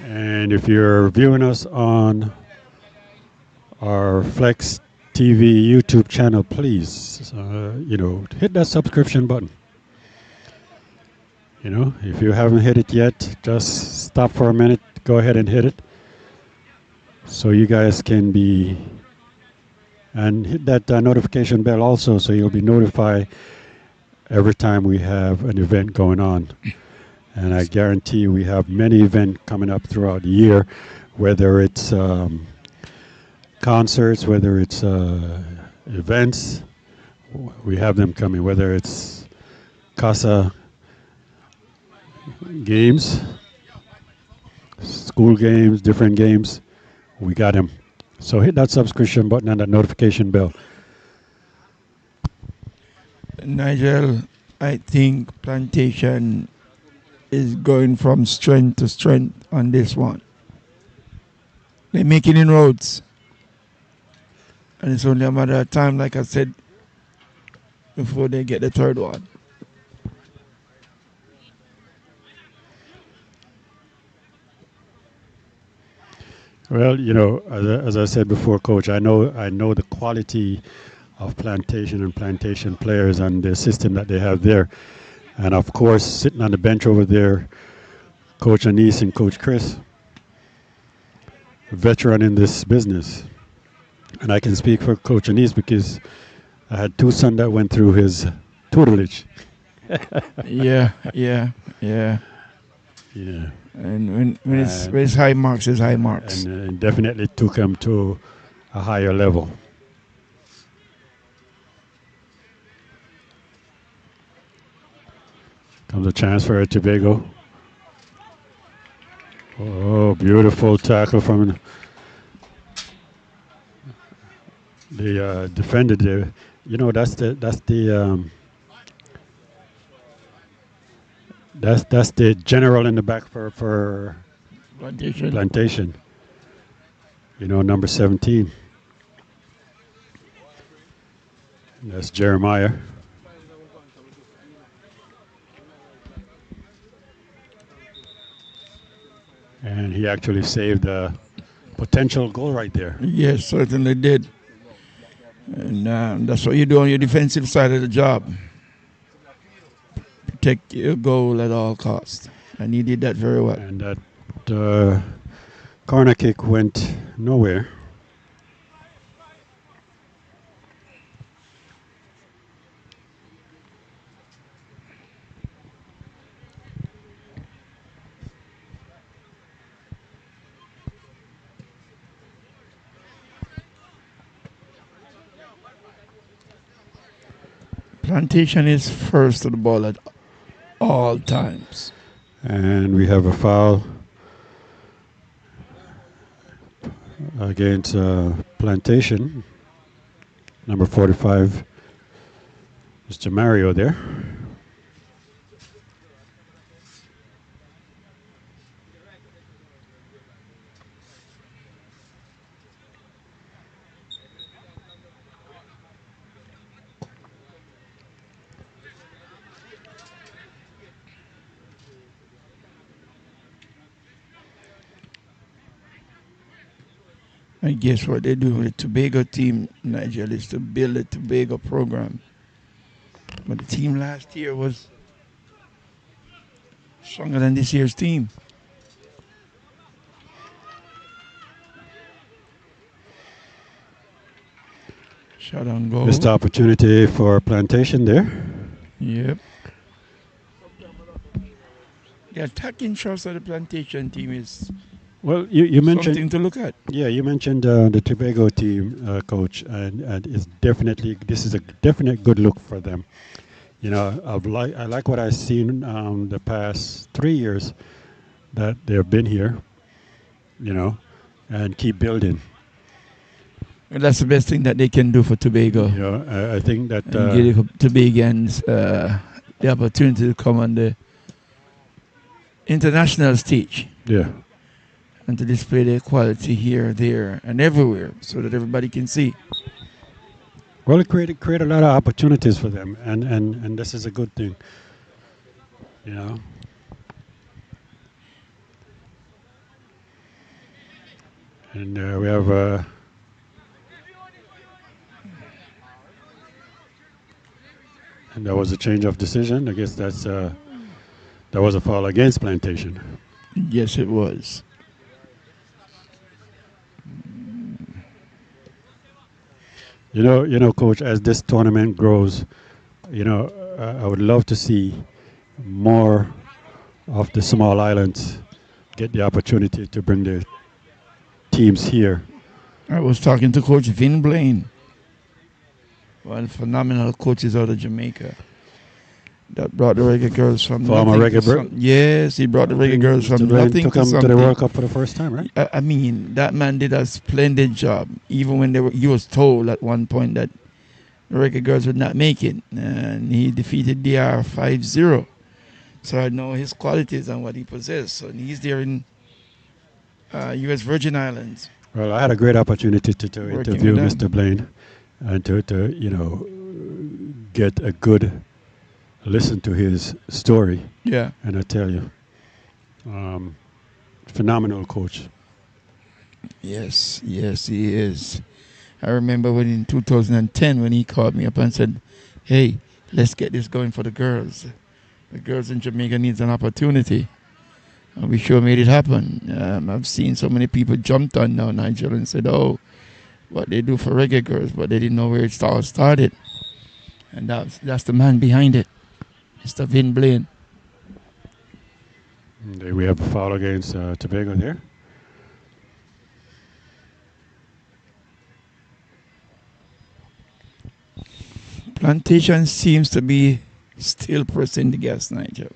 S4: And if you're viewing us on our Flexx TV YouTube channel, please, hit that subscription button. If you haven't hit it yet, just stop for a minute, go ahead and hit it. So you guys can and hit that notification bell also, so you'll be notified every time we have an event going on. And I guarantee we have many events coming up throughout the year, whether it's concerts, whether it's events, we have them coming, whether it's Casa games, school games, different games, we got them. So hit that subscription button and that notification bell.
S3: Nigel, I think Plantation is going from strength to strength on this one. They're making inroads. And it's only a matter of time, like I said, before they get the third one.
S4: Well, as I said before, Coach, I know the quality of Plantation and Plantation players and the system that they have there. And of course, sitting on the bench over there, Coach Anise and Coach Chris, a veteran in this business. And I can speak for Coach Anise because I had two sons that went through his tutelage.
S3: Yeah. And when it's high marks, it's high marks.
S4: And definitely took him to a higher level. Comes a chance for Tobago. Oh, beautiful tackle from the defender there. That's the general in the back for Plantation. Number 17. That's Jeremiah. And he actually saved a potential goal right there.
S3: Yes, certainly did. And that's what you do on your defensive side of the job. Protect your goal at all costs. And he did that very well.
S4: And that corner kick went nowhere.
S3: Plantation is first to the ball at all times.
S4: And we have a foul against Plantation. Number 45, Mr. Mario there.
S3: I guess what they do with the Tobago team, Nigel, is to build a Tobago program. But the team last year was Stronger than this year's team. Shot on goal.
S4: Missed opportunity for Plantation there.
S3: Yep. The attacking shots of the Plantation team is
S4: Well, you mentioned
S3: something to look at.
S4: Yeah, you mentioned the Tobago team, coach, and it's definitely this is a definite good look for them. You know, I like what I've seen the past 3 years that they've been here. You know, and keep building.
S3: And that's the best thing that they can do for Tobago.
S4: You know, I think that
S3: And give the Tobagans the opportunity to come on the international stage.
S4: yeah.
S3: And to display their quality here, there, and everywhere so that everybody can see.
S4: Well, it create a lot of opportunities for them, and this is a good thing. You know. And we have and that was a change of decision. I guess that was a foul against Plantation.
S3: Yes, it was.
S4: You know, coach. As this tournament grows, you know, I would love to see more of the small islands get the opportunity to bring their teams here.
S3: I was talking to Coach Vin Blaine, one phenomenal coaches out of Jamaica, that brought the reggae girls from
S4: Former
S3: nothing
S4: reggae
S3: to some- Yes, he brought the reggae girls from nothing
S4: took
S3: to
S4: them to
S3: something.
S4: the World Cup for the first time, right?
S3: I mean, that man did a splendid job. Even when he was told at one point that the reggae girls would not make it, and he defeated DR 5-0. So I know his qualities and what he possesses. And he's there in U.S. Virgin Islands.
S4: Well, I had a great opportunity to
S3: Working
S4: interview
S3: with them.
S4: Mr. Blaine and to you know get a good listen to his story.
S3: Yeah.
S4: And I tell you, phenomenal coach.
S3: Yes, he is. I remember when in 2010 when he called me up and said, "Hey, let's get this going for the girls. The girls in Jamaica needs an opportunity." And we sure made it happen. I've seen so many people jumped on now, Nigel, and said, "Oh, what they do for reggae girls," but they didn't know where it all started. And that's the man behind it, Mr. Vin Blaine.
S4: We have a foul against Tobago there.
S3: Plantation seems to be still pressing the gas, Nigel.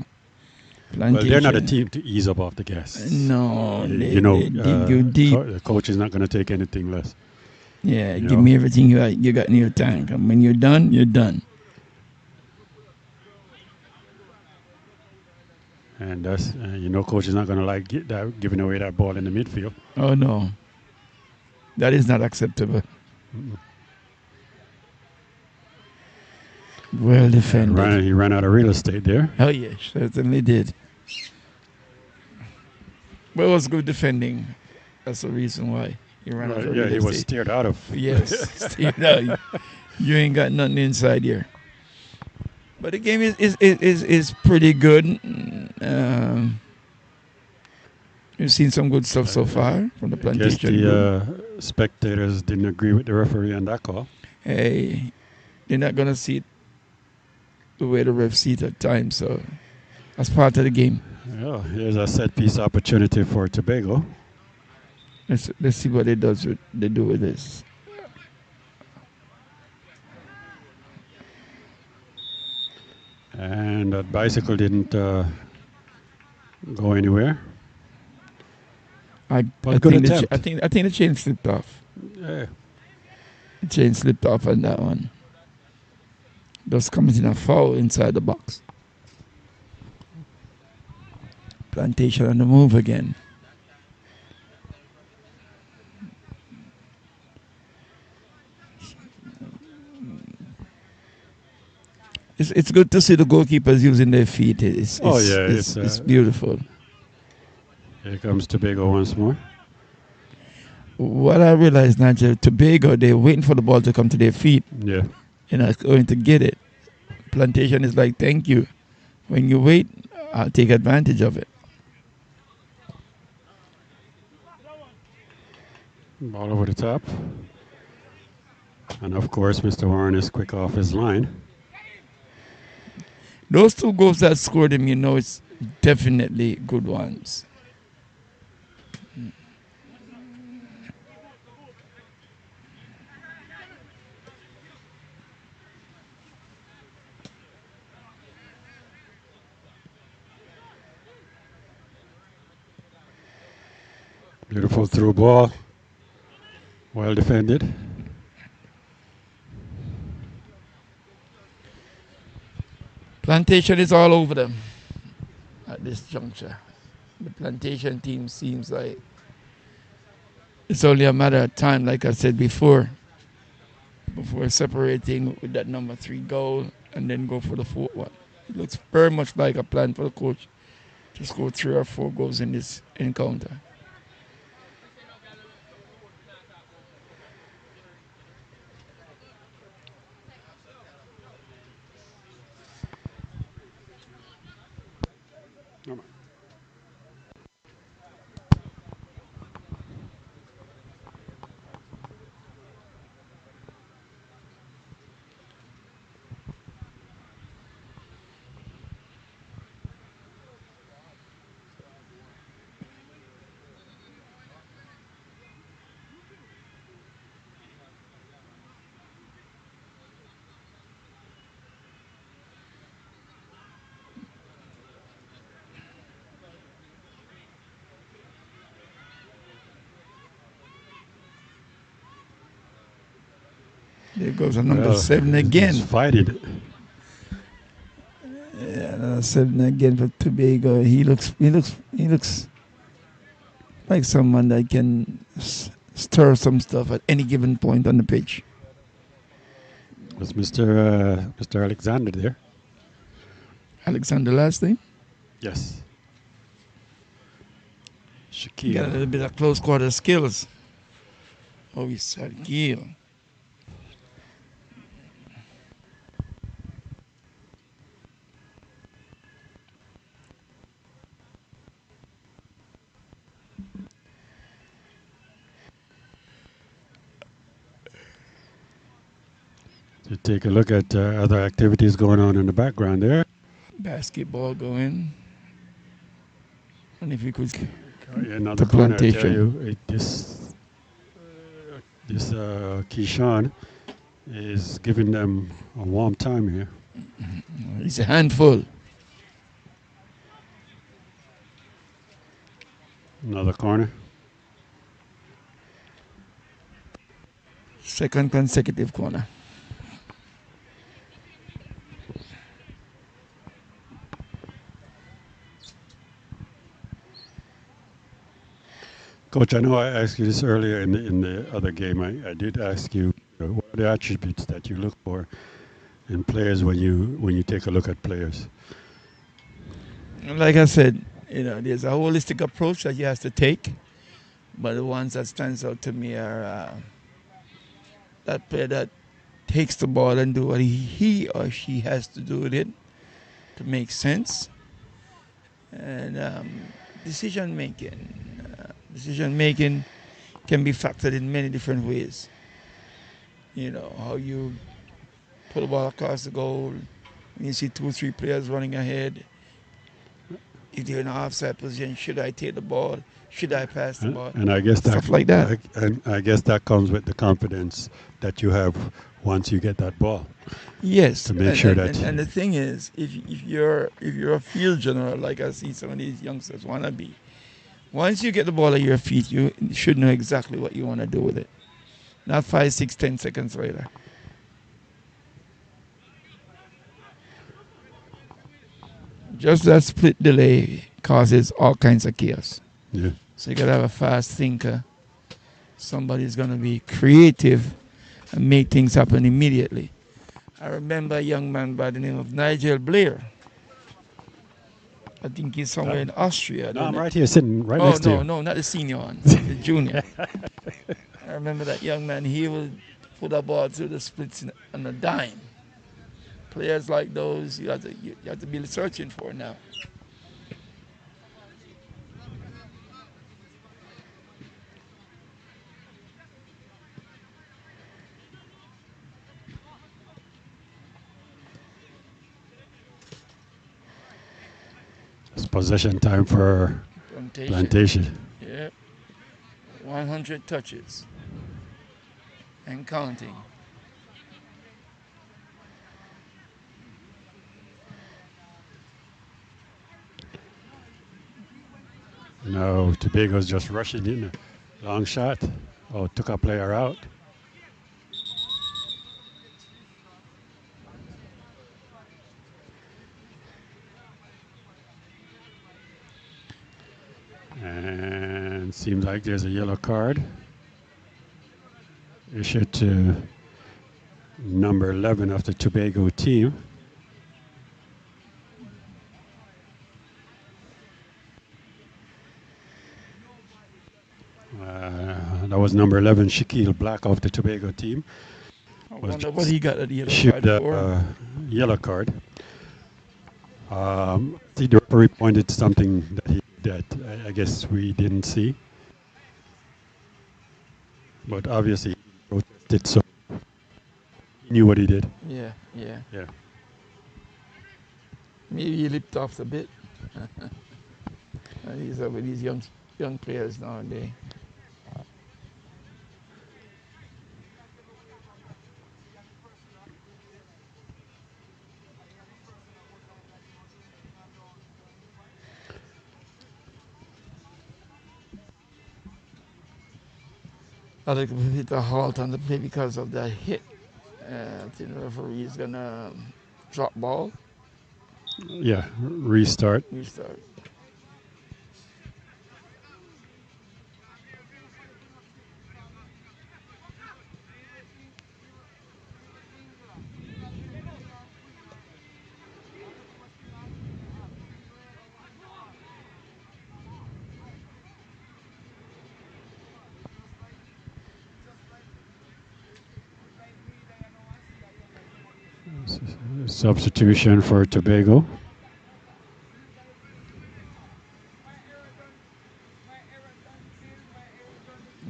S4: Well, they're not a team to ease up off the gas.
S3: No,
S4: you know,
S3: they dig you deep.
S4: The coach is not going to take anything less.
S3: Yeah,
S4: You
S3: give
S4: know?
S3: me everything you got in your tank. And when you're done, you're done.
S4: And that's, you know, coach is not going to like giving away that ball in the midfield.
S3: Oh, no. That is not acceptable.
S4: Mm-mm.
S3: Well defended.
S4: He ran out of real estate there.
S3: Oh, yes, certainly did. But it was good defending. That's the reason why he ran out of
S4: Yeah,
S3: real
S4: he was
S3: estate.
S4: steered out of.
S3: Yes, steered out. You ain't got nothing inside here. But the game is pretty good. We've seen some good stuff so far from the
S4: I guess
S3: Plantation.
S4: the spectators didn't agree with the referee on that call.
S3: Hey, they're not going to see it the way the ref see it at times. So that's part of the game.
S4: Yeah, here's a set piece opportunity for Tobago.
S3: Let's see what they do with this.
S4: And that bicycle didn't go anywhere.
S3: I
S4: But good
S3: think
S4: attempt.
S3: I think the chain slipped off.
S4: Yeah.
S3: The chain slipped off on that one. Just committing a foul inside the box. Plantation on the move again. It's good to see the goalkeepers using their feet. It's beautiful.
S4: Here comes Tobago once more.
S3: What I realized, Nigel, Tobago, they're waiting for the ball to come to their feet.
S4: Yeah.
S3: You're not going to get it. Plantation is like, thank you. When you wait, I'll take advantage of it.
S4: Ball over the top. And of course, Mr. Warren is quick off his line.
S3: Those two goals that scored him, it's definitely good ones.
S4: Beautiful through ball. Well defended.
S3: Plantation is all over them at this juncture. The Plantation team seems like it's only a matter of time, like I said before separating with that number 3 goal and then go for the 4th one. It looks very much like a plan for the coach to score 3 or 4 goals in this encounter. There goes a number 7 again.
S4: He's fighting.
S3: Yeah, number 7 again for Tobago. He looks like someone that can stir some stuff at any given point on the pitch.
S4: Was Mr. Alexander there?
S3: Alexander last name?
S4: Yes. Shaquille.
S3: Got a little bit of close quarter skills. Oh, he's Shaquille.
S4: To take a look at other activities going on in the background there.
S3: Basketball going. And if you could
S4: another
S3: the
S4: corner,
S3: Plantation.
S4: I tell you, this Keyshawn is giving them a warm time here.
S3: He's a handful.
S4: Another corner.
S3: Second consecutive corner.
S4: Coach, I know I asked you this earlier in the other game. I did ask you what are the attributes that you look for in players when you take a look at players.
S3: Like I said, there's a holistic approach that you have to take, but the ones that stands out to me are that player that takes the ball and do what he or she has to do with it to make sense, and decision making. Decision making can be factored in many different ways. How you put the ball across the goal, when you see 2 or 3 players running ahead. If you're in an offside position, should I take the ball? Should I pass the ball?
S4: And I guess
S3: stuff like that.
S4: And I guess that comes with the confidence that you have once you get that ball.
S3: Yes,
S4: to make sure that.
S3: And the thing is, if you're a field general, like I see some of these youngsters wanna be, once you get the ball at your feet, you should know exactly what you want to do with it. Not 5, 6, 10 seconds later. Just that split delay causes all kinds of chaos.
S4: Yeah.
S3: So you got to have a fast thinker. Somebody's going to be creative and make things happen immediately. I remember a young man by the name of Nigel Blair. I think he's somewhere in Austria.
S4: No, I'm right here sitting right next to you.
S3: No, not the senior one, the junior. I remember that young man, he would put a ball through the splits on a dime. Players like those, you have to be searching for now.
S4: possession time for Plantation.
S10: Yep. 100 touches and counting.
S4: No, Tobago's just rushing in. Long shot. Oh, took a player out. And seems like there's a yellow card issued to number 11 of the Tobago team. That was number 11, Shaquille Black of the Tobago team.
S10: I wonder what he got a yellow
S4: Issued
S10: card for.
S4: Yellow card. The referee pointed to something that I guess we didn't see. But obviously he protested, so he knew what he did.
S10: Yeah.
S4: Yeah.
S10: Maybe he lipped off a bit. These are with these young players nowadays. I think we hit a halt on the play because of that hit. I think the referee is gonna drop ball.
S4: Yeah, restart. Substitution for Tobago.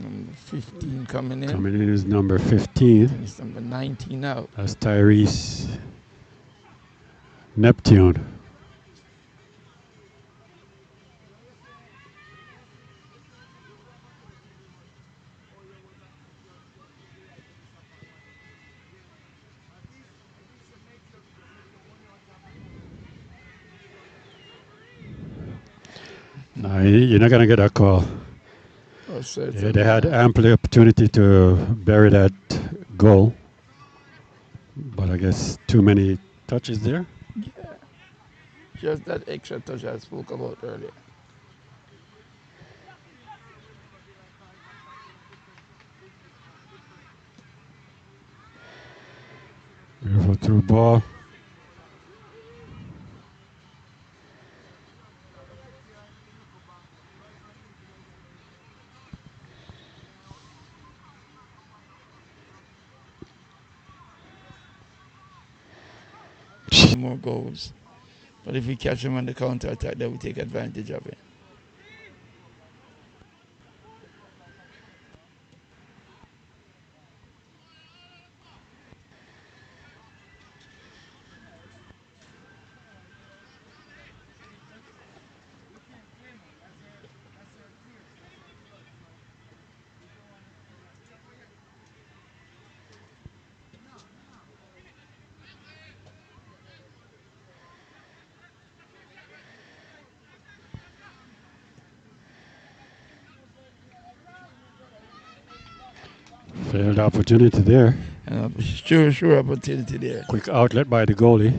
S10: Number 15 coming in.
S4: Coming in is number 15.
S10: It's number 19 out.
S4: That's Tyrese Neptune. No, you're not going to get that call. Yeah, they had ample opportunity to bury that goal, but I guess too many touches there.
S10: Yeah, just that extra touch I spoke about earlier.
S4: Beautiful through ball.
S10: More goals. But if we catch them on the counter attack, then we take advantage of it.
S4: Failed opportunity there.
S10: Sure opportunity there.
S4: Quick outlet by the goalie.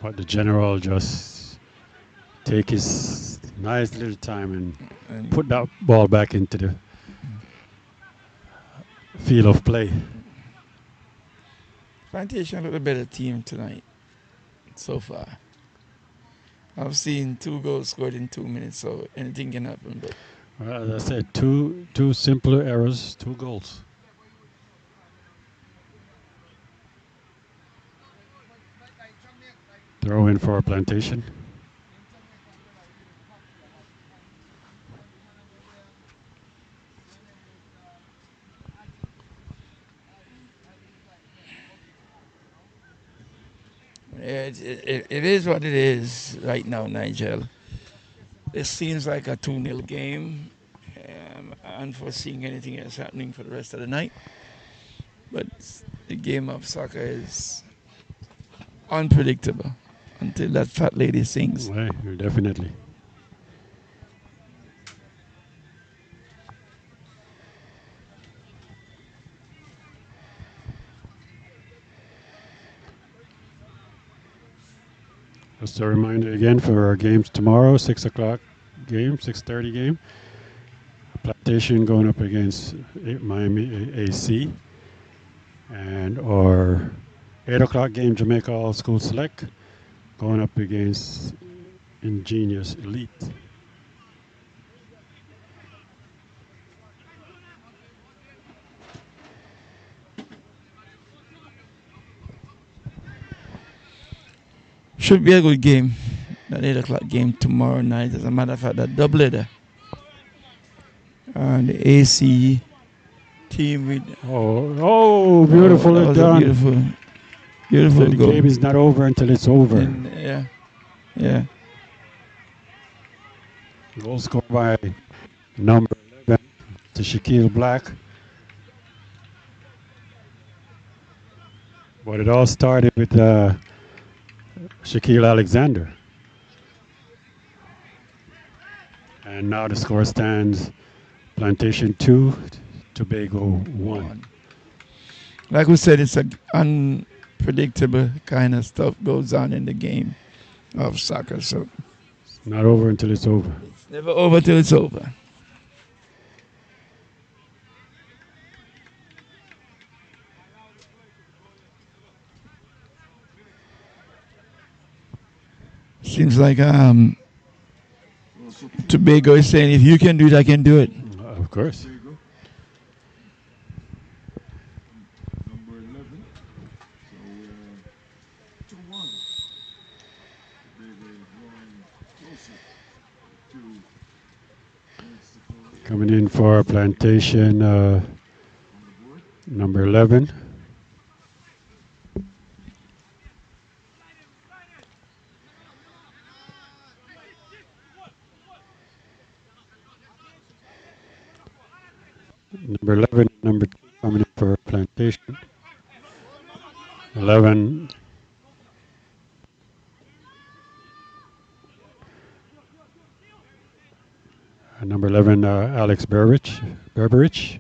S4: But the general just take his nice little time and put that ball back into the field of play.
S10: Plantation looked a better team tonight so far. I've seen 2 goals scored in 2 minutes, so anything can happen. But
S4: as I said, two simpler errors, 2 goals. Throw in for Plantation.
S10: It is what it is right now, Nigel. It seems like a 2-0 game. Unforeseeing anything else happening for the rest of the night. But the game of soccer is unpredictable until that fat lady sings.
S4: Right, definitely. Just a reminder again for our games tomorrow, 6 o'clock game, 6:30 game. Plantation going up against Miami AC. And our 8 o'clock game, Jamaica All School Select, going up against Ingenious Elite.
S10: Should be a good game. That 8 o'clock game tomorrow night. As a matter of fact, that doubleheader. And the AC team with.
S4: Beautifully done.
S10: Beautiful
S4: The
S10: goal.
S4: game is not over until it's over.
S10: Yeah.
S4: Goal scored by number 11 to Shaquille Black. But it all started with Shaquille Alexander. And now the score stands Plantation 2, Tobago 1.
S10: Like we said, it's an unpredictable kind of stuff goes on in the game of soccer. So
S4: it's not over until it's over.
S10: It's never over till it's over. Seems like Tobago is saying, if you can do it, I can do it.
S4: Of course.
S2: Number 11. So 2-1. Tobago is drawing closer to
S4: coming in for Plantation number 11. Number 11, number 2 coming in for Plantation. 11. Number 11, Alex Berberich.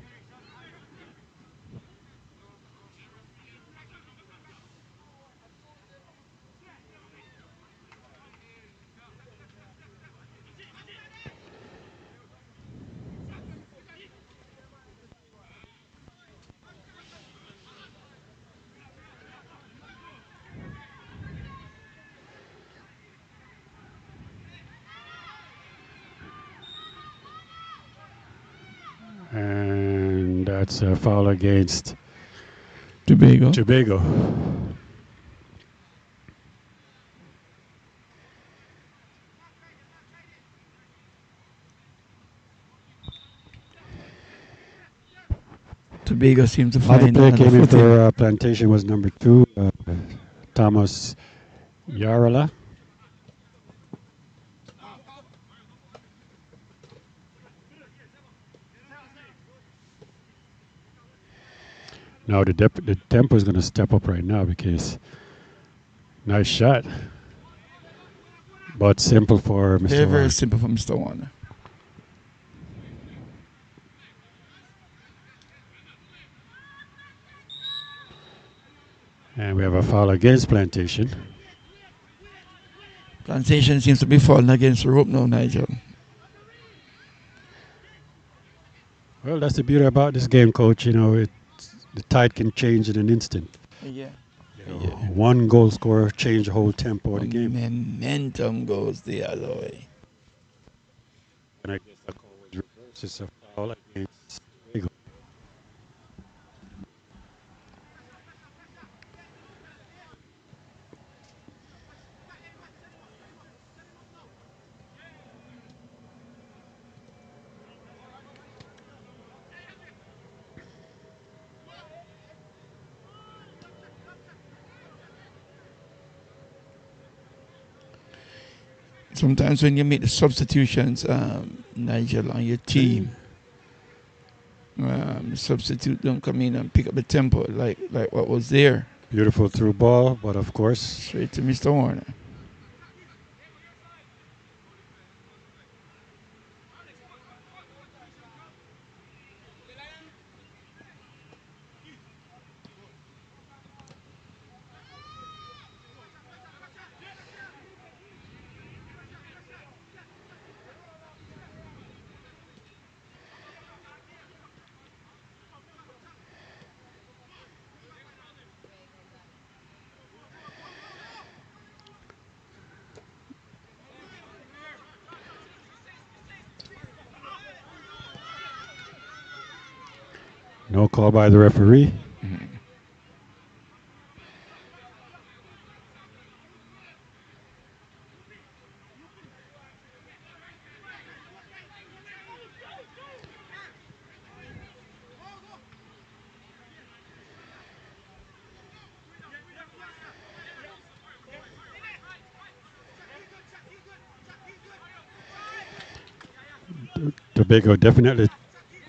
S4: And that's a foul against
S10: Tobago. Tobago seems to find
S4: Other player came in
S10: footing.
S4: for Plantation was number 2, Thomas Yarala. Now the tempo is going to step up right now because nice shot, but simple for Mr.
S10: Very simple for Mr. Warner.
S4: And we have a foul against Plantation.
S10: Plantation seems to be falling against the rope now, Nigel.
S4: Well, that's the beauty about this game, Coach. You know, the tide can change in an instant.
S10: Yeah.
S4: One goal scorer changed the whole tempo of the game.
S10: Momentum goes the other way.
S4: And I guess that call was reversed. It's a foul against Tobago.
S10: Sometimes when you make the substitutions, Nigel, on your team, the substitute don't come in and pick up the tempo like what was there.
S4: Beautiful through ball, but of course,
S10: Straight to Mr. Warner.
S4: no call by the referee. Tobago definitely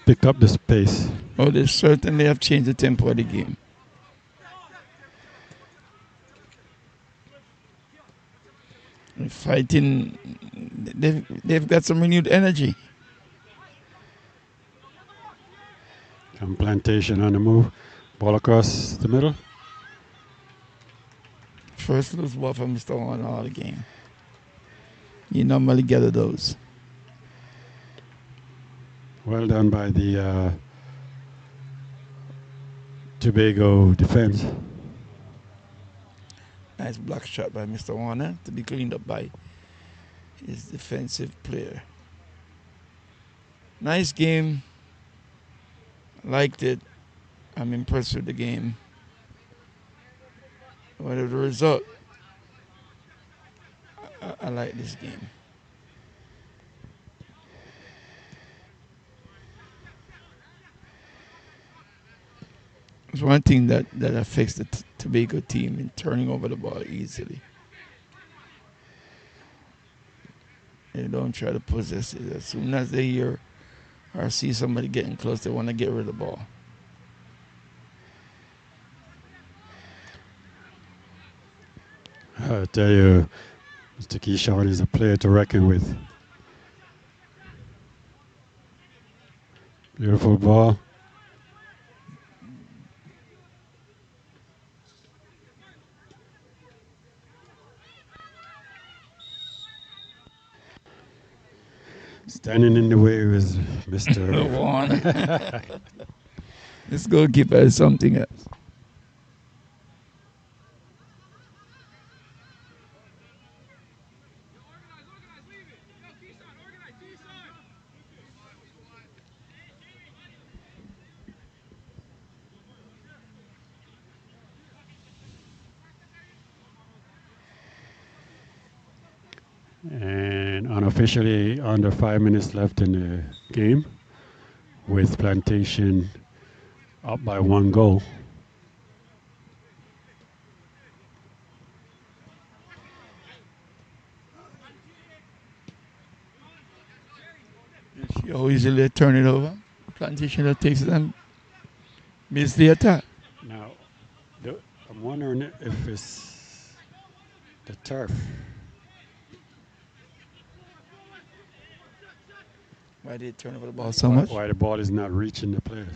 S4: picked up the pace.
S10: Oh, they certainly have changed the tempo of the game. Fighting, they've got some renewed energy.
S4: And Plantation on the move. Ball across the middle.
S10: First loose ball from Mr. Warner all the game. You normally gather those.
S4: Well done by the Tobago defense.
S10: Nice block shot by Mr. Warner to be cleaned up by his defensive player. Nice game. Liked it. I'm impressed with the game. Whatever the result, I like this game. It's one thing that affects the Tobago team in turning over the ball easily. They don't try to possess it. As soon as they hear or see somebody getting close, they want to get rid of the ball.
S4: I tell you, Mr. Keyshawn is a player to reckon with. Beautiful ball. Standing in the way was Mr.
S10: Warner. This goalkeeper is something else.
S4: And unofficially under 5 minutes left in the game with Plantation up by 1 goal.
S10: She always turn it over. Plantation that takes it and miss the attack.
S4: Now, I'm wondering if it's the turf.
S10: Why did they turn over the ball so much?
S4: Why the ball is not reaching the players.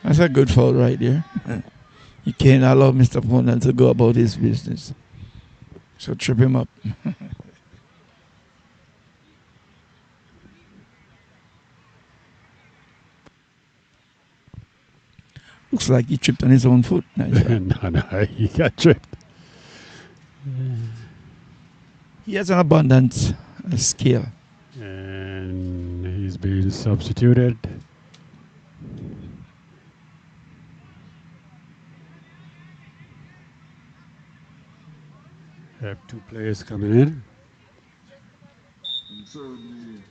S10: That's a good foul right there. You can't allow Mr. Ponan to go about his business. So trip him up. Looks like he tripped on his own foot.
S4: No, he got tripped.
S10: He has an abundant skill.
S4: And he's being substituted. Have 2 players coming in.
S11: Currently,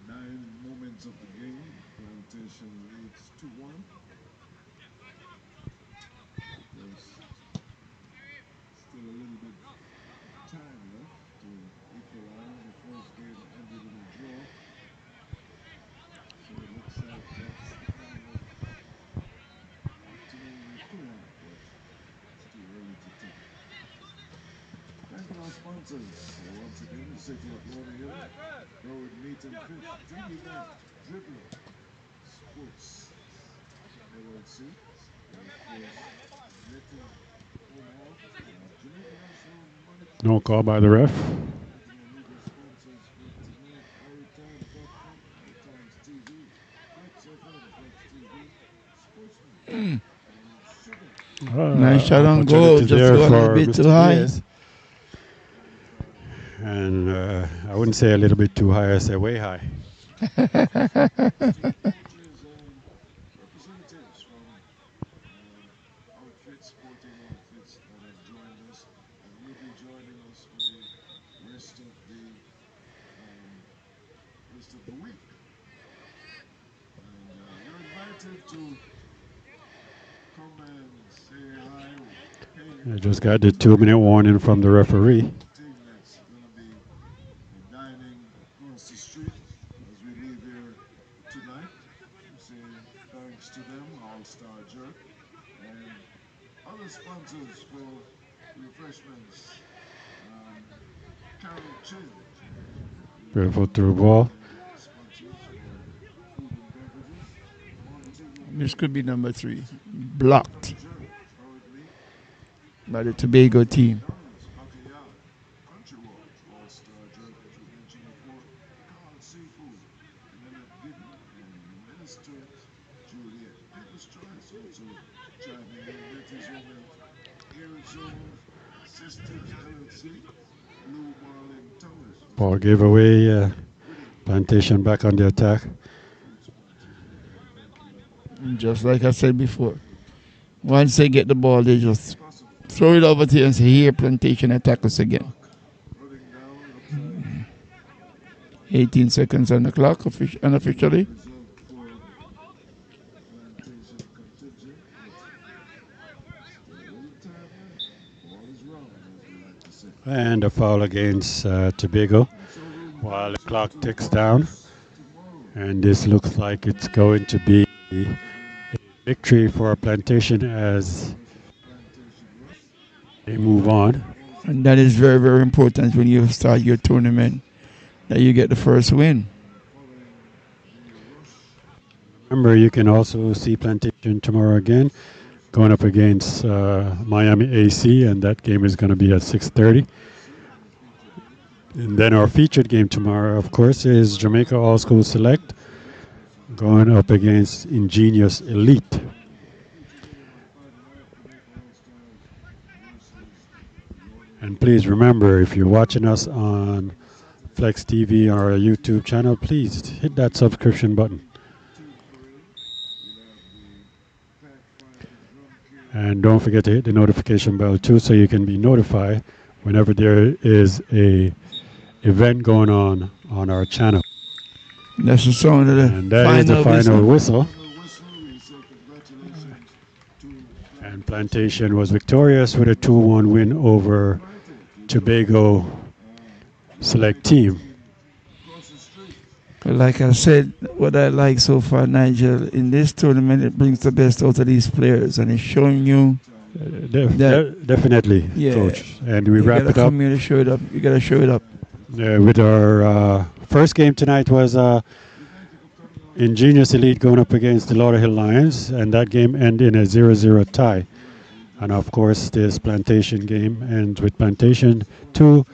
S11: 9 moments of the game. Plantation leads 2-1.
S2: There's still a little bit time left to equalize. The first game ended in a draw. So it looks like that's the kind of afternoon we could have, but it's too early to tell. Thank you, our sponsors. Once again, the City of Lauderhill, Road Meat and Fish, Dream Event, Dribbler, Sports, LLC, and of course, Netting Home Health, Jamaica National Money
S4: No
S2: Corporation,
S4: call by the ref.
S2: original media sponsors for tonight, Maritime.com, Maritimes TV, Flexx FM, Flexx TV, Sportsman, and Sugar.
S3: Nice shot on goal,
S4: Opportunity
S3: just
S4: there
S3: go a little
S4: for
S3: bit
S4: Mr.
S3: too high.
S4: Diaz. And I wouldn't say a little bit too high, I say way high.
S2: Representatives from outfits, sporting outfits that have joined us and will be joining us for the rest of the week. And you're invited to come and say hi.
S4: I just got the 2-minute warning from the referee.
S2: Team that's going to be dining across the street as we leave here tonight. We say thanks to them, All-Star Jerk, and other sponsors for refreshments. Carol Chin,
S4: Beautiful through ball.
S2: sponsors for food and beverages. Montego
S3: This could be number 3. Blocked
S2: Jerk, currently.
S3: by the Tobago team.
S2: McDonald's, Backyard, Country Walk, All-Star Jerk, as we mentioned before. Carl Seafood, Leonard Gidden, and Minister Juliet. People's Choice also chiming in. Betty's Woman, Arizona Sisters LLC, Blue Marlin Towers.
S4: Ball gave away. Plantation back on the attack.
S3: Just like I said before, once they get the ball, they just throw it over to you and say, here, Plantation, attack us again. 18 seconds on the clock, unofficially.
S4: And a foul against Tobago while the clock ticks down. And this looks like it's going to be a victory for Plantation as they move on.
S3: And that is very, very important when you start your tournament, that you get the first win.
S4: Remember, you can also see Plantation tomorrow again, going up against Miami AC, and that game is going to be at 6:30. And then our featured game tomorrow, of course, is Jamaica All School Select, going up against Ingenious Elite. And please remember, if you're watching us on Flexx TV or our YouTube channel, please hit that subscription button. And don't forget to hit the notification bell too, so you can be notified whenever there is a event going on our channel.
S3: That's the sound of the
S4: and that is the final whistle. And Plantation was victorious with a 2-1 win over Tobago Select team.
S3: Like I said, what I like so far, Nigel, in this tournament, it brings the best out of these players, and it's showing you
S4: definitely,
S3: yeah,
S4: Coach. And we wrap it up.
S3: Come here to show it up. You gotta show it up.
S4: With our first game tonight was Ingenious Elite going up against the Lauderhill Lions, and that game ended in a 0-0 tie. And of course, this Plantation game ends with Plantation 2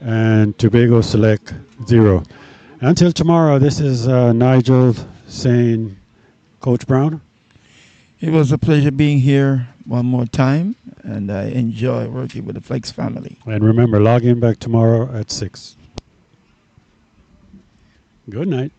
S4: and Tobago Select 0. Until tomorrow, this is Nigel saying, Coach Brown.
S3: It was a pleasure being here one more time, and I enjoy working with the Flexx family.
S4: And remember, log in back tomorrow at 6. Good night.